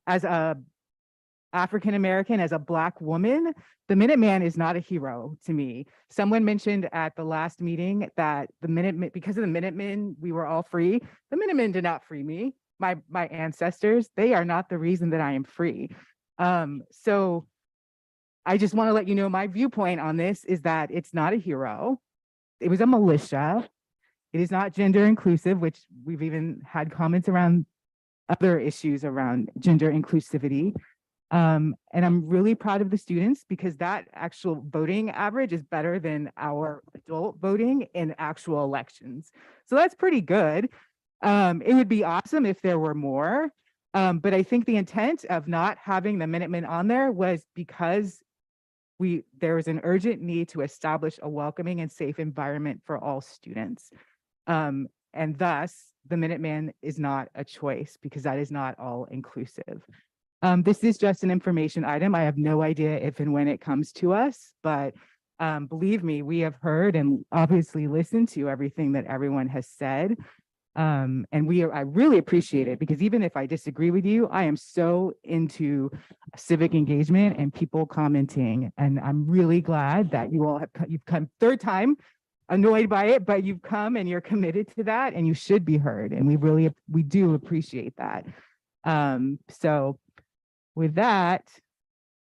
as a African-American, as a Black woman, the Minuteman is not a hero to me. Someone mentioned at the last meeting that because of the Minutemen, we were all free. The Minutemen did not free me. My ancestors, they are not the reason that I am free. So I just want to let you know my viewpoint on this is that it's not a hero. It was a militia. It is not gender inclusive, which we've even had comments around other issues around gender inclusivity. And I'm really proud of the students because that actual voting average is better than our adult voting in actual elections. So that's pretty good. It would be awesome if there were more. But I think the intent of not having the Minutemen on there was because there was an urgent need to establish a welcoming and safe environment for all students. And thus, the Minuteman is not a choice because that is not all inclusive. This is just an information item. I have no idea if and when it comes to us, but believe me, we have heard and obviously listened to everything that everyone has said. And I really appreciate it because even if I disagree with you, I am so into civic engagement and people commenting. And I'm really glad that you've come third time annoyed by it, but you've come and you're committed to that and you should be heard. And we do appreciate that. So with that,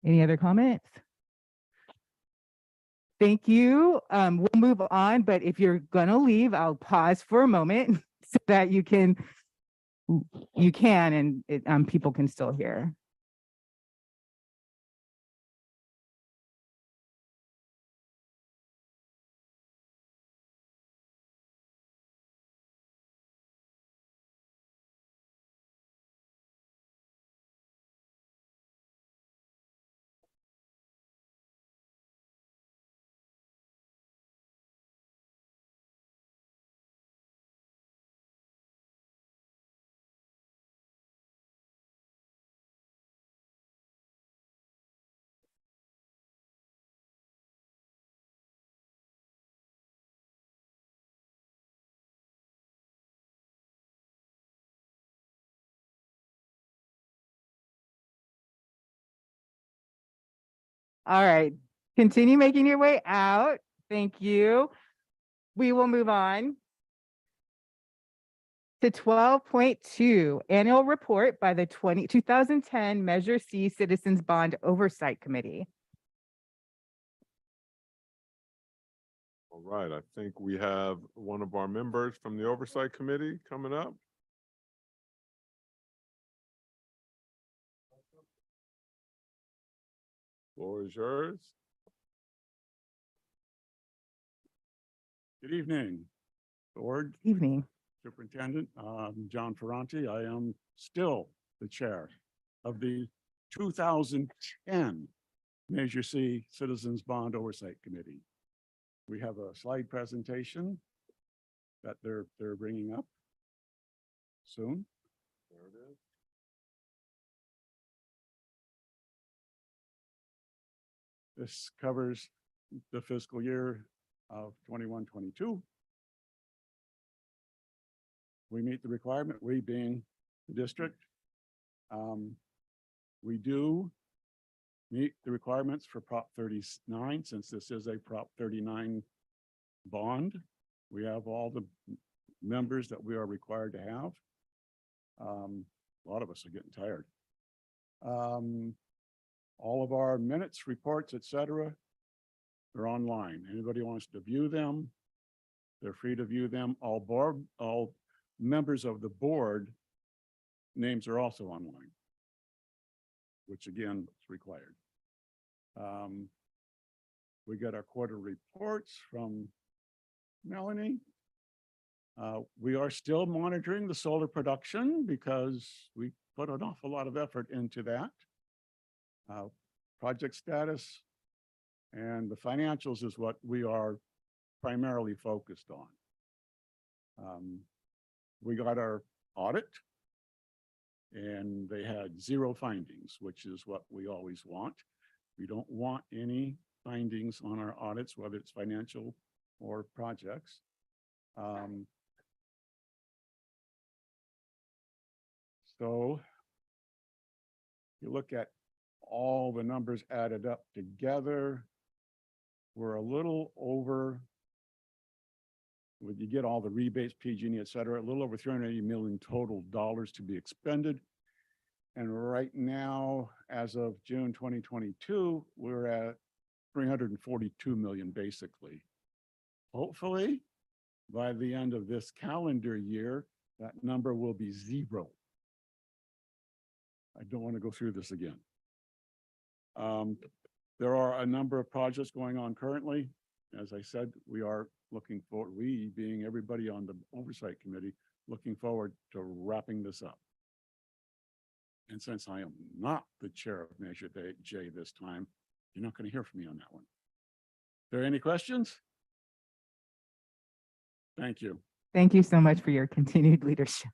any other comments? Thank you. We'll move on, but if you're gonna leave, I'll pause for a moment so that you can and people can still hear. All right, continue making your way out. Thank you. We will move on to 12.2, annual report by the 2010 Measure C Citizens Bond Oversight Committee. All right, I think we have one of our members from the Oversight Committee coming up. Floor is yours. Good evening, Board. Evening. Superintendent, John Ferranti. I am still the chair of the 2010 Measure C Citizens Bond Oversight Committee. We have a slide presentation that they're bringing up soon. There it is. This covers the fiscal year of 21-22. We meet the requirement, we being the district. We do meet the requirements for Prop 39, since this is a Prop 39 bond. We have all the members that we are required to have. A lot of us are getting tired. All of our minutes, reports, etc., They're online. Anybody wants to view them, they're free to view them. All members of the board names are also online, which again is required. We got our quarter reports from Melanie. We are still monitoring the solar production because we put an awful lot of effort into that. Project status and the financials is what we are primarily focused on. We got our audit and they had 0 findings, which is what we always want. We don't want any findings on our audits, whether it's financial or projects. So you look at all the numbers added up together, we're a little over, when you get all the rebates, PG&E, et cetera, a little over $380 million total dollars to be expended. And right now, as of June 2022, we're at 342 million basically. Hopefully, by the end of this calendar year, that number will be 0. I don't want to go through this again. There are a number of projects going on currently. As I said, we are looking forward, we being everybody on the oversight committee, looking forward to wrapping this up. And since I am not the chair of Measure J this time, you're not going to hear from me on that one. Are there any questions? Thank you. Thank you so much for your continued leadership.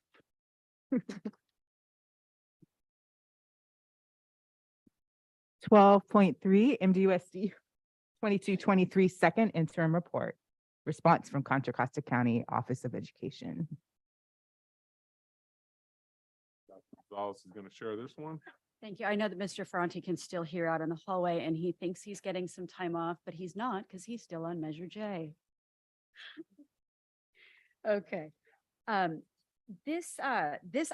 12.3 MDUSD 2223 second interim report. Response from Contra Costa County Office of Education. Dr. Gonzalez is going to share this one. Thank you. I know that Mr. Ferranti can still hear out in the hallway and he thinks he's getting some time off, but he's not because he's still on Measure J. Okay. This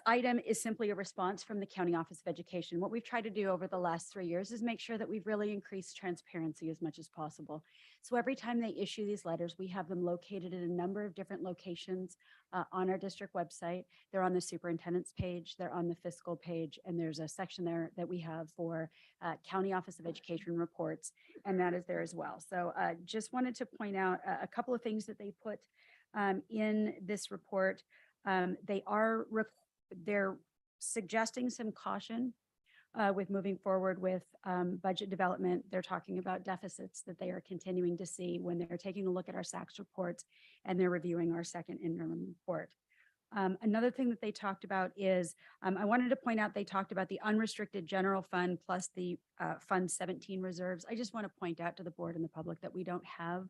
item is simply a response from the County Office of Education. What we've tried to do over the last 3 years is make sure that we've really increased transparency as much as possible. So every time they issue these letters, we have them located in a number of different locations on our district website. They're on the superintendent's page, they're on the fiscal page, and there's a section there that we have for County Office of Education reports, and that is there as well. So just wanted to point out a couple of things that they put in this report. They're suggesting some caution with moving forward with budget development. They're talking about deficits that they are continuing to see when they're taking a look at our SACS reports and they're reviewing our second interim report. Another thing that they talked about is, I wanted to point out, they talked about the unrestricted general fund plus the Fund 17 reserves. I just want to point out to the board and the public that we don't have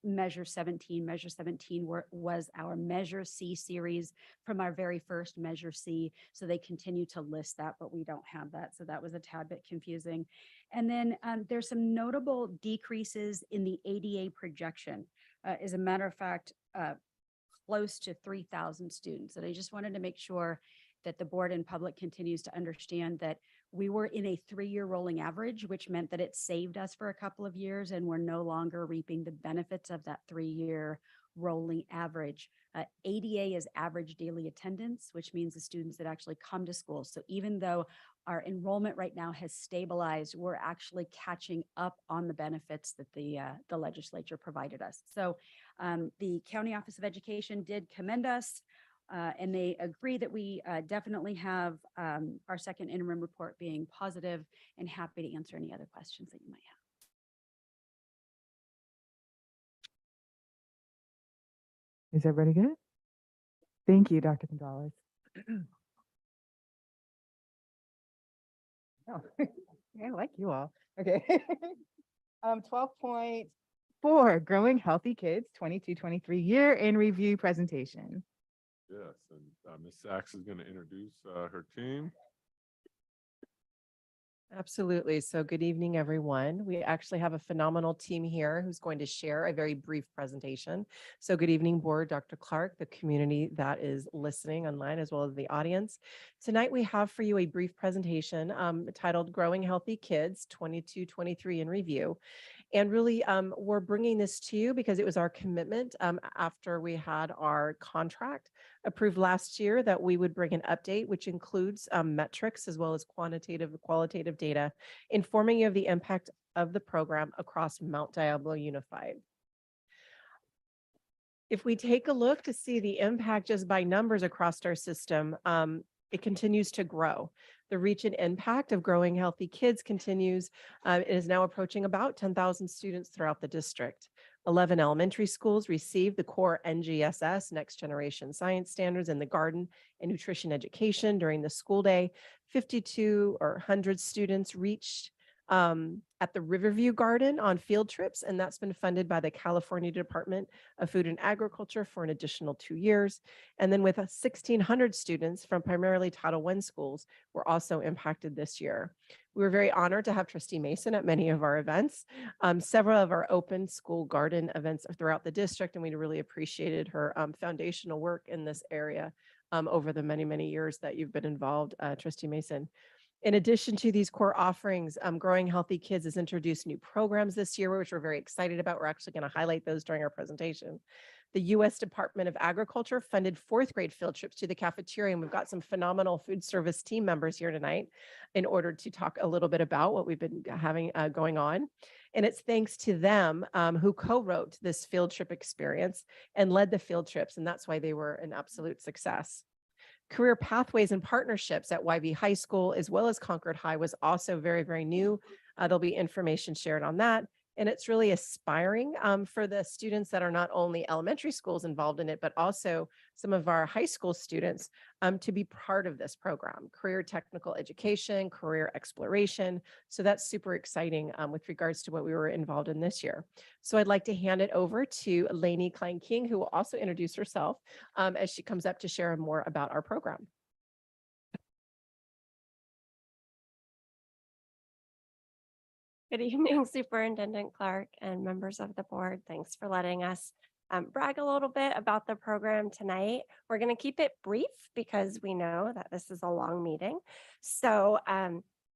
Measure 17. Measure 17 was our Measure C series from our very first Measure C. So they continue to list that, but we don't have that. So that was a tad bit confusing. And then there's some notable decreases in the ADA projection. As a matter of fact, close to 3,000 students. And I just wanted to make sure that the board and public continues to understand that we were in a 3-year rolling average, which meant that it saved us for a couple of years and we're no longer reaping the benefits of that 3-year rolling average. ADA is average daily attendance, which means the students that actually come to school. So even though our enrollment right now has stabilized, we're actually catching up on the benefits that the legislature provided us. So the County Office of Education did commend us. And they agree that we definitely have our second interim report being positive, and happy to answer any other questions that you might have. Is everybody good? Thank you, Dr. Gonzalez. Oh, I like you all. Okay. 12.4 Growing Healthy Kids 22-23 year in review presentation. Yes, and Ms. Sachs is going to introduce her team. Absolutely. So good evening, everyone. We actually have a phenomenal team here who's going to share a very brief presentation. So good evening, board, Dr. Clark, the community that is listening online, as well as the audience. Tonight, we have for you a brief presentation titled Growing Healthy Kids 22-23 in Review. And really, we're bringing this to you because it was our commitment after we had our contract approved last year that we would bring an update, which includes metrics as well as quantitative and qualitative data, informing you of the impact of the program across Mount Diablo Unified. If we take a look to see the impact just by numbers across our system, it continues to grow. The reach and impact of Growing Healthy Kids continues. It is now approaching about 10,000 students throughout the district. 11 elementary schools received the core NGSS, Next Generation Science Standards, in the garden and nutrition education during the school day. 52 or 100 students reached at the Riverview Garden on field trips, and that's been funded by the California Department of Food and Agriculture for an additional 2 years. And then with 1,600 students from primarily Title I schools were also impacted this year. We were very honored to have Trustee Mason at many of our events, several of our open school garden events throughout the district, and we really appreciated her foundational work in this area over the many, many years that you've been involved, Trustee Mason. In addition to these core offerings, Growing Healthy Kids has introduced new programs this year, which we're very excited about. We're actually going to highlight those during our presentation. The U.S. Department of Agriculture funded 4th grade field trips to the cafeteria, and we've got some phenomenal food service team members here tonight in order to talk a little bit about what we've been having going on. And it's thanks to them who co-wrote this field trip experience and led the field trips, and that's why they were an absolute success. Career pathways and partnerships at YB High School, as well as Concord High, was also very, very new. There'll be information shared on that. And it's really aspiring for the students that are not only elementary schools involved in it, but also some of our high school students to be part of this program, career technical education, career exploration. So that's super exciting with regards to what we were involved in this year. So I'd like to hand it over to Lainey Klein-King, who will also introduce herself as she comes up to share more about our program. Good evening, Superintendent Clark and members of the board. Thanks for letting us brag a little bit about the program tonight. We're going to keep it brief because we know that this is a long meeting. So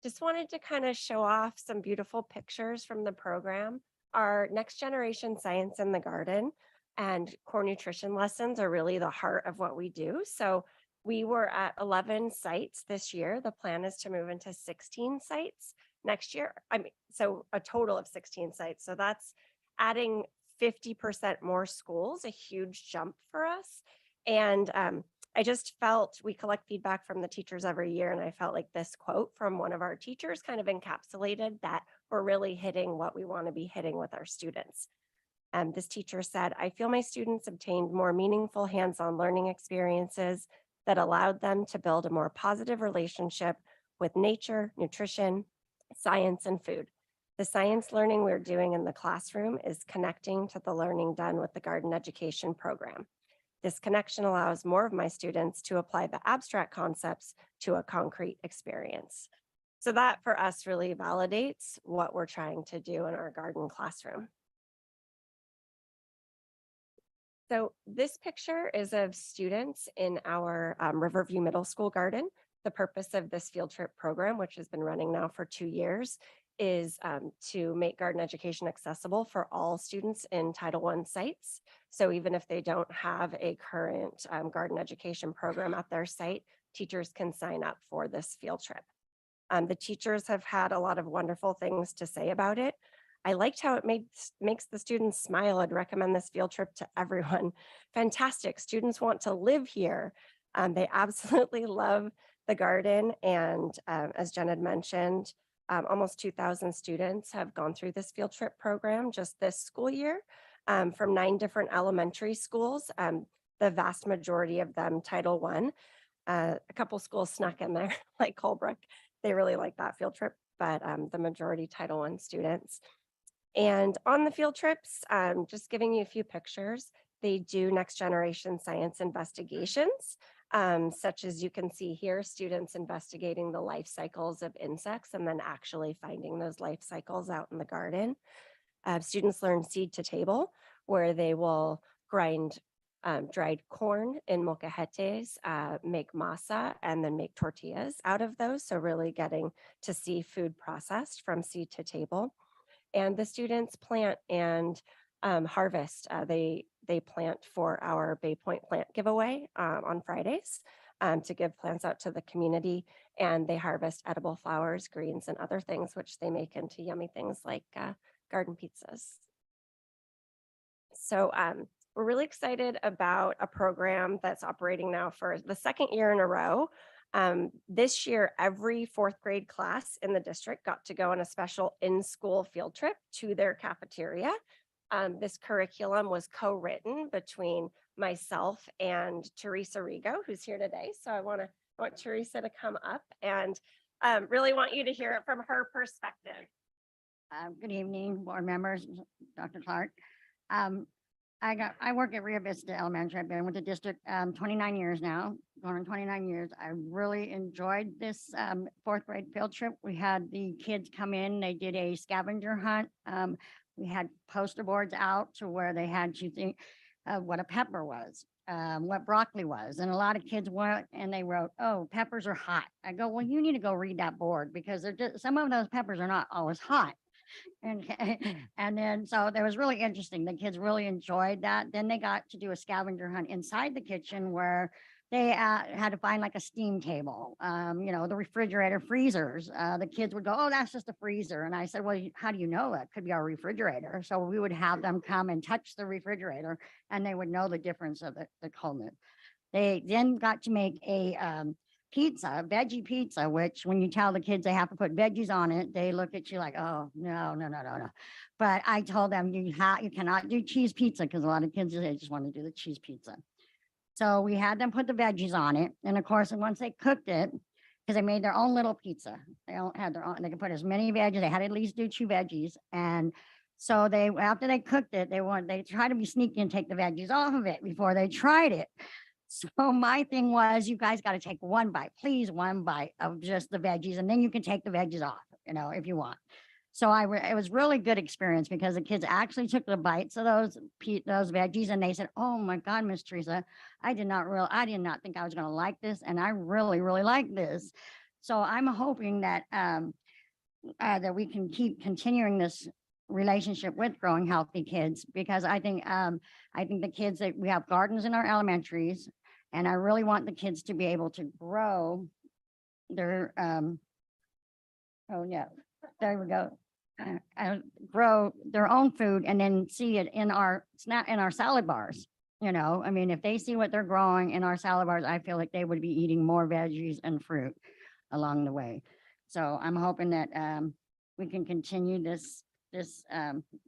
just wanted to kind of show off some beautiful pictures from the program. Our Next Generation Science in the Garden and core nutrition lessons are really the heart of what we do. So we were at 11 sites this year. The plan is to move into 16 sites next year. So a total of 16 sites. So that's adding 50% more schools, a huge jump for us. And I just felt, we collect feedback from the teachers every year, and I felt like this quote from one of our teachers kind of encapsulated that we're really hitting what we want to be hitting with our students. This teacher said, "I feel my students obtained more meaningful hands-on learning experiences that allowed them to build a more positive relationship with nature, nutrition, science, and food. The science learning we're doing in the classroom is connecting to the learning done with the garden education program. This connection allows more of my students to apply the abstract concepts to a concrete experience." So that for us really validates what we're trying to do in our garden classroom. So this picture is of students in our Riverview Middle School garden. The purpose of this field trip program, which has been running now for 2 years, is to make garden education accessible for all students in Title I sites. So even if they don't have a current garden education program at their site, teachers can sign up for this field trip. The teachers have had a lot of wonderful things to say about it. I liked how it makes the students smile. I'd recommend this field trip to everyone. Fantastic. Students want to live here. They absolutely love the garden. And as Jen had mentioned, almost 2,000 students have gone through this field trip program just this school year from 9 different elementary schools. The vast majority of them Title I. A couple schools snuck in there, like Colebrook. They really like that field trip, but the majority Title I students. And on the field trips, just giving you a few pictures, they do next generation science investigations, such as you can see here, students investigating the life cycles of insects and then actually finding those life cycles out in the garden. Students learn seed to table, where they will grind dried corn in molcajetes, make masa, and then make tortillas out of those. So really getting to see food processed from seed to table. And the students plant and harvest. They plant for our Bay Point plant giveaway on Fridays to give plants out to the community. And they harvest edible flowers, greens, and other things, which they make into yummy things like garden pizzas. So we're really excited about a program that's operating now for the second year in a row. This year, every fourth grade class in the district got to go on a special in-school field trip to their cafeteria. This curriculum was co-written between myself and Teresa Rigo, who's here today. So I want Teresa to come up and really want you to hear it from her perspective. Good evening, board members, Dr. Clark. I work at Rio Vista Elementary. I've been with the district 29 years now, going on 29 years. I really enjoyed this fourth grade field trip. We had the kids come in, they did a scavenger hunt. We had poster boards out to where they had to think what a pepper was, what broccoli was. And a lot of kids went and they wrote, oh, peppers are hot. I go, well, you need to go read that board because they're just, some of those peppers are not always hot. And then, so that was really interesting. The kids really enjoyed that. Then they got to do a scavenger hunt inside the kitchen where they had to find like a steam table, the refrigerator freezers. The kids would go, oh, that's just a freezer. And I said, well, how do you know that could be our refrigerator? So we would have them come and touch the refrigerator and they would know the difference of the coldness. They then got to make a pizza, veggie pizza, which when you tell the kids they have to put veggies on it, they look at you like, oh, no. But I told them you cannot do cheese pizza because a lot of kids, they just want to do the cheese pizza. So we had them put the veggies on it. And of course, once they cooked it, because they made their own little pizza, they all had their own, they could put as many veggies, they had to at least do 2 veggies. And so after they cooked it, they tried to be sneaky and take the veggies off of it before they tried it. So my thing was, you guys got to take one bite, please, one bite of just the veggies, and then you can take the veggies off, if you want. So it was really good experience because the kids actually took the bites of those veggies and they said, oh my God, Miss Teresa, I did not think I was going to like this. And I really, really like this. So I'm hoping that, that we can keep continuing this relationship with Growing Healthy Kids, because I think the kids that we have gardens in our elementaries, and I really want the kids to be able to grow their, oh yeah, there we go. Grow their own food and then see it in our salad bars. I mean, if they see what they're growing in our salad bars, I feel like they would be eating more veggies and fruit along the way. So I'm hoping that we can continue this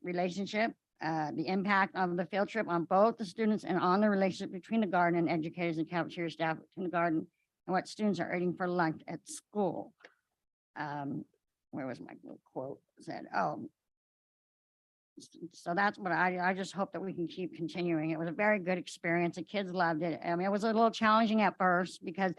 relationship, the impact of the field trip on both the students and on the relationship between the garden and educators and cafeteria staff in the garden and what students are eating for lunch at school. Where was my little quote said? Oh, so that's what I just hope that we can keep continuing. It was a very good experience. The kids loved it. I mean, it was a little challenging at first because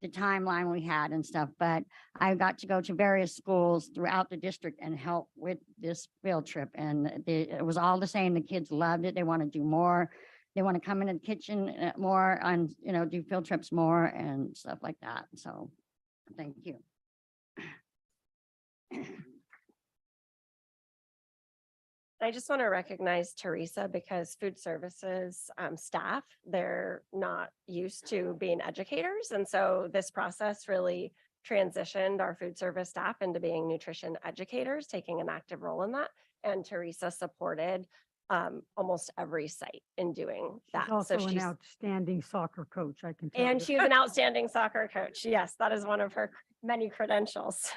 the timeline we had and stuff, but I got to go to various schools throughout the district and help with this field trip. And it was all the same. The kids loved it. They want to do more. They want to come into the kitchen more and, do field trips more and stuff like that. So thank you. I just want to recognize Teresa because food services staff, they're not used to being educators. And so this process really transitioned our food service staff into being nutrition educators, taking an active role in that. And Teresa supported almost every site in doing that. She's also an outstanding soccer coach, I can tell and you. she's an outstanding soccer coach. Yes, that is one of her many credentials.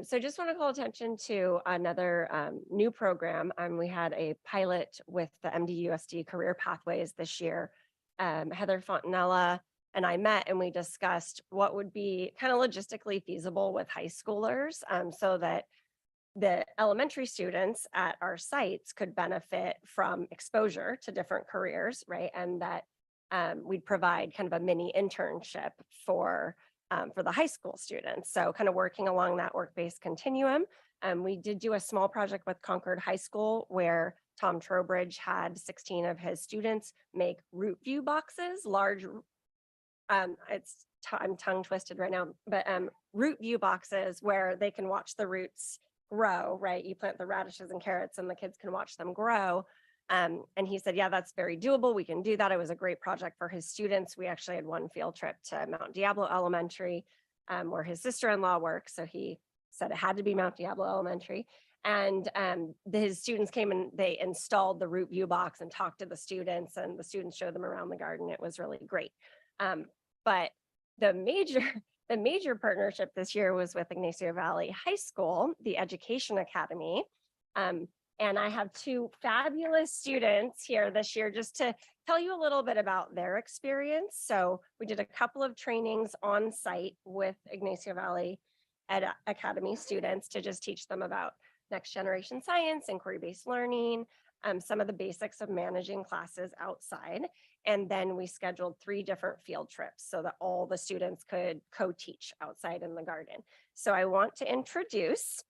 So just want to call attention to another new program. We had a pilot with the MDUSD Career Pathways this year. Heather Fontanella and I met and we discussed what would be kind of logistically feasible with high schoolers so that the elementary students at our sites could benefit from exposure to different careers, right? And that we'd provide kind of a mini internship for the high school students. So kind of working along that work-based continuum. We did do a small project with Concord High School where Tom Trowbridge had 16 of his students make root view boxes, large, I'm tongue twisted right now, but root view boxes where they can watch the roots grow, right? You plant the radishes and carrots and the kids can watch them grow. And he said, yeah, that's very doable. We can do that. It was a great project for his students. We actually had one field trip to Mount Diablo Elementary, where his sister-in-law works. So he said it had to be Mount Diablo Elementary. And his students came and they installed the root view box and talked to the students, and the students showed them around the garden. It was really great. But the major partnership this year was with Ignacio Valley High School, the Education Academy. And I have two fabulous students here this year just to tell you a little bit about their experience. So we did a couple of trainings on site with Ignacio Valley Academy students to just teach them about next generation science, inquiry-based learning, some of the basics of managing classes outside. And then we scheduled 3 different field trips so that all the students could co-teach outside in the garden. So I want to introduce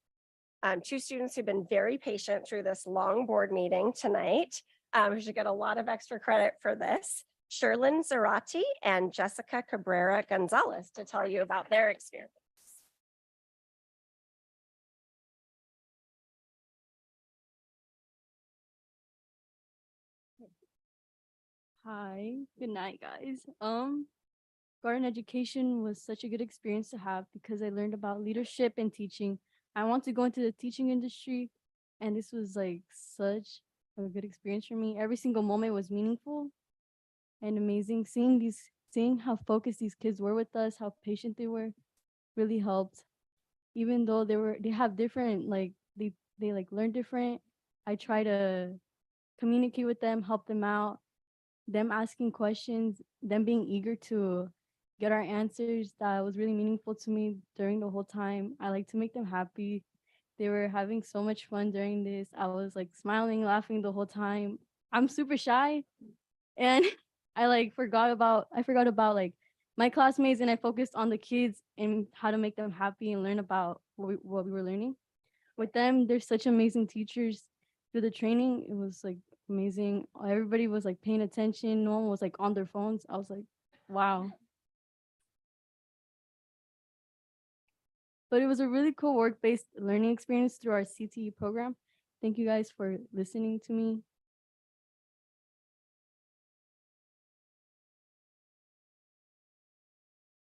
2 students who've been very patient through this long board meeting tonight, who should get a lot of extra credit for this. Sherlyn Zarati and Jessica Cabrera Gonzalez to tell you about their experience. Hi, good night, guys. Garden education was such a good experience to have because I learned about leadership and teaching. I want to go into the teaching industry, and this was like such a good experience for me. Every single moment was meaningful and amazing. Seeing how focused these kids were with us, how patient they were, really helped. Even though they have different they like learn different, I try to communicate with them, help them out. Them asking questions, them being eager to get our answers, that was really meaningful to me during the whole time. I like to make them happy. They were having so much fun during this. I was like smiling, laughing the whole time. I'm super shy, and I forgot about like my classmates, and I focused on the kids and how to make them happy and learn about what we were learning. With them, they're such amazing teachers. Through the training, it was like amazing. Everybody was like paying attention. No one was like on their phones. I was like, wow. But it was a really cool work-based learning experience through our CTE program. Thank you guys for listening to me.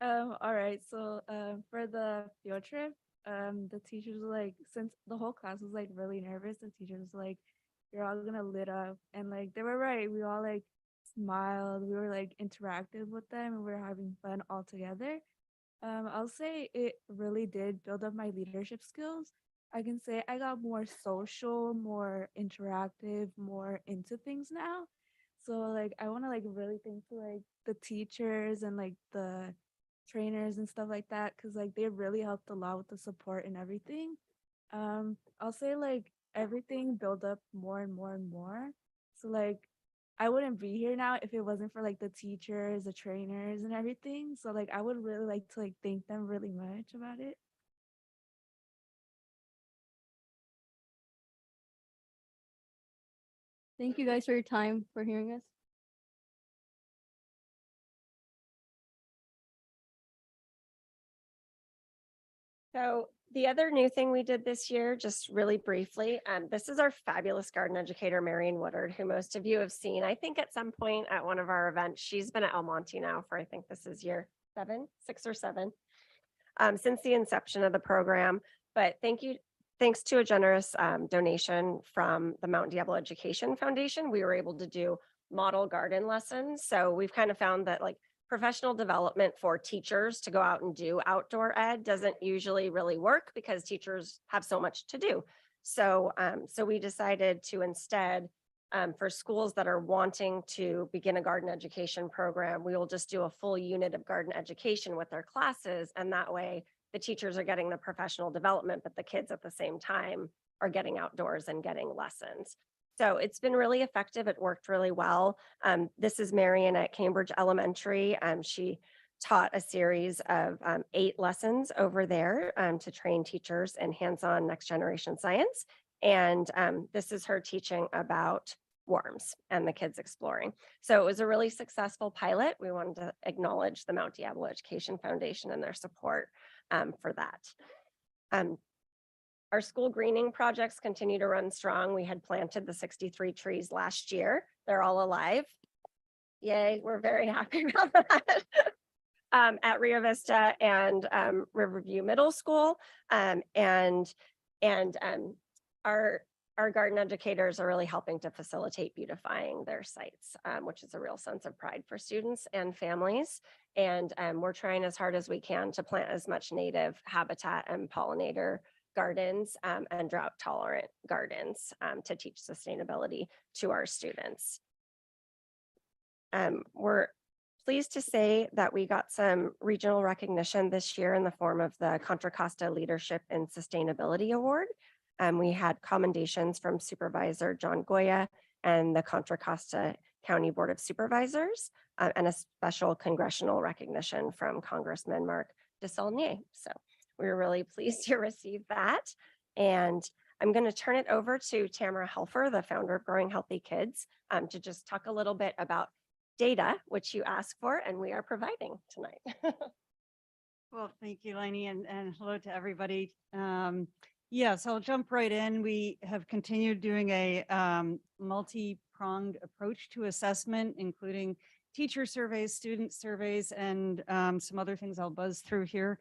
All right, so for the field trip, the teachers were like, since the whole class was like really nervous, the teachers was like, you're all gonna lit up, and like they were right. We all like smiled, we were like interactive with them, and we were having fun all together. I'll say it really did build up my leadership skills. I can say I got more social, more interactive, more into things now. So like I want to like really thank to like the teachers and like the trainers and stuff like that, because like they really helped a lot with the support and everything. I'll say like everything built up more and more and more. So like I wouldn't be here now if it wasn't for like the teachers, the trainers and everything. So like I would really like to like thank them really much about it. Thank you guys for your time, for hearing us. So the other new thing we did this year, just really briefly, this is our fabulous garden educator, Marion Woodard, who most of you have seen, I think at some point at one of our events. She's been at El Monte now for, I think this is year 6 or 7, since the inception of the program. But thanks to a generous donation from the Mount Diablo Education Foundation, we were able to do model garden lessons. So we've kind of found that like professional development for teachers to go out and do outdoor ed doesn't usually really work because teachers have so much to do. So, so we decided to instead, for schools that are wanting to begin a garden education program, we will just do a full unit of garden education with their classes. And that way the teachers are getting the professional development, but the kids at the same time are getting outdoors and getting lessons. So it's been really effective. It worked really well. This is Marion at Cambridge Elementary. She taught a series of 8 lessons over there to train teachers in hands-on next generation science. And this is her teaching about worms and the kids exploring. So it was a really successful pilot. We wanted to acknowledge the Mount Diablo Education Foundation and their support for that. Our school greening projects continue to run strong. We had planted the 63 trees last year. They're all alive. Yay, we're very happy about that. At Rio Vista and Riverview Middle School. Our garden educators are really helping to facilitate beautifying their sites, which is a real sense of pride for students and families. And we're trying as hard as we can to plant as much native habitat and pollinator gardens and drought tolerant gardens to teach sustainability to our students. We're pleased to say that we got some regional recognition this year in the form of the Contra Costa Leadership and Sustainability Award. We had commendations from Supervisor John Goya and the Contra Costa County Board of Supervisors, and a special congressional recognition from Congressman Mark DeSaulnier. So we were really pleased to receive that. And I'm going to turn it over to Tamara Helfer, the founder of Growing Healthy Kids, to just talk a little bit about data, which you asked for, and we are providing tonight. Well, thank you, Lainey, and hello to everybody. Yes, I'll jump right in. We have continued doing a multi-pronged approach to assessment, including teacher surveys, student surveys, and some other things I'll buzz through here.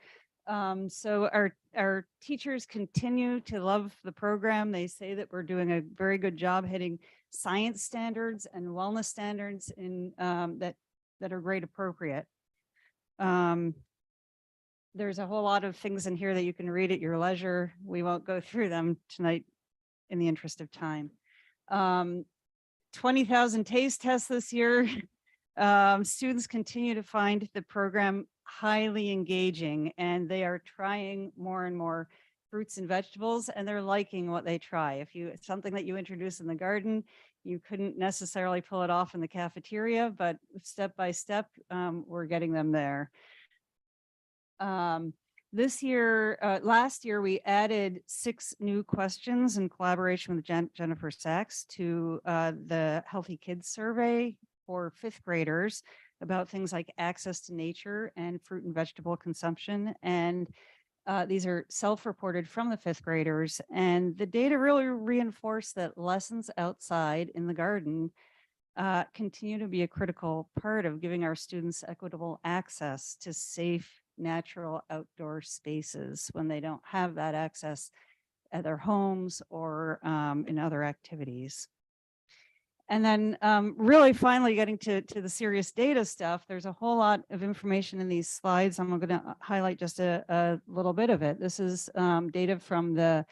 So our teachers continue to love the program. They say that we're doing a very good job hitting science standards and wellness standards in that are grade appropriate. There's a whole lot of things in here that you can read at your leisure. We won't go through them tonight in the interest of time. 20,000 taste tests this year. Students continue to find the program highly engaging, and they are trying more and more fruits and vegetables, and they're liking what they try. If it's something that you introduce in the garden, you couldn't necessarily pull it off in the cafeteria, but step by step, we're getting them there. Last year, we added 6 new questions in collaboration with Jennifer Sachs to the Healthy Kids Survey for 5th graders about things like access to nature and fruit and vegetable consumption. And these are self-reported from the 5th graders. And the data really reinforce that lessons outside in the garden continue to be a critical part of giving our students equitable access to safe, natural outdoor spaces when they don't have that access at their homes or in other activities. And then really finally getting to the serious data stuff, there's a whole lot of information in these slides. I'm going to highlight just a little bit of it. This is data from the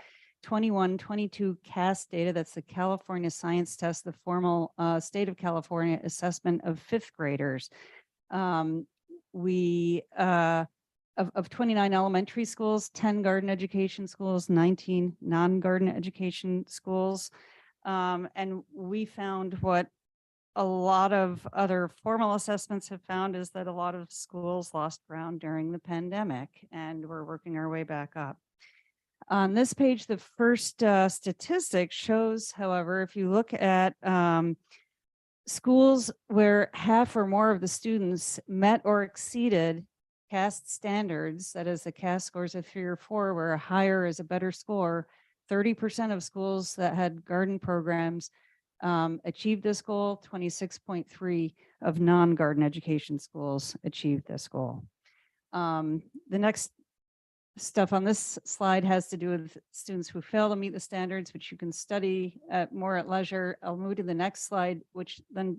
21-22 CAS data. That's the California Science Test, the formal state of California assessment of 5th graders. Of 29 elementary schools, 10 garden education schools, 19 non-garden education schools. And we found what a lot of other formal assessments have found is that a lot of schools lost ground during the pandemic, and we're working our way back up. On this page, the first statistic shows, however, if you look at schools where half or more of the students met or exceeded CAS standards, that is the CAS scores of 3 or 4, where a higher is a better score, 30% of schools that had garden programs achieved this goal, 26.3 of non-garden education schools achieved this goal. The next stuff on this slide has to do with students who fail to meet the standards, which you can study more at leisure. I'll move to the next slide, which then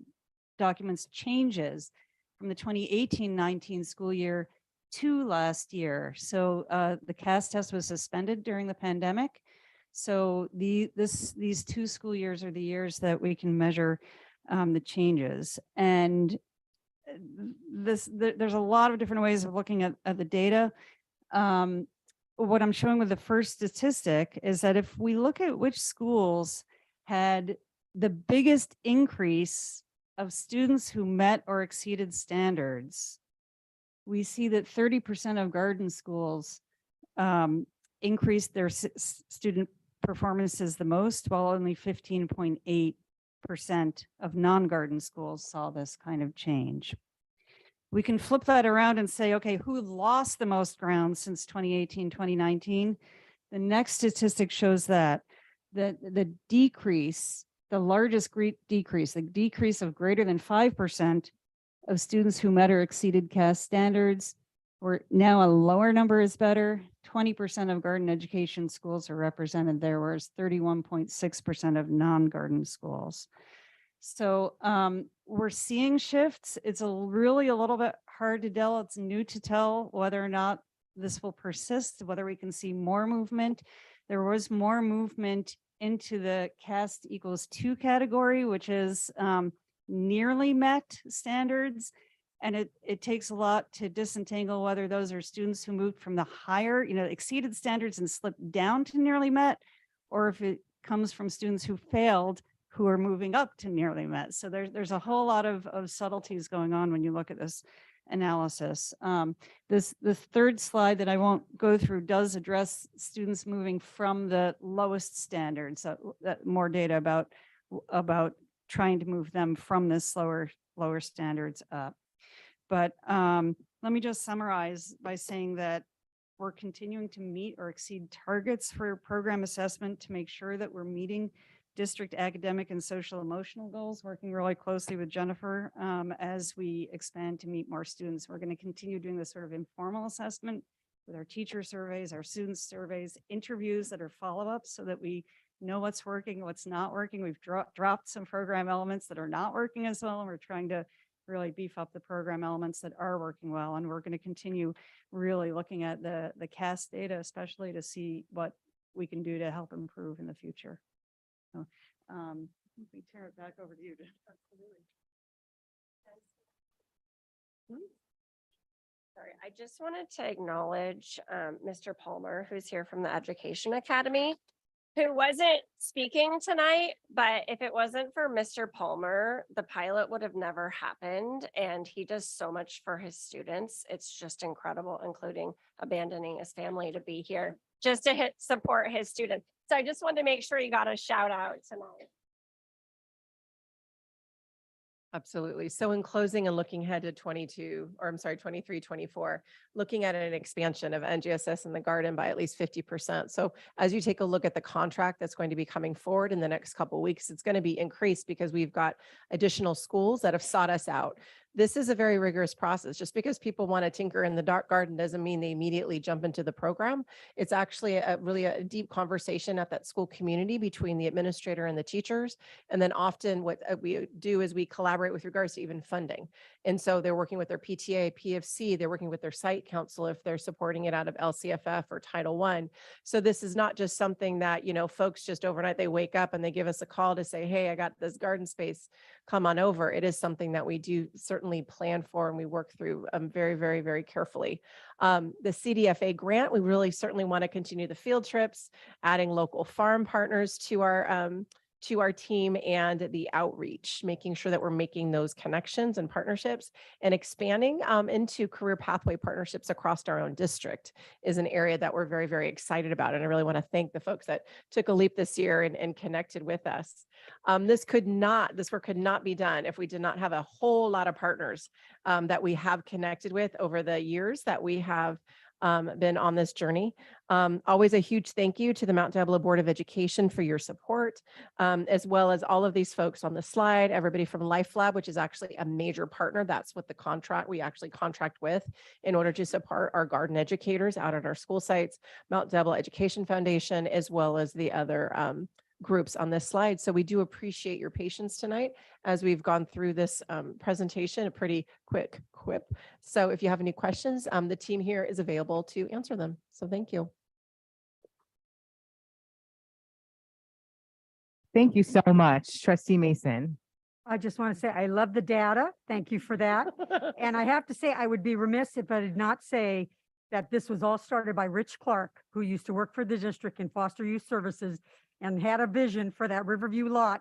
documents changes from the 2018-19 school year to last year. So the CAS test was suspended during the pandemic. So these 2 school years are the years that we can measure the changes. And there's a lot of different ways of looking at the data. What I'm showing with the first statistic is that if we look at which schools had the biggest increase of students who met or exceeded standards, we see that 30% of garden schools increased their student performances the most, while only 15.8% of non-garden schools saw this kind of change. We can flip that around and say, okay, who lost the most ground since 2018, 2019? The next statistic shows that the decrease, the largest decrease, the decrease of greater than 5% of students who met or exceeded CAS standards, or now a lower number is better. 20% of garden education schools are represented there, whereas 31.6% of non-garden schools. So we're seeing shifts. It's really a little bit hard to tell. It's new to tell whether or not this will persist, whether we can see more movement. There was more movement into the CAST equals 2 category, which is nearly met standards. And it takes a lot to disentangle whether those are students who moved from the higher, exceeded standards and slipped down to nearly met, or if it comes from students who failed who are moving up to nearly met. So there's a whole lot of subtleties going on when you look at this analysis. This third slide that I won't go through does address students moving from the lowest standards, so that more data about trying to move them from this lower standards up. But let me just summarize by saying that we're continuing to meet or exceed targets for program assessment to make sure that we're meeting district academic and social emotional goals, working really closely with Jennifer as we expand to meet more students. We're going to continue doing this sort of informal assessment with our teacher surveys, our student surveys, interviews that are follow-ups so that we know what's working, what's not working. We've dropped some program elements that are not working as well, and we're trying to really beef up the program elements that are working well. And we're going to continue really looking at the CAS data, especially to see what we can do to help improve in the future. So, we turn it back over to you. Sorry, I just wanted to acknowledge Mr. Palmer, who's here from the Education Academy, who wasn't speaking tonight, but if it wasn't for Mr. Palmer, the pilot would have never happened. And he does so much for his students. It's just incredible, including abandoning his family to be here just to support his students. So I just wanted to make sure you got a shout out tonight. Absolutely. So in closing and looking ahead to 23, 24, looking at an expansion of NGSS in the garden by at least 50%. So as you take a look at the contract that's going to be coming forward in the next couple of weeks, it's going to be increased because we've got additional schools that have sought us out. This is a very rigorous process. Just because people want to tinker in the dark garden doesn't mean they immediately jump into the program. It's actually really a deep conversation at that school community between the administrator and the teachers. And then often what we do is we collaborate with regards to even funding. And so they're working with their PTA, PFC, they're working with their site council if they're supporting it out of LCFF or Title I. So this is not just something that, folks just overnight, they wake up and they give us a call to say, hey, I got this garden space, come on over. It is something that we do certainly plan for and we work through very, very, very carefully. The CDFA grant, we really certainly want to continue the field trips, adding local farm partners to our team and the outreach, making sure that we're making those connections and partnerships and expanding into career pathway partnerships across our own district is an area that we're very, very excited about. And I really want to thank the folks that took a leap this year and connected with us. This work could not be done if we did not have a whole lot of partners that we have connected with over the years that we have been on this journey. Always a huge thank you to the Mount Diablo Board of Education for your support, as well as all of these folks on the slide, everybody from LifeLab, which is actually a major partner. That's what we actually contract with in order to support our garden educators out at our school sites, Mount Diablo Education Foundation, as well as the other groups on this slide. So we do appreciate your patience tonight as we've gone through this presentation, a pretty quick quip. So if you have any questions, the team here is available to answer them. So thank you. Thank you so much, Trustee Mason. I just want to say, I love the data. Thank you for that. And I have to say, I would be remiss if I did not say that this was all started by Rich Clark, who used to work for the district in foster youth services and had a vision for that Riverview lot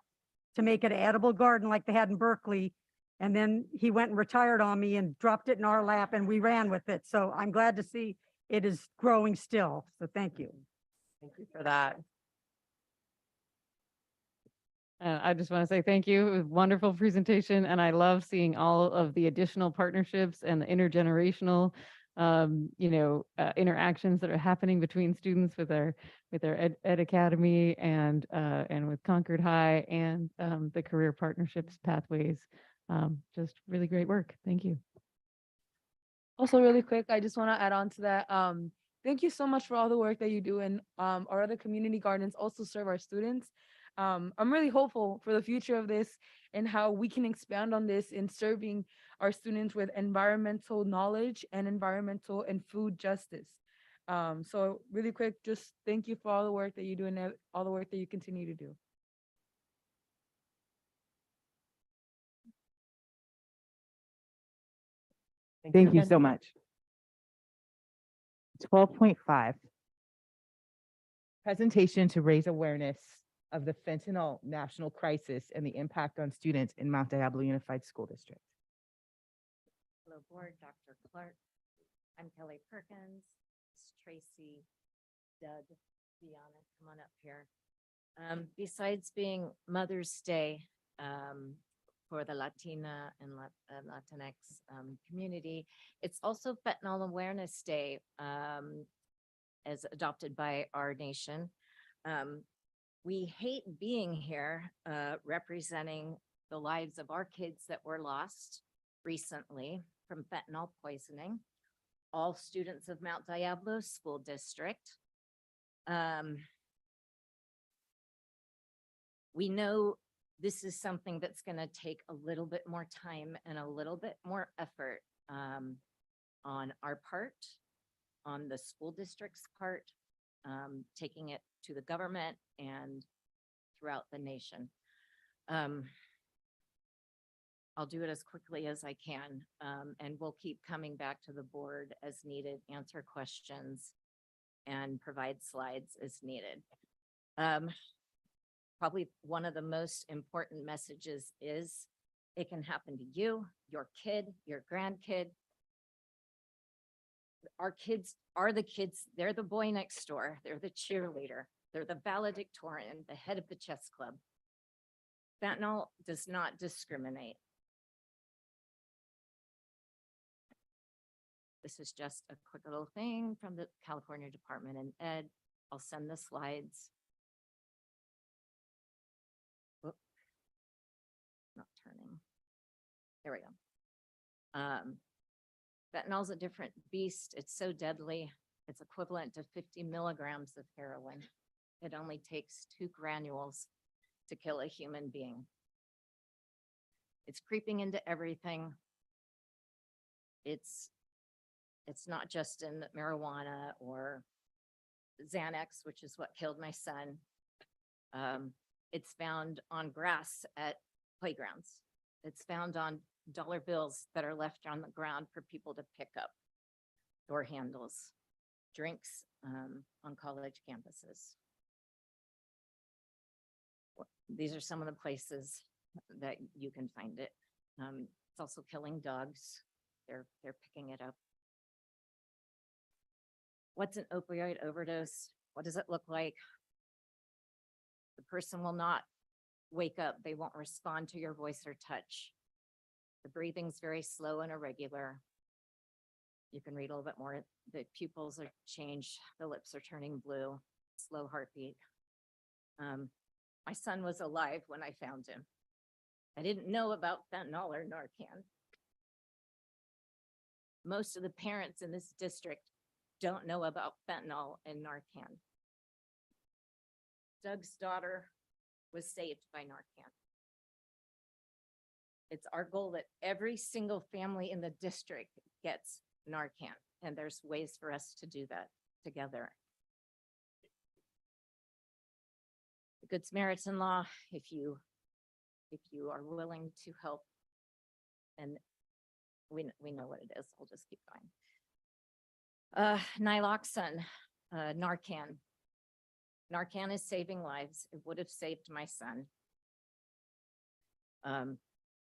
to make it an edible garden like they had in Berkeley. And then he went and retired on me and dropped it in our lap and we ran with it. So I'm glad to see it is growing still. So thank you. Thank you for that. I just want to say thank you. It was a wonderful presentation, and I love seeing all of the additional partnerships and the intergenerational interactions that are happening between students with our Ed Academy and with Concord High and the career partnerships pathways. Just really great work. Thank you. Also, really quick, I just want to add on to that. Thank you so much for all the work that you do, and our other community gardens also serve our students. I'm really hopeful for the future of this and how we can expand on this in serving our students with environmental knowledge and environmental and food justice. So really quick, just thank you for all the work that you do and all the work that you continue to do. Thank you so much. 12.5. Presentation to raise awareness of the fentanyl national crisis and the impact on students in Mount Diablo Unified School District. Hello, board, Dr. Clark. I'm Kelly Perkins, it's Tracy, Doug, Deanna, come on up here. Besides being Mother's Day for the Latina and Latinx community, it's also Fentanyl Awareness Day as adopted by our nation. We hate being here representing the lives of our kids that were lost recently from fentanyl poisoning. All students of Mount Diablo School District. We know this is something that's going to take a little bit more time and a little bit more effort on our part, on the school district's part, taking it to the government and throughout the nation. I'll do it as quickly as I can, and we'll keep coming back to the board as needed, answer questions, and provide slides as needed. Probably one of the most important messages is it can happen to you, your kid, your grandkid. Our kids are the kids, they're the boy next door, they're the cheerleader, they're the valedictorian, the head of the chess club. Fentanyl does not discriminate. This is just a quick little thing from the California Department of Ed. I'll send the slides. Whoop. Not turning. There we go. Fentanyl's a different beast. It's so deadly. It's equivalent to 50 milligrams of heroin. It only takes 2 granules to kill a human being. It's creeping into everything. It's not just in marijuana or Xanax, which is what killed my son. It's found on grass at playgrounds. It's found on dollar bills that are left on the ground for people to pick up, door handles, drinks on college campuses. These are some of the places that you can find it. It's also killing dogs. They're picking it up. What's an opioid overdose? What does it look like? The person will not wake up. They won't respond to your voice or touch. The breathing's very slow and irregular. You can read a little bit more. The pupils are changed. The lips are turning blue, slow heartbeat. My son was alive when I found him. I didn't know about fentanyl or Narcan. Most of the parents in this district don't know about fentanyl and Narcan. Doug's daughter was saved by Narcan. It's our goal that every single family in the district gets Narcan, and there's ways for us to do that together. The Good Samaritan Law, if you are willing to help, and we know what it is, we'll just keep going. Naloxone, Narcan. Narcan is saving lives. It would have saved my son.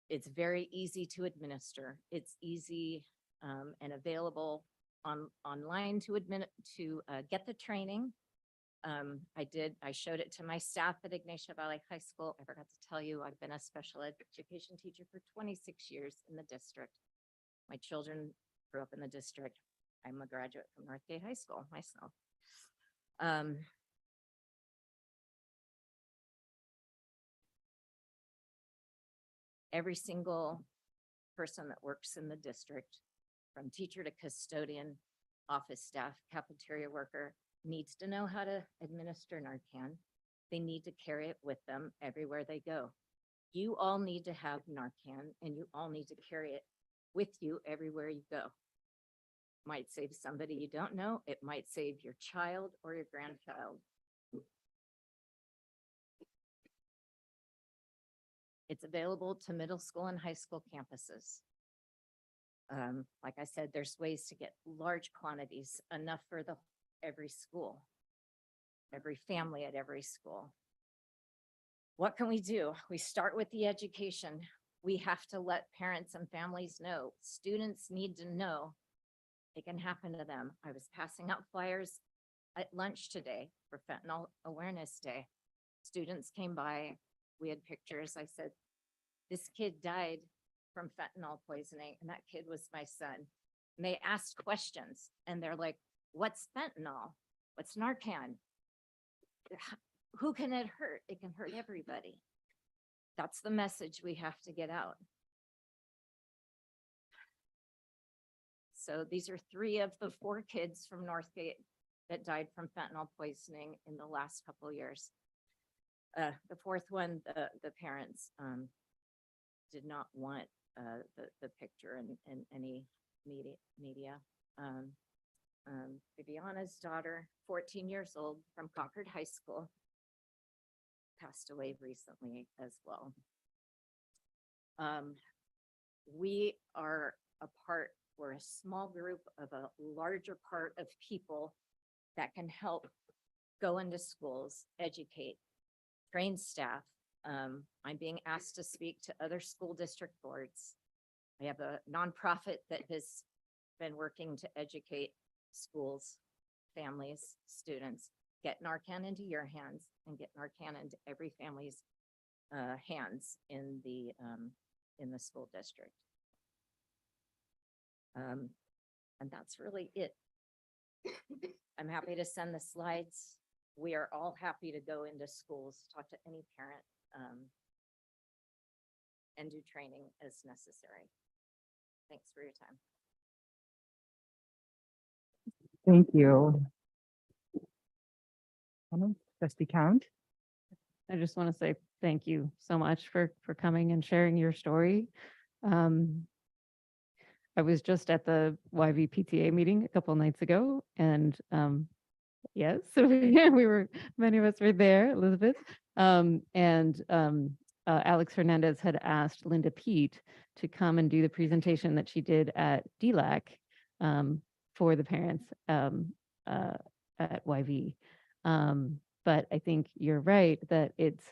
It's very easy to administer. It's easy and available online to get the training. I showed it to my staff at Ignatia Valley High School. I forgot to tell you, I've been a special education teacher for 26 years in the district. My children grew up in the district. I'm a graduate from Northgate High School myself. Um, every single person that works in the district, from teacher to custodian, office staff, cafeteria worker, needs to know how to administer Narcan. They need to carry it with them everywhere they go. You all need to have Narcan, and you all need to carry it with you everywhere you go. Might save somebody you don't know. It might save your child or your grandchild. It's available to middle school and high school campuses. Like I said, there's ways to get large quantities, enough for every school, every family at every school. What can we do? We start with the education. We have to let parents and families know. Students need to know it can happen to them. I was passing out flyers at lunch today for Fentanyl Awareness Day. Students came by, we had pictures. I said, this kid died from fentanyl poisoning, and that kid was my son. And they asked questions, and they're like, what's fentanyl? What's Narcan? Who can it hurt? It can hurt everybody. That's the message we have to get out. So these are 3 of the 4 kids from Northgate that died from fentanyl poisoning in the last couple of years. The 4th one, the parents did not want the picture in any media. Viviana's daughter, 14 years old, from Concord High School, passed away recently as well. We are we're a small group of a larger part of people that can help go into schools, educate, train staff. I'm being asked to speak to other school district boards. I have a nonprofit that has been working to educate schools, families, students, get Narcan into your hands and get Narcan into every family's hands in the school district. And that's really it. I'm happy to send the slides. We are all happy to go into schools, talk to any parent, and do training as necessary. Thanks for your time. Thank you. Trustee Count. I just want to say thank you so much for coming and sharing your story. I was just at the YV PTA meeting a couple of nights ago, and yes, many of us were there, Elizabeth. Alex Hernandez had asked Linda Pete to come and do the presentation that she did at DLAC for the parents at YV. But I think you're right that it's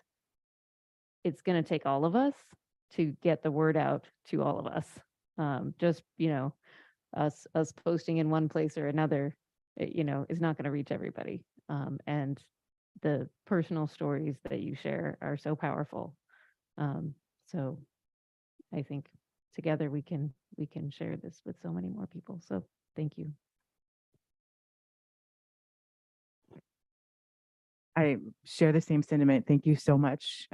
going to take all of us to get the word out to all of us. Just, us posting in one place or another, is not going to reach everybody. And the personal stories that you share are so powerful. So I think together we can share this with so many more people. So thank you. I share the same sentiment. Thank you so much.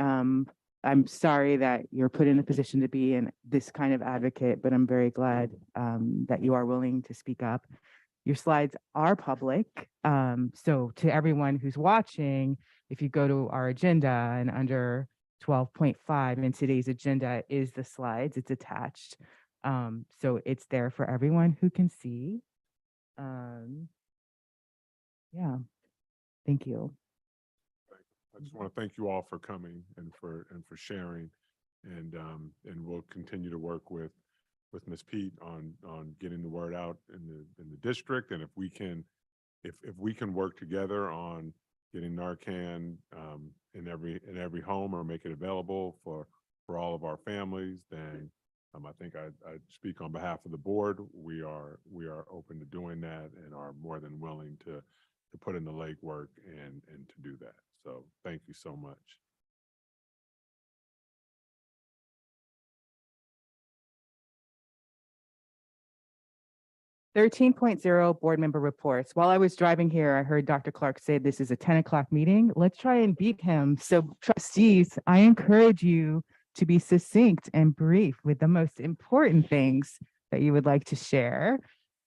I'm sorry that you're put in a position to be in this kind of advocate, but I'm very glad that you are willing to speak up. Your slides are public. So to everyone who's watching, if you go to our agenda and under 12.5 in today's agenda is the slides, it's attached. So it's there for everyone who can see. Yeah, thank you. I just want to thank you all for coming and for sharing, and we'll continue to work with Ms. Pete on getting the word out in the district, and if we can work together on getting Narcan in every home or make it available for all of our families, then I think I speak on behalf of the board. We are open to doing that and are more than willing to put in the legwork and to do that. So thank you so much. 13.0 board member reports. While I was driving here, I heard Dr. Clark say this is a 10 o'clock meeting. Let's try and beat him. So trustees, I encourage you to be succinct and brief with the most important things that you would like to share.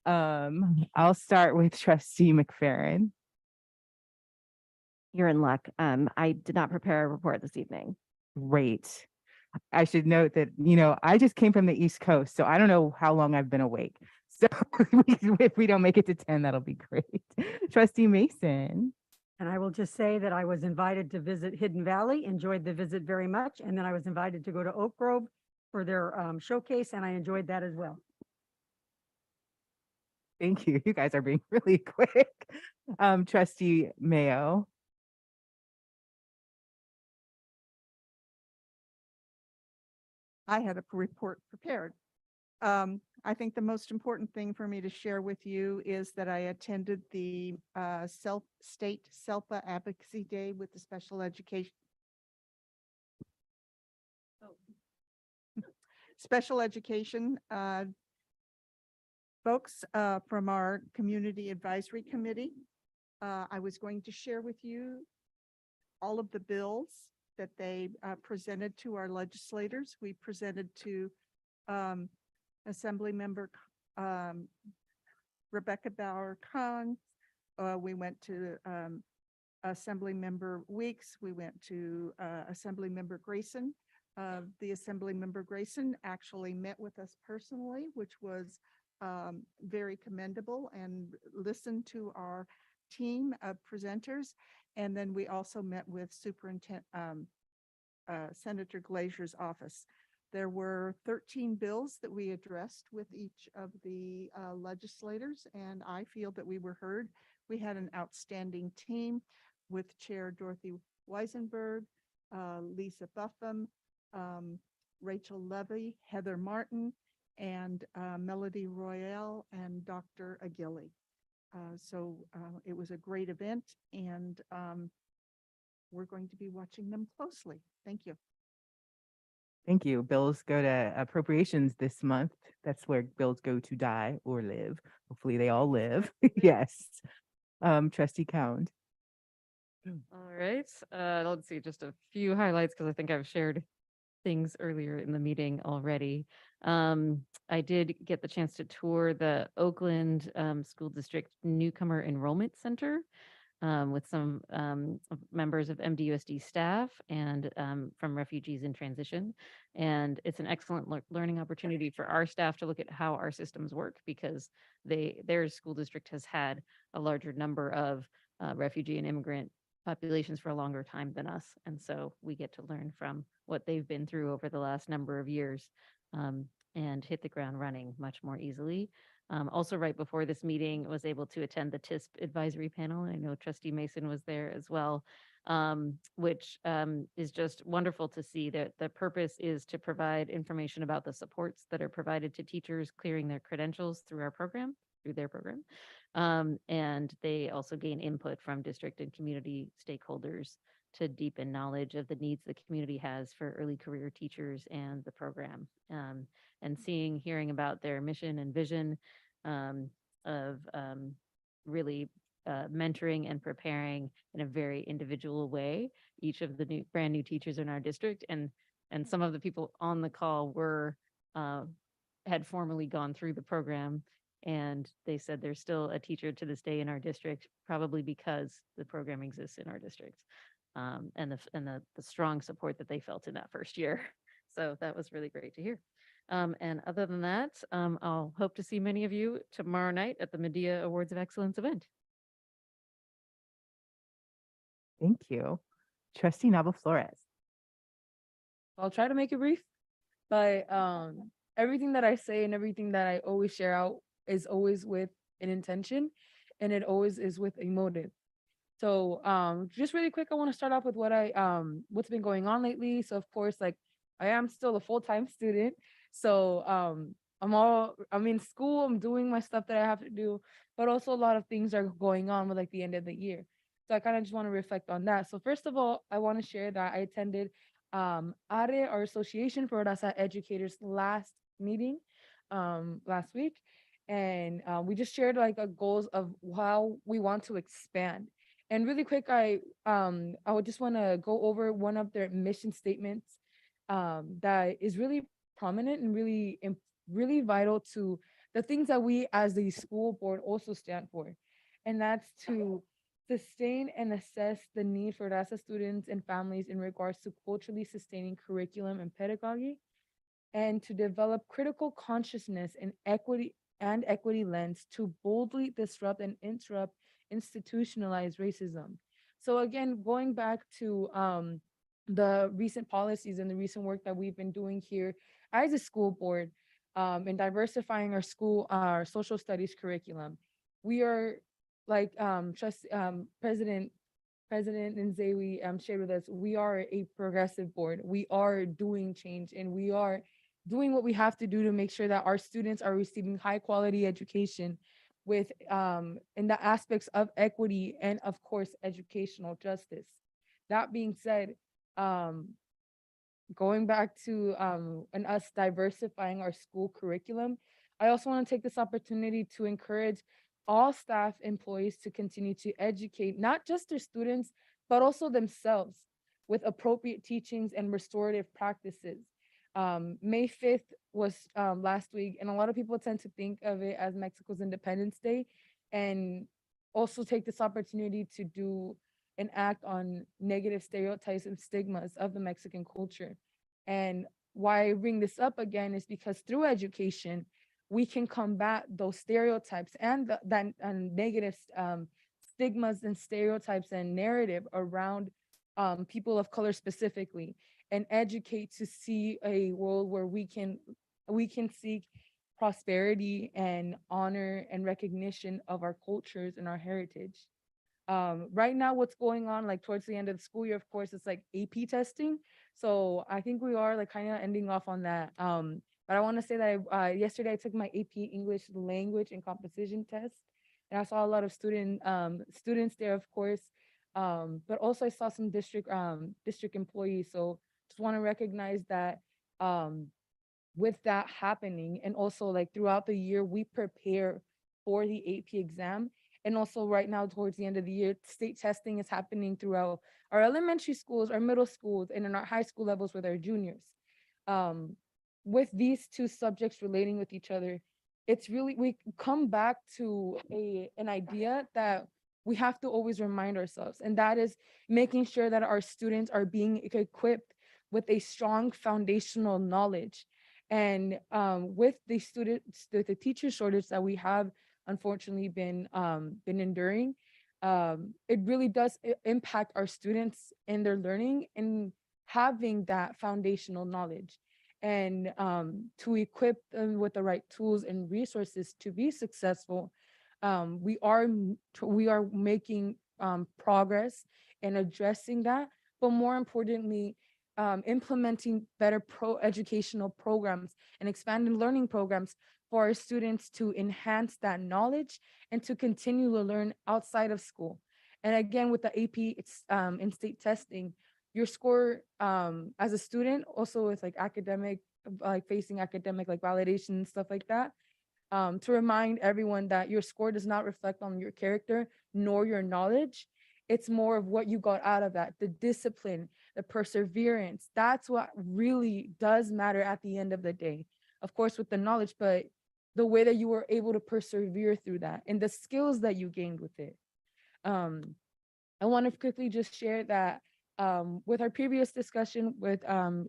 I'll start with trustee McFerrin. You're in luck. I did not prepare a report this evening. Great. I should note that, I just came from the East Coast, so I don't know how long I've been awake. So if we don't make it to 10, that'll be great. Trustee Mason. And I will just say that I was invited to visit Hidden Valley, enjoyed the visit very much. And then I was invited to go to Oak Grove for their showcase, and I enjoyed that as well. Thank you. You guys are being really quick. Trustee Mayo. I had a report prepared. I think the most important thing for me to share with you is that I attended the state SELPA Advocacy Day with the special education. Special education folks from our Community Advisory Committee. I was going to share with you all of the bills that they presented to our legislators. We presented to Assembly Member Rebecca Bauer-Kahn. We went to Assembly Member Weeks. We went to Assembly Member Grayson. The Assembly Member Grayson actually met with us personally, which was very commendable, and listened to our team of presenters. And then we also met with Senator Glazier's office. There were 13 bills that we addressed with each of the legislators, and I feel that we were heard. We had an outstanding team with Chair Dorothy Weisenberg, Lisa Buffum, Rachel Levy, Heather Martin, and Melody Royale and Dr. Aguili. So it was a great event, and we're going to be watching them closely. Thank you. Thank you. Bills go to appropriations this month. That's where bills go to die or live. Hopefully they all live. Yes. Trustee Count. All right, let's see, just a few highlights because I think I've shared things earlier in the meeting already. I did get the chance to tour the Oakland School District Newcomer Enrollment Center with some members of MDUSD staff and from Refugees in Transition. And it's an excellent learning opportunity for our staff to look at how our systems work, because their school district has had a larger number of refugee and immigrant populations for a longer time than us. And so we get to learn from what they've been through over the last number of years and hit the ground running much more easily. Also, right before this meeting, was able to attend the TISP advisory panel. I know Trustee Mason was there as well, which is just wonderful to see that the purpose is to provide information about the supports that are provided to teachers clearing their credentials through their program. And they also gain input from district and community stakeholders to deepen knowledge of the needs the community has for early career teachers and the program. And hearing about their mission and vision of really mentoring and preparing in a very individual way each of the brand new teachers in our district. And some of the people on the call had formerly gone through the program, and they said there's still a teacher to this day in our district, probably because the program exists in our district, and the strong support that they felt in that first year. So that was really great to hear. And other than that, I'll hope to see many of you tomorrow night at the Medea Awards of Excellence event. Thank you. Trustee Nava Flores. I'll try to make it brief, but everything that I say and everything that I always share out is always with an intention, and it always is with a motive. So just really quick, I want to start off with what's been going on lately. So of course, like, I am still a full-time student. So I'm in school, I'm doing my stuff that I have to do, but also a lot of things are going on with like the end of the year. So I kind of just want to reflect on that. So first of all, I want to share that I attended ARE, our Association for Raza Educators, last meeting last week. And we just shared like a goals of how we want to expand. And really quick, I would just want to go over one of their mission statements that is really prominent and really vital to the things that we as the school board also stand for. And that's to sustain and assess the need for RASA students and families in regards to culturally sustaining curriculum and pedagogy, and to develop critical consciousness and equity lens to boldly disrupt and interrupt institutionalized racism. So again, going back to the recent policies and the recent work that we've been doing here as a school board, in diversifying our social studies curriculum, we are like President Nzewi shared with us, we are a progressive board. We are doing change, and we are doing what we have to do to make sure that our students are receiving high quality education with in the aspects of equity and of course educational justice. That being said, going back to and us diversifying our school curriculum, I also want to take this opportunity to encourage all staff employees to continue to educate not just their students, but also themselves with appropriate teachings and restorative practices. May 5th was last week, and a lot of people tend to think of it as Mexico's Independence Day, and also take this opportunity to do an act on negative stereotypes and stigmas of the Mexican culture. And why I bring this up again is because through education, we can combat those stereotypes and that negative stigmas and stereotypes and narrative around people of color specifically, and educate to see a world where we can seek prosperity and honor and recognition of our cultures and our heritage. Right now, what's going on, like towards the end of the school year, of course, it's like AP testing. So I think we are like kind of ending off on that. But I want to say that yesterday I took my AP English language and composition test, and I saw a lot of students there, of course. But also I saw some district employees. So just want to recognize that with that happening, and also like throughout the year, we prepare for the AP exam. And also right now, towards the end of the year, state testing is happening throughout our elementary schools, our middle schools, and in our high school levels with our juniors. With these two subjects relating with each other, it's really, we come back to an idea that we have to always remind ourselves, and that is making sure that our students are being equipped with a strong foundational knowledge. And with the teacher shortage that we have unfortunately been enduring, it really does impact our students in their learning and having that foundational knowledge, and to equip them with the right tools and resources to be successful. We are making progress in addressing that, but more importantly, implementing better educational programs and expanded learning programs for our students to enhance that knowledge and to continue to learn outside of school. And again, with the AP in-state testing, your score as a student, also with like academic, like facing academic like validation and stuff like that, to remind everyone that your score does not reflect on your character nor your knowledge. It's more of what you got out of that, the discipline, the perseverance. That's what really does matter at the end of the day. Of course, with the knowledge, but the way that you were able to persevere through that and the skills that you gained with it. I want to quickly just share that with our previous discussion with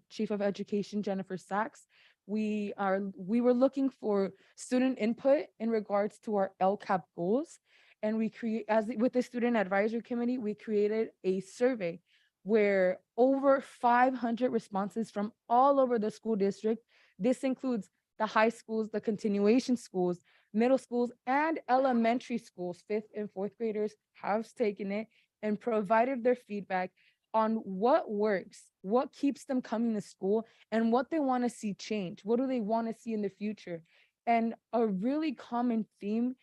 Chief of Education Jennifer Sachs, we were looking for student input in regards to our LCAP goals, and with the Student Advisory Committee, we created a survey where over 500 responses from all over the school district. This includes the high schools, the continuation schools, middle schools, and elementary schools. 5th and 4th graders have taken it and provided their feedback on what works, what keeps them coming to school, and what they want to see change. What do they want to see in the future? And a really common theme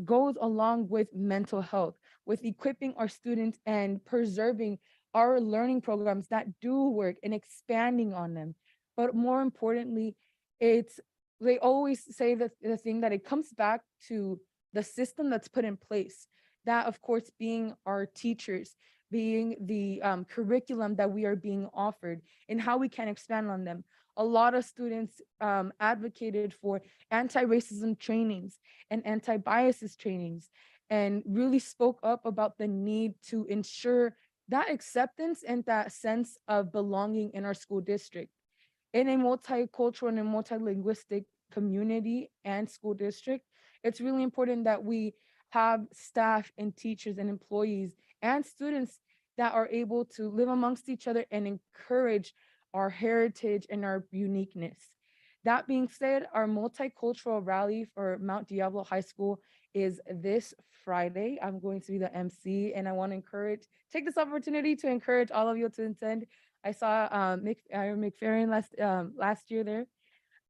goes along with mental health, with equipping our students and preserving our learning programs that do work and expanding on them. But more importantly, it's they always say the thing that it comes back to the system that's put in place. That, of course, being our teachers, being the curriculum that we are being offered and how we can expand on them. A lot of students advocated for anti-racism trainings and anti-biases trainings, and really spoke up about the need to ensure that acceptance and that sense of belonging in our school district. In a multicultural and a multilinguistic community and school district, it's really important that we have staff and teachers and employees and students that are able to live amongst each other and encourage our heritage and our uniqueness. That being said, our multicultural rally for Mount Diablo High School is this Friday. I'm going to be the MC, and I want to take this opportunity to encourage all of you to attend. I saw Aaron McFerrin last year there.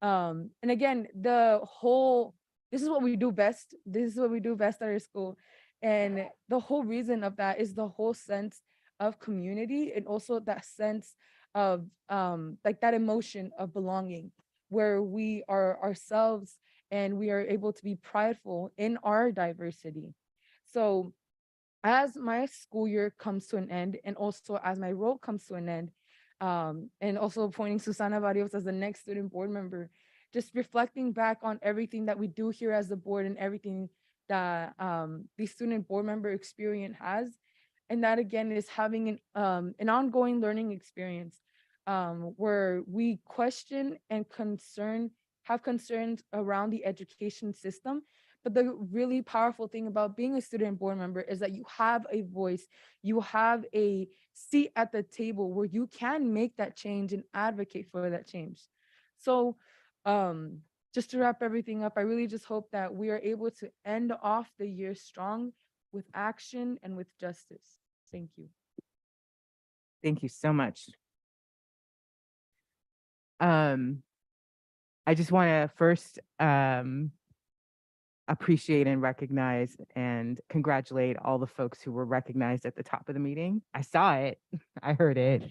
And again, this is what we do best. This is what we do best at our school. And the whole reason of that is the whole sense of community, and also that sense of like that emotion of belonging, where we are ourselves and we are able to be prideful in our diversity. So as my school year comes to an end, and also as my role comes to an end, and also appointing Susana Barrios as the next student board member, just reflecting back on everything that we do here as the board and everything that the student board member experience has. And that again is having an ongoing learning experience where we question and have concerns around the education system. But the really powerful thing about being a student board member is that you have a voice, you have a seat at the table where you can make that change and advocate for that change. So just to wrap everything up, I really just hope that we are able to end off the year strong with action and with justice. Thank you. Thank you so much. I just want to first appreciate and recognize and congratulate all the folks who were recognized at the top of the meeting. I saw it, I heard it.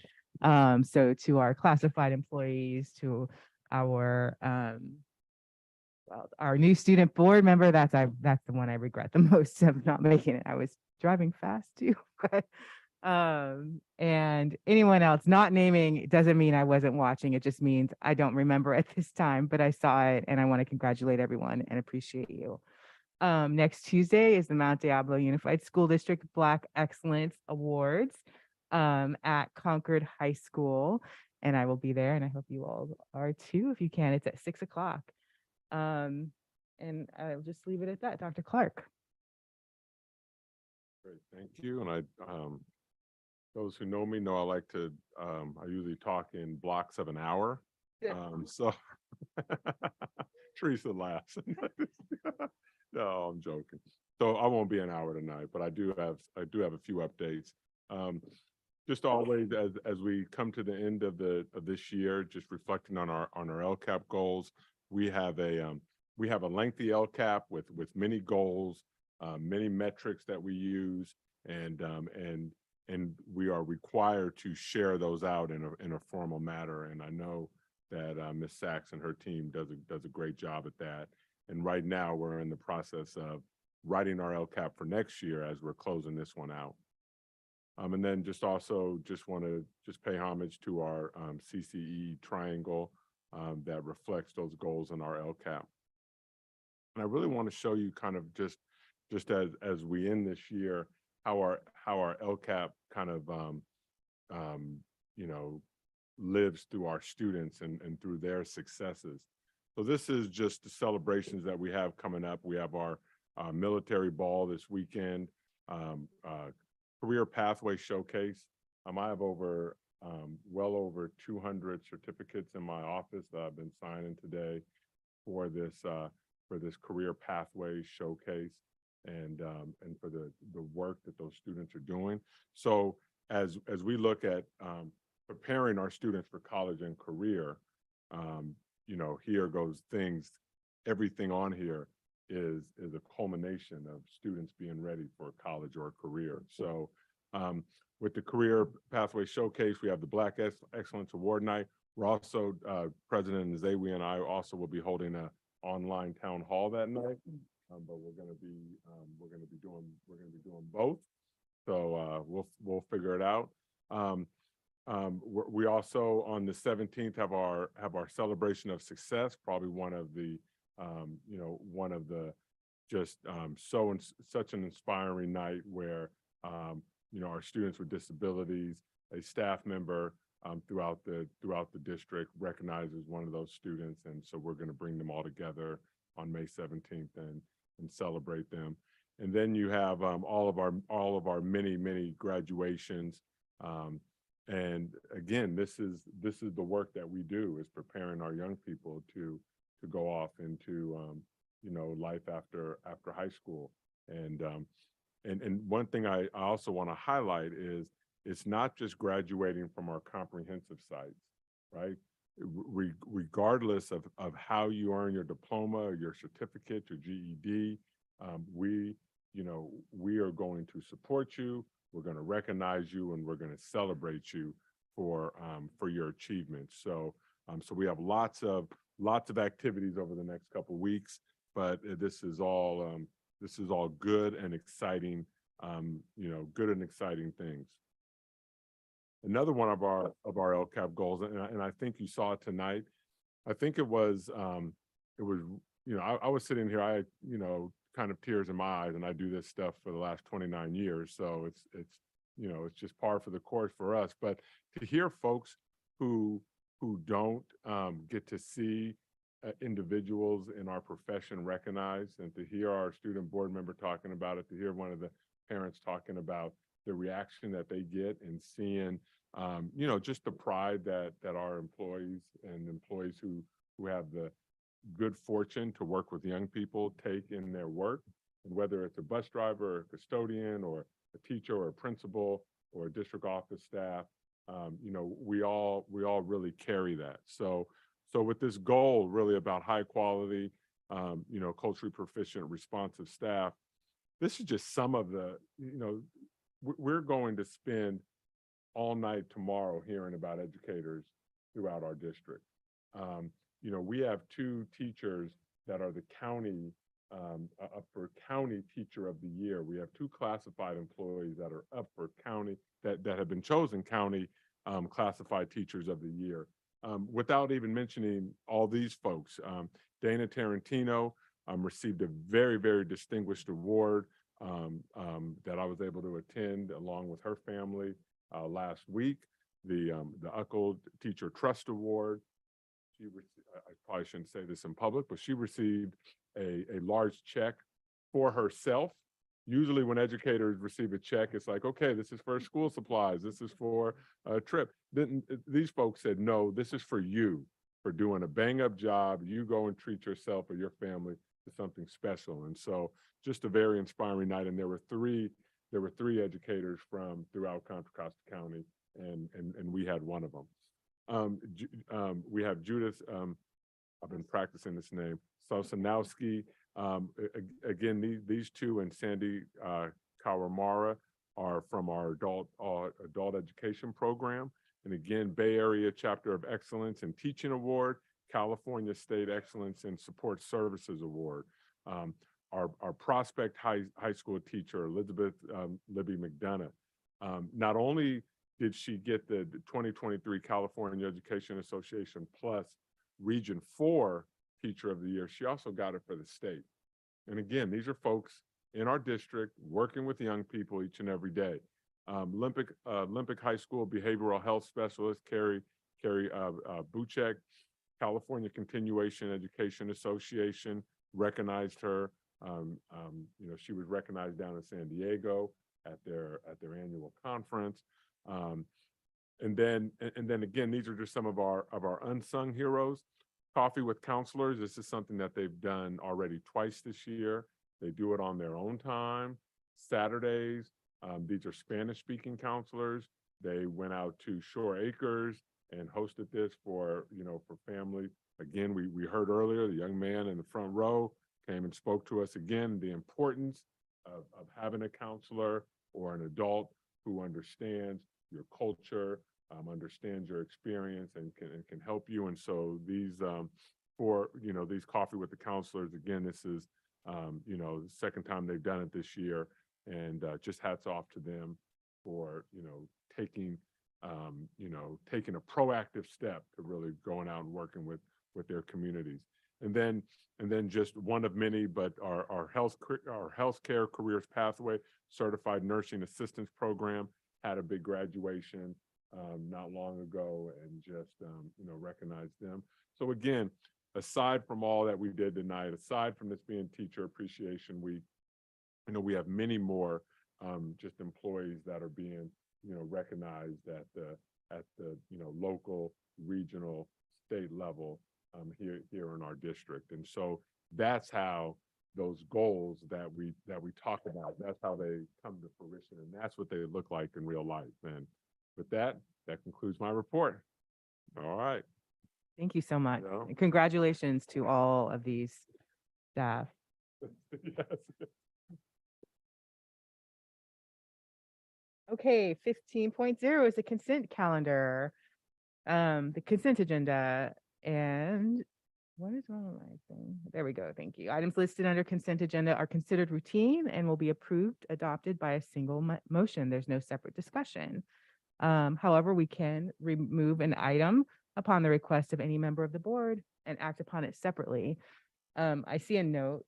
So to our classified employees, to our new student board member, that's the one I regret the most of not making it. I was driving fast too, but and anyone else not naming, it doesn't mean I wasn't watching. It just means I don't remember at this time, but I saw it and I want to congratulate everyone and appreciate you. Next Tuesday is the Mount Diablo Unified School District Black Excellence Awards at Concord High School. And I will be there, and I hope you all are too, if you can. It's at 6 o'clock. And I'll just leave it at that. Dr. Clark. Great, thank you. And those who know me know I like to, I usually talk in blocks of an hour. So Teresa laughs. No, I'm joking. So I won't be an hour tonight, but I do have a few updates. Just always as we come to the end of this year, just reflecting on our LCAP goals, we have a lengthy LCAP with many goals, many metrics that we use, and we are required to share those out in a formal manner. And I know that Ms. Sachs and her team does a great job at that. And right now we're in the process of writing our LCAP for next year as we're closing this one out. And then just want to pay homage to our CCE triangle that reflects those goals in our LCAP. And I really want to show you kind of just as we end this year, how our LCAP kind of lives through our students and through their successes. So this is just the celebrations that we have coming up. We have our military ball this weekend, career pathway showcase. I have well over 200 certificates in my office that I've been signing today for this career pathway showcase, and for the work that those students are doing. So as we look at preparing our students for college and career, here goes things. Everything on here is a culmination of students being ready for college or career. So with the Career Pathway Showcase, we have the Black Excellence Award Night. We're also, President Zawi and I also will be holding a online town hall that night. But we're gonna be doing both. So we'll figure it out. We also on the 17th have our celebration of success, probably one of the just such an inspiring night where our students with disabilities, a staff member throughout the district recognizes one of those students, and so we're going to bring them all together on May 17th and celebrate them. And then you have all of our many graduations. And again, this is the work that we do, is preparing our young people to go off into life after high school. And one thing I also want to highlight is it's not just graduating from our comprehensive sites, right? Regardless of how you earn your diploma, your certificate, your GED, we are going to support you. We're going to recognize you, and we're going to celebrate you for your achievements. So we have lots of activities over the next couple of weeks, but this is all good and exciting, good and exciting things. Another one of our LCAP goals, and I think you saw it tonight. I think it was I was sitting here, I kind of tears in my eyes, and I do this stuff for the last 29 years. So it's just par for the course for us. But to hear folks who don't get to see individuals in our profession recognized, and to hear our student board member talking about it, to hear one of the parents talking about the reaction that they get and seeing, just the pride that our employees and employees who have the good fortune to work with young people take in their work, and whether it's a bus driver or a custodian or a teacher or a principal or a district office staff, we all really carry that. So with this goal really about high quality, culturally proficient, responsive staff, this is just some of the, we're going to spend all night tomorrow hearing about educators throughout our district. We have 2 teachers that are the county, up for County Teacher of the Year. We have 2 classified employees that are up for county, that have been chosen county classified teachers of the year. Without even mentioning all these folks, Dana Tarantino received a very distinguished award that I was able to attend along with her family last week, the UCL Teacher Trust Award. I probably shouldn't say this in public, but she received a large check for herself. Usually when educators receive a check, it's like, okay, this is for school supplies, this is for a trip. Then these folks said, no, this is for you, for doing a bang up job. You go and treat yourself or your family to something special. And so just a very inspiring night. And there were three educators from throughout Contra Costa County, and we had one of them. We have Judith, I've been practicing this name, Sosanowski. Again, these 2 and Sandy Kawamara are from our adult education program. And again, Bay Area Chapter of Excellence in Teaching Award, California State Excellence in Support Services Award. Our Prospect High School teacher, Elizabeth Libby McDonough, not only did she get the 2023 California Education Association Plus Region 4 Teacher of the Year, she also got it for the state. And again, these are folks in our district working with young people each and every day. Olympic High School Behavioral Health Specialist Carrie Buchek, California Continuation Education Association recognized her. She was recognized down in San Diego at their annual conference. And then again, these are just some of our unsung heroes. Coffee with Counselors, this is something that they've done already twice this year. They do it on their own time, Saturdays. These are Spanish-speaking counselors. They went out to Shore Acres and hosted this for family. Again, we heard earlier, the young man in the front row came and spoke to us again, the importance of having a counselor or an adult who understands your culture, understands your experience and can help you. And so these, for, these Coffee with the Counselors, again, this is, the second time they've done it this year. And just hats off to them for, taking, taking a proactive step to really going out and working with their communities. And then just one of many, but our healthcare careers pathway certified nursing assistance program had a big graduation not long ago, and just recognize them. So again, aside from all that we did tonight, aside from this being Teacher Appreciation Week, we have many more just employees that are being recognized at the local, regional, state level here in our district. And so that's how those goals that we talk about, that's how they come to fruition, and that's what they look like in real life. And with that concludes my report. All right. Thank you so much. No. And congratulations to all of these staff. Yes. Okay, 15.0 is the consent calendar, the consent agenda. And what is wrong with my thing? There we go. Thank you. Items listed under consent agenda are considered routine and will be approved, adopted by a single motion. There's no separate discussion. However, we can remove an item upon the request of any member of the board and act upon it separately. I see a note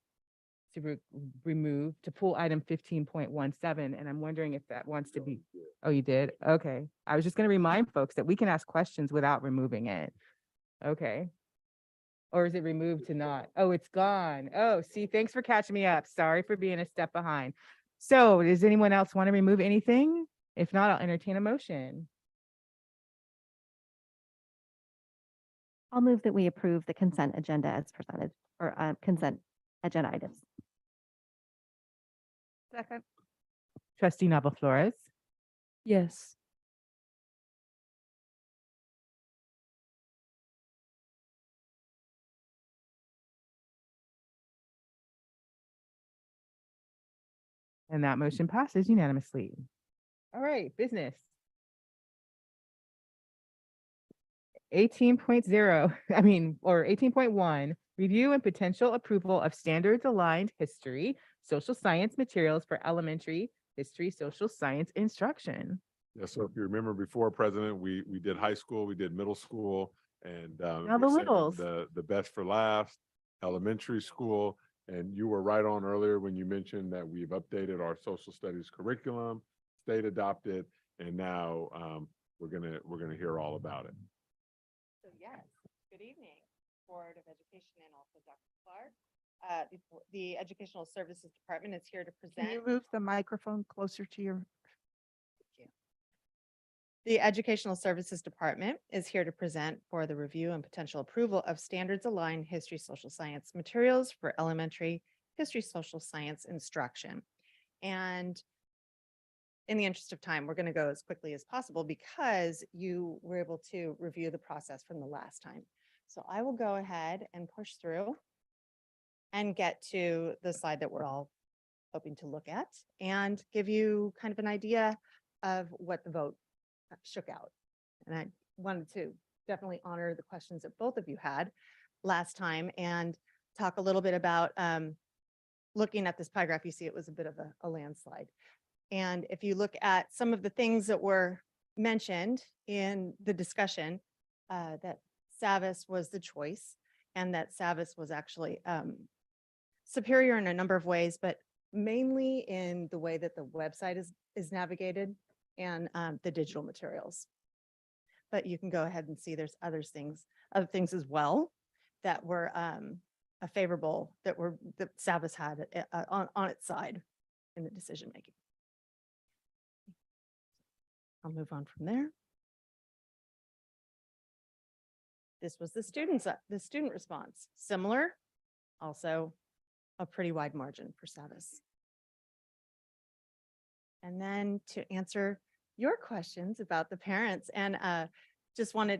to remove, to pull item 15.17, and I'm wondering if that wants to be, oh, you did? Okay. I was just going to remind folks that we can ask questions without removing it. Okay. Or is it removed to not? Oh, it's gone. Oh, see, thanks for catching me up. Sorry for being a step behind. So does anyone else want to remove anything? If not, I'll entertain a motion. I'll move that we approve the consent agenda as presented, or consent agenda items. Second. Trustee Nava Flores, Yes. and that motion passes unanimously. All right, business. 18.0, or 18.1, review and potential approval of standards aligned history, social science materials for elementary history, social science instruction. Yeah, so if you remember before, President, we did high school, we did middle school, and Now we the saved littles. the best for last, elementary school. And you were right on earlier when you mentioned that we've updated our social studies curriculum, state adopted, and now we're gonna hear all about it. So yes, good evening, Board of Education and also Dr. Clark. The Educational Services Department is here to Can present. you move the microphone closer to your? The Educational Services Department is here to present for the review and potential approval of standards aligned history, social science materials for elementary history, social science instruction. And in the interest of time, we're going to go as quickly as possible because you were able to review the process from the last time. So I will go ahead and push through and get to the slide that we're all hoping to look at and give you kind of an idea of what the vote shook out. And I wanted to definitely honor the questions that both of you had last time and talk a little bit about looking at this pie graph. You see it was a bit of a landslide. And if you look at some of the things that were mentioned in the discussion, that Savvis was the choice and that Savvis was actually superior in a number of ways, but mainly in the way that the website is navigated and the digital materials. But you can go ahead and see there's other things as well that were favorable, that Savvis had on its side in the decision making. I'll move on from there. This was the student response. Similar, also a pretty wide margin for Savvis. And then to answer your questions about the parents, and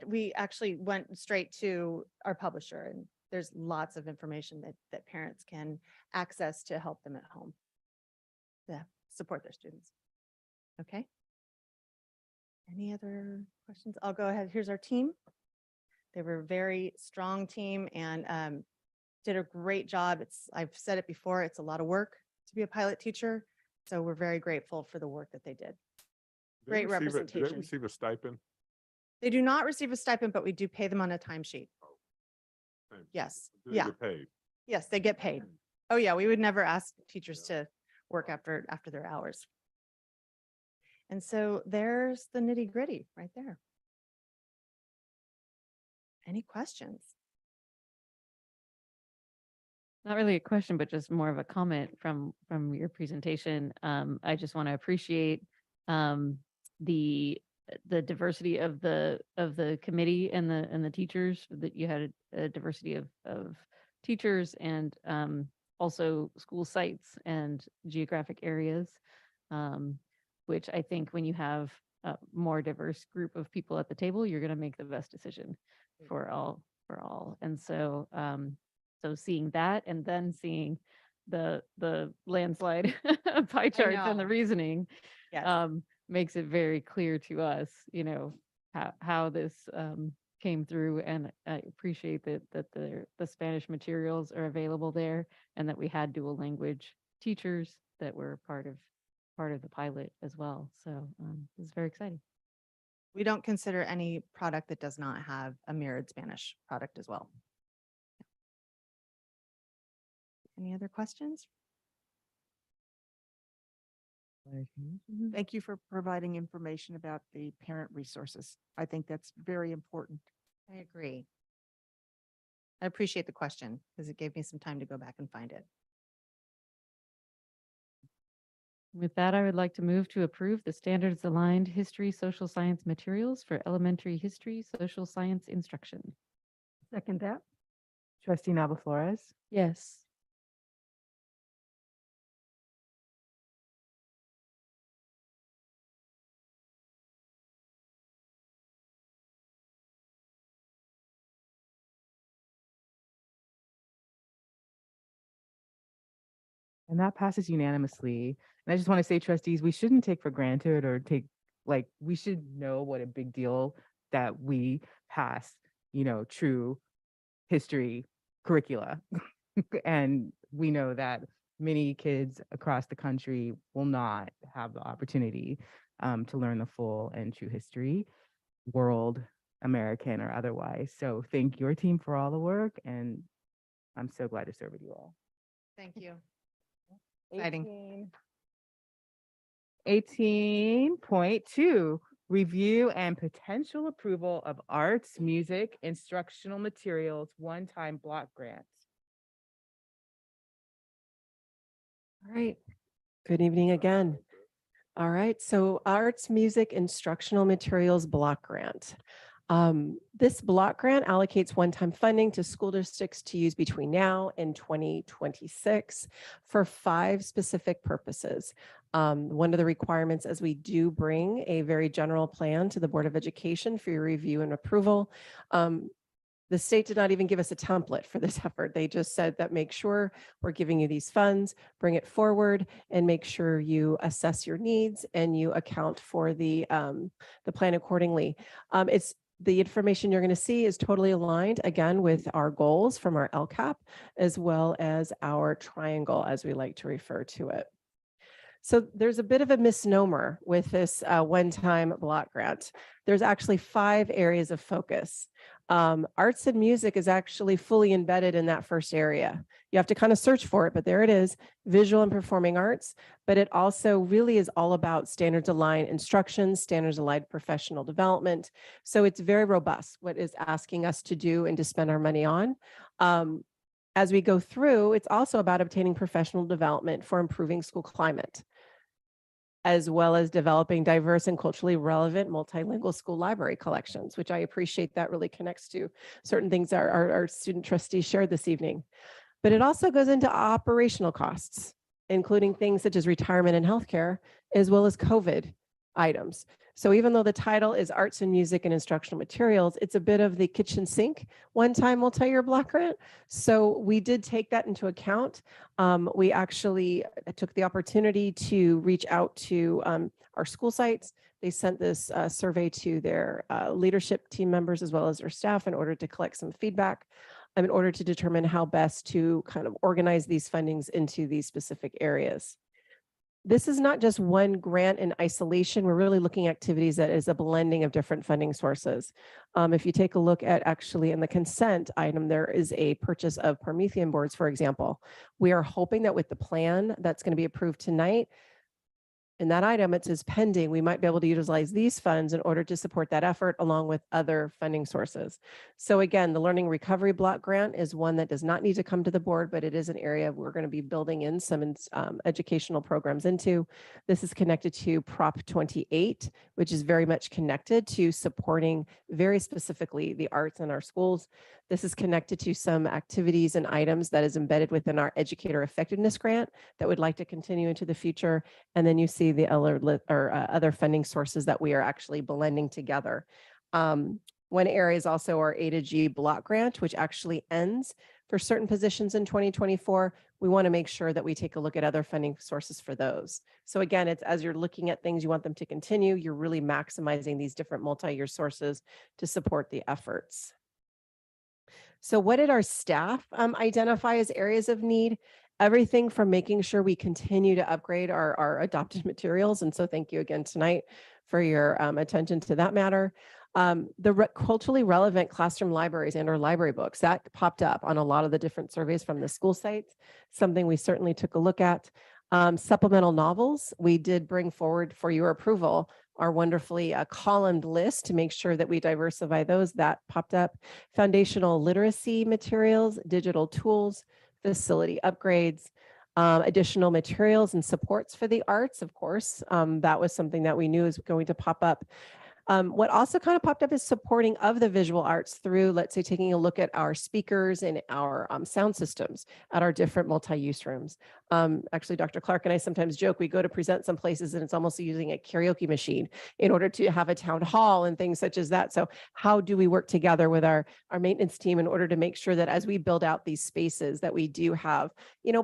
we actually went straight to our publisher, and there's lots of information that parents can access to help them at home to support their students. Okay. Any other questions? I'll go ahead. Here's our team. They were a very strong team and did a great job. I've said it before, it's a lot of work to be a pilot teacher. So we're very grateful for the work that they did. Do they Great receive a- Do representation. they receive a stipend? They do not receive a stipend, but we do pay them on a timesheet. Thank you. Yes, Do they yeah. get paid? Yes, they get paid. Oh, yeah, we would never ask teachers to work after their hours. And so there's the nitty gritty right there. Any questions? Not really a question, but just more of a comment from your presentation. I just want to appreciate the diversity of the committee and the teachers, that you had a diversity of teachers and also school sites and geographic areas, which I think when you have a more diverse group of people at the table, you're going to make the best decision for all. And so so seeing that and then seeing the landslide pie charts and the know. reasoning Yes. makes it very clear to us, how this came through. And I appreciate that the Spanish materials are available there, and that we had dual language teachers that were part of the pilot as well. So it was very exciting. We don't consider any product that does not have a mirrored Spanish product as well. Any other questions? Thank you for providing information about the parent resources. I think that's very important. I agree. I appreciate the question because it gave me some time to go back and find it. With that, I would like to move to approve the standards aligned history, social science materials for elementary history, social science instruction. Second that. Trustee Nava Flores, Yes. and that passes unanimously. And I just want to say, trustees, we shouldn't take for granted or we should know what a big deal that we pass, true history curricula. And we know that many kids across the country will not have the opportunity to learn the full and true history, world, American or otherwise. So thank your team for all the work, and I'm so glad to serve with you all. Thank you. Exciting. 18.2, review and potential approval of arts, music, instructional materials, one-time block grant. All right. Good evening again. All right. So arts, music, instructional materials block grant. This block grant allocates one-time funding to school districts to use between now and 2026 for 5 specific purposes. One of the requirements is we do bring a very general plan to the Board of Education for your review and approval. The state did not even give us a template for this effort. They just said that make sure we're giving you these funds, bring it forward, and make sure you assess your needs and you account for the plan accordingly. It's the information you're going to see is totally aligned, again, with our goals from our LCAP, as well as our triangle, as we like to refer to it. So there's a bit of a misnomer with this one-time block grant. There's actually 5 areas of focus. Arts and music is actually fully embedded in that first area. You have to kind of search for it, but there it is, visual and performing arts. But it also really is all about standards aligned instruction, standards aligned professional development. So it's very robust, what is asking us to do and to spend our money on. As we go through, it's also about obtaining professional development for improving school climate, as well as developing diverse and culturally relevant multilingual school library collections, which I appreciate that really connects to certain things our student trustees shared this evening. But it also goes into operational costs, including things such as retirement and healthcare, as well as COVID items. So even though the title is Arts and Music and Instructional Materials, it's a bit of the kitchen sink one-time multi-year block grant. So we did take that into account. We actually took the opportunity to reach out to our school sites. They sent this survey to their leadership team members as well as their staff in order to collect some feedback in order to determine how best to kind of organize these fundings into these specific areas. This is not just one grant in isolation. We're really looking at activities that is a blending of different funding sources. If you take a look at actually in the consent item, there is a purchase of Promethean boards, for example. We are hoping that with the plan that's going to be approved tonight, in that item, it says pending, we might be able to utilize these funds in order to support that effort along with other funding sources. So again, the Learning Recovery Block Grant is one that does not need to come to the board, but it is an area we're going to be building in some educational programs into. This is connected to Prop 28, which is very much connected to supporting very specifically the arts in our schools. This is connected to some activities and items that is embedded within our Educator Effectiveness Grant that would like to continue into the future. And then you see the other funding sources that we are actually blending together. One area is also our A to G block grant, which actually ends for certain positions in 2024. We want to make sure that we take a look at other funding sources for those. So again, it's as you're looking at things, you want them to continue, you're really maximizing these different multi-year sources to support the efforts. So what did our staff identify as areas of need? Everything from making sure we continue to upgrade our adopted materials. And so thank you again tonight for your attention to that matter. Culturally relevant classroom libraries and or library books, that popped up on a lot of the different surveys from the school sites, something we certainly took a look at. Supplemental novels, we did bring forward for your approval our wonderfully columned list to make sure that we diversify those. That popped up. Foundational literacy materials, digital tools, facility upgrades, additional materials and supports for the arts, of course. That was something that we knew was going to pop up. What also kind of popped up is supporting of the visual arts through, let's say, taking a look at our speakers and our sound systems at our different multi-use rooms. Actually, Dr. Clark and I sometimes joke, we go to present some places and it's almost using a karaoke machine in order to have a town hall and things such as that. So how do we work together with our maintenance team in order to make sure that as we build out these spaces that we do have,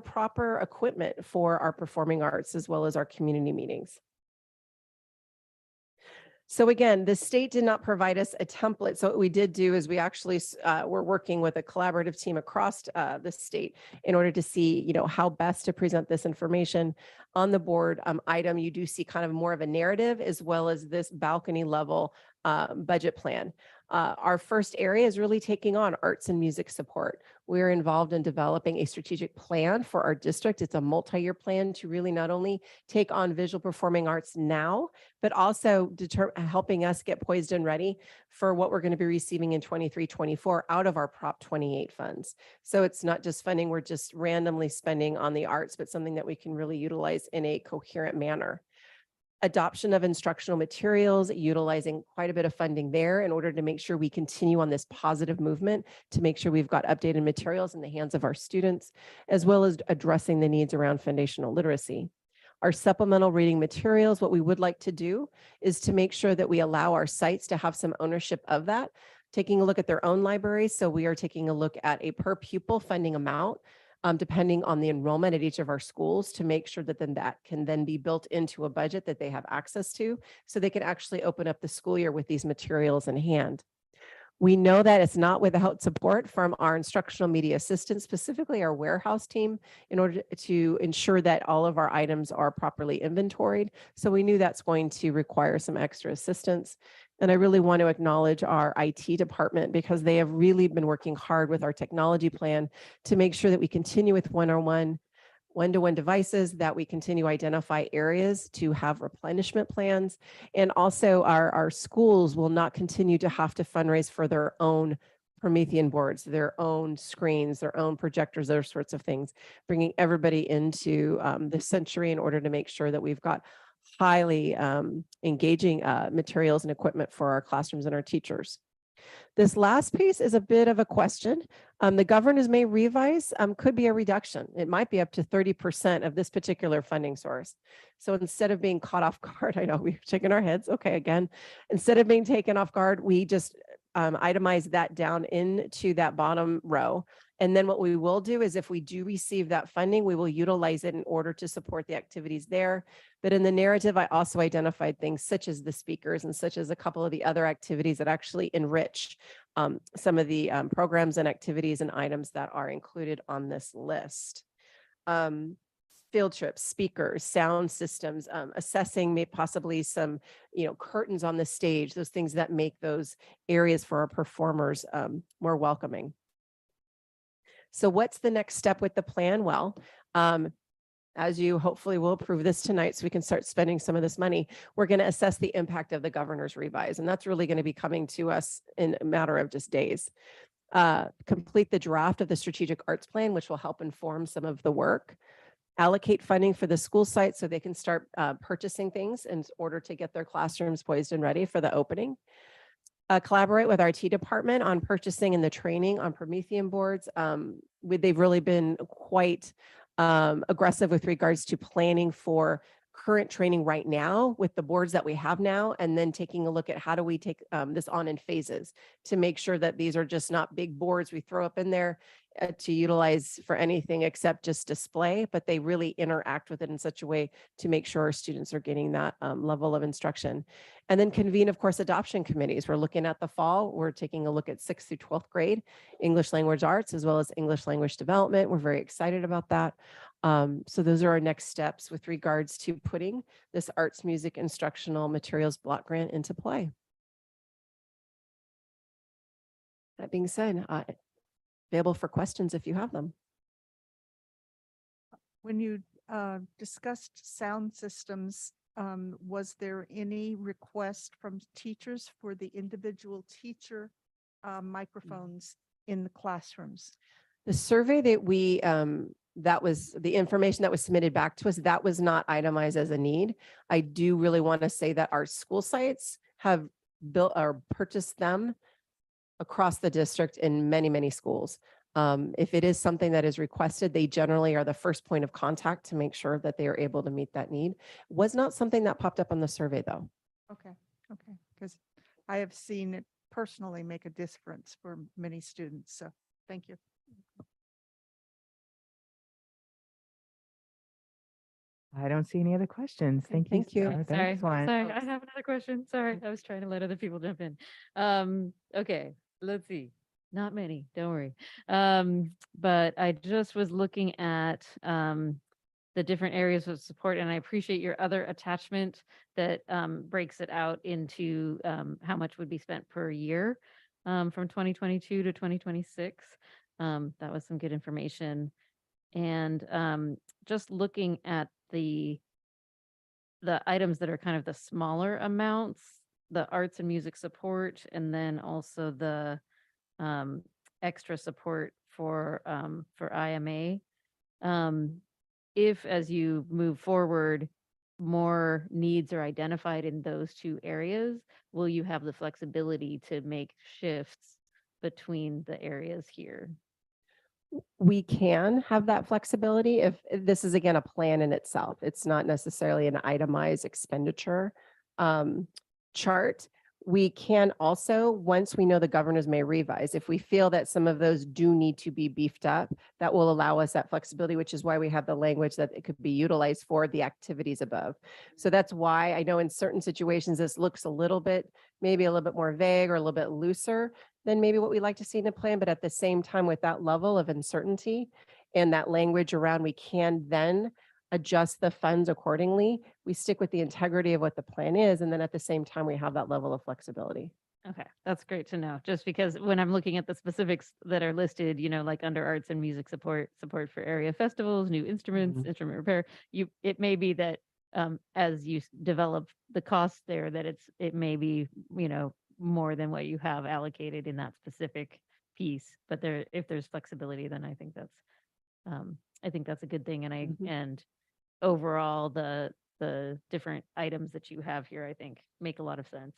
proper equipment for our performing arts as well as our community meetings? So again, the state did not provide us a template. So what we did do is we actually were working with a collaborative team across the state in order to see, how best to present this information. On the board item, you do see kind of more of a narrative as well as this balcony level budget plan. Our first area is really taking on arts and music support. We're involved in developing a strategic plan for our district. It's a multi-year plan to really not only take on visual performing arts now, but also helping us get poised and ready for what we're going to be receiving in 23-24 out of our Prop 28 funds. So it's not just funding we're just randomly spending on the arts, but something that we can really utilize in a coherent manner. Adoption of instructional materials, utilizing quite a bit of funding there in order to make sure we continue on this positive movement to make sure we've got updated materials in the hands of our students, as well as addressing the needs around foundational literacy. Our supplemental reading materials, what we would like to do is to make sure that we allow our sites to have some ownership of that, taking a look at their own libraries. So we are taking a look at a per pupil funding amount, depending on the enrollment at each of our schools, to make sure that that can then be built into a budget that they have access to, so they can actually open up the school year with these materials in hand. We know that it's not without support from our instructional media assistants, specifically our warehouse team, in order to ensure that all of our items are properly inventoried. So we knew that's going to require some extra assistance. And I really want to acknowledge our IT department because they have really been working hard with our technology plan to make sure that we continue with one-to-one devices, that we continue to identify areas to have replenishment plans. And also our schools will not continue to have to fundraise for their own Promethean boards, their own screens, their own projectors, those sorts of things, bringing everybody into this century in order to make sure that we've got highly engaging materials and equipment for our classrooms and our teachers. This last piece is a bit of a question. The governors may revise, could be a reduction. It might be up to 30% of this particular funding source. So instead of being caught off guard, I know we're shaking our heads. Okay, again, instead of being taken off guard, we just itemize that down into that bottom row. And then what we will do is if we do receive that funding, we will utilize it in order to support the activities there. But in the narrative, I also identified things such as the speakers and such as a couple of the other activities that actually enrich some of the programs and activities and items that are included on this list. Field trips, speakers, sound systems, assessing possibly some, curtains on the stage, those things that make those areas for our performers more welcoming. So what's the next step with the plan? Well, as you hopefully will approve this tonight so we can start spending some of this money, we're going to assess the impact of the governor's revise. And that's really going to be coming to us in a matter of just days. Complete the draft of the strategic arts plan, which will help inform some of the work. Allocate funding for the school site so they can start purchasing things in order to get their classrooms poised and ready for the opening. Collaborate with our IT department on purchasing and the training on Promethean boards. They've really been quite aggressive with regards to planning for current training right now with the boards that we have now, and then taking a look at how do we take this on in phases to make sure that these are just not big boards we throw up in there to utilize for anything except just display, but they really interact with it in such a way to make sure our students are getting that level of instruction. And then convene, of course, adoption committees. We're looking at the fall. We're taking a look at 6th through 12th grade English language arts, as well as English language development. We're very excited about that. So those are our next steps with regards to putting this arts music instructional materials block grant into play. That being said, available for questions if you have them. When you discussed sound systems, was there any request from teachers for the individual teacher microphones in the classrooms? The survey that we, that was the information that was submitted back to us, that was not itemized as a need. I do really want to say that our school sites have built or purchased them across the district in many, many schools. If it is something that is requested, they generally are the first point of contact to make sure that they are able to meet that need. Was not something that popped up on the survey though. Okay, because I have seen it personally make a difference for many students. So thank you. I don't see any other questions. Thank you. thank you. Sarah. Sorry, Thanks, Juan. sorry, I have another question. Sorry, I was trying to let other people jump in. Okay, let's see. Not many, don't worry. But I just was looking at the different areas of support, and I appreciate your other attachment that breaks it out into how much would be spent per year from 2022 to 2026. That was some good information. And just looking at the items that are kind of the smaller amounts, the arts and music support, and then also the extra support for IMA. If as you move forward, more needs are identified in those two areas, will you have the flexibility to make shifts between the areas here? We can have that flexibility if this is again a plan in itself. It's not necessarily an itemized expenditure chart. We can also, once we know the governors may revise, if we feel that some of those do need to be beefed up, that will allow us that flexibility, which is why we have the language that it could be utilized for the activities above. So that's why I know in certain situations, this looks a little bit, maybe a little bit more vague or a little bit looser than maybe what we like to see in the plan. But at the same time, with that level of uncertainty and that language around, we can then adjust the funds accordingly. We stick with the integrity of what the plan is. And then at the same time, we have that level of flexibility. Okay, that's great to know. Just because when I'm looking at the specifics that are listed, like under arts and music support for area festivals, new instruments, instrument repair, it may be that as you develop the cost there, that it may be, more than what you have allocated in that specific piece. But if there's flexibility, then I think that's a good thing. And and overall, the different items that you have here, I think make a lot of sense.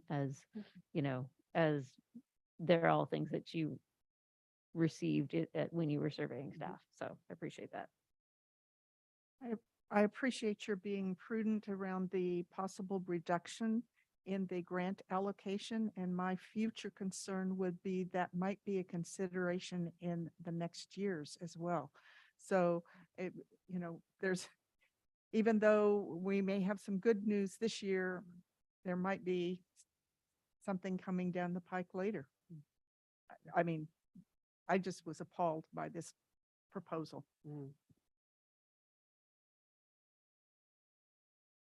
As as they're all things that you received when you were surveying staff. So I appreciate that. I appreciate your being prudent around the possible reduction in the grant allocation, and my future concern would be that might be a consideration in the next years as well. So, there's, even though we may have some good news this year, there might be something coming down the pike later. I mean, I just was appalled by this proposal.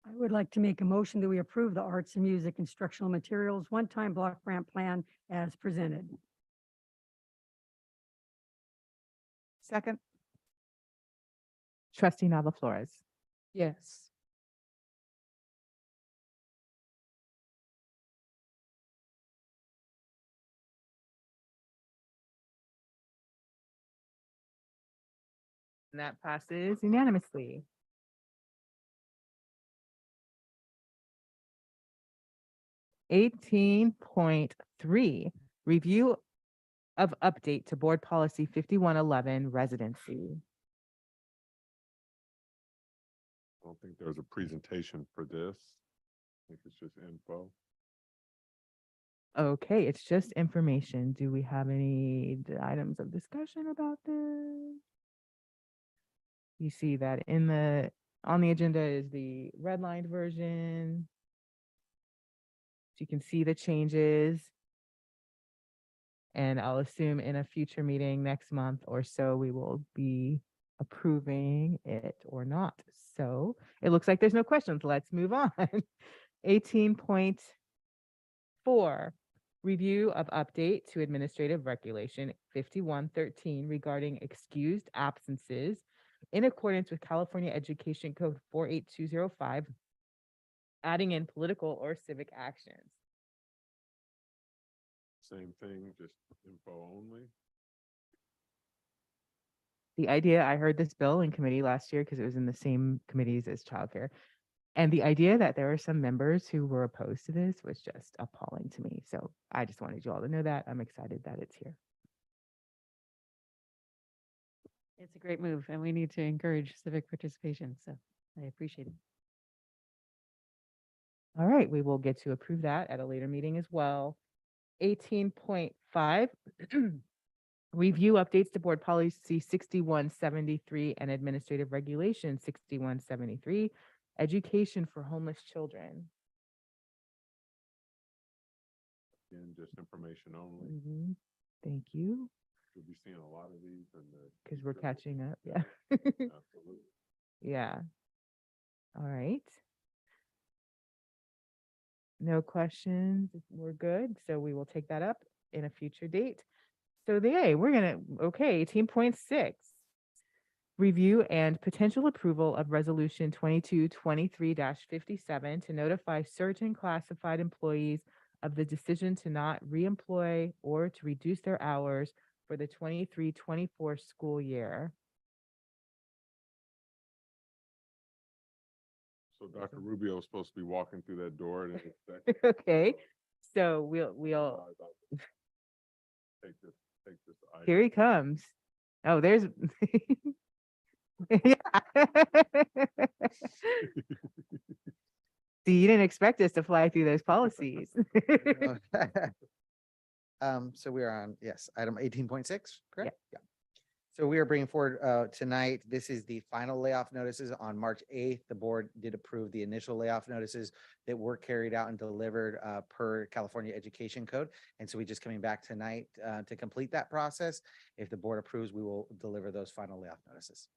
I would like to make a motion that we approve the arts and music instructional materials one-time block grant plan as presented. Second. Trustee Nava Flores. Yes. And that passes unanimously. (18.3) Review of update to board policy 5111 residency. I don't think there's a presentation for this. I think it's just info. Okay, it's just information. Do we have any items of discussion about this? You see that on the agenda is the redlined version. You can see the changes. And I'll assume in a future meeting next month or so, we will be approving it or not. So it looks like there's no questions. Let's move on. 18.4, review of update to administrative regulation 5113 regarding excused absences in accordance with California Education Code 48205, adding in political or civic actions. Same thing, just info only. The idea, I heard this bill in committee last year because it was in the same committees as childcare. And the idea that there were some members who were opposed to this was just appalling to me. So I just wanted you all to know that. I'm excited that it's here. It's a great move and we need to encourage civic participation. So I appreciate it. All right, we will get to approve that at a later meeting as well. 18.5, review updates to board policy 6173 and administrative regulation 6173, education for homeless children. Again, just information only. Thank you, We'll be seeing a lot of these in the. because we're catching up. Yeah. Absolutely. Yeah. All right. No questions. We're good. So we will take that up in a future date. So okay, 18.6. Review and potential approval of resolution 2223-57 to notify certain classified employees of the decision to not reemploy or to reduce their hours for the 23-24 school year. So Dr. Rubio is supposed to be walking through that door in a second. Okay, so we'll Take this item. here he comes. Oh, there's See, you didn't expect us to fly through those policies. So we are on, yes, item 18.6, correct? Yeah. So we are bringing forward tonight, this is the final layoff notices on March 8th. The board did approve the initial layoff notices that were carried out and delivered per California Education Code. And so we're just coming back tonight to complete that process. If the board approves, we will deliver those final layoff notices.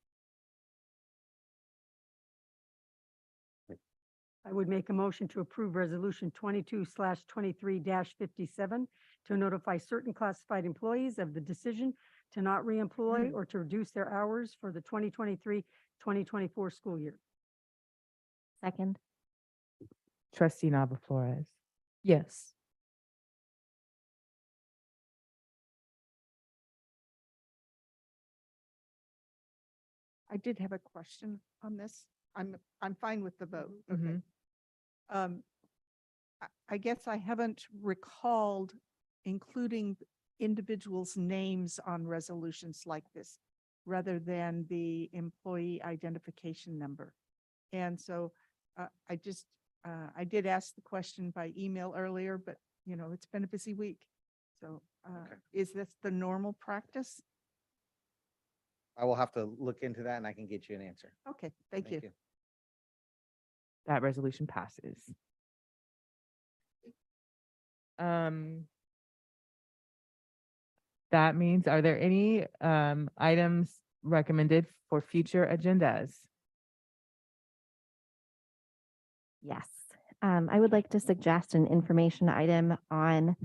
I would make a motion to approve resolution 22/23-57 to notify certain classified employees of the decision to not reemploy or to reduce their hours for the 2023-2024 school year. Second. Trustee Nava Flores. Yes. I did have a question on this. I'm fine with the vote. Okay. I guess I haven't recalled including individuals' names on resolutions like this, rather than the employee identification number. And so I did ask the question by email earlier, but it's been a busy week. So is this the normal practice? I will have to look into that and I can get you an answer. Okay, thank you. That resolution passes. That means, are there any items recommended for future agendas? Yes. I would like to suggest an information item on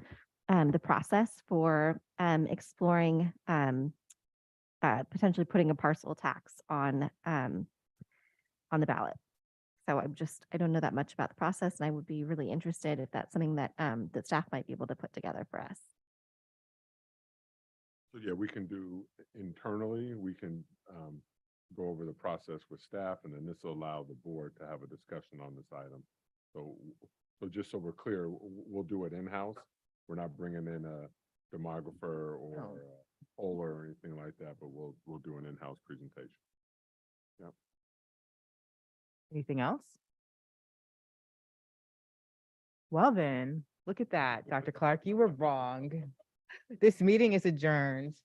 the process for exploring potentially putting a parcel tax on the ballot. So I don't know that much about the process, and I would be really interested if that's something that that staff might be able to put together for us. So yeah, we can do internally, we can go over the process with staff, and then this will allow the board to have a discussion on this item. So just so we're clear, we'll do it in-house. We're not bringing in a demographer or a poller or anything like that, but we'll do an in-house presentation. Yep. Anything else? Well then, look at that, Dr. Clark, you were wrong. This meeting is adjourned.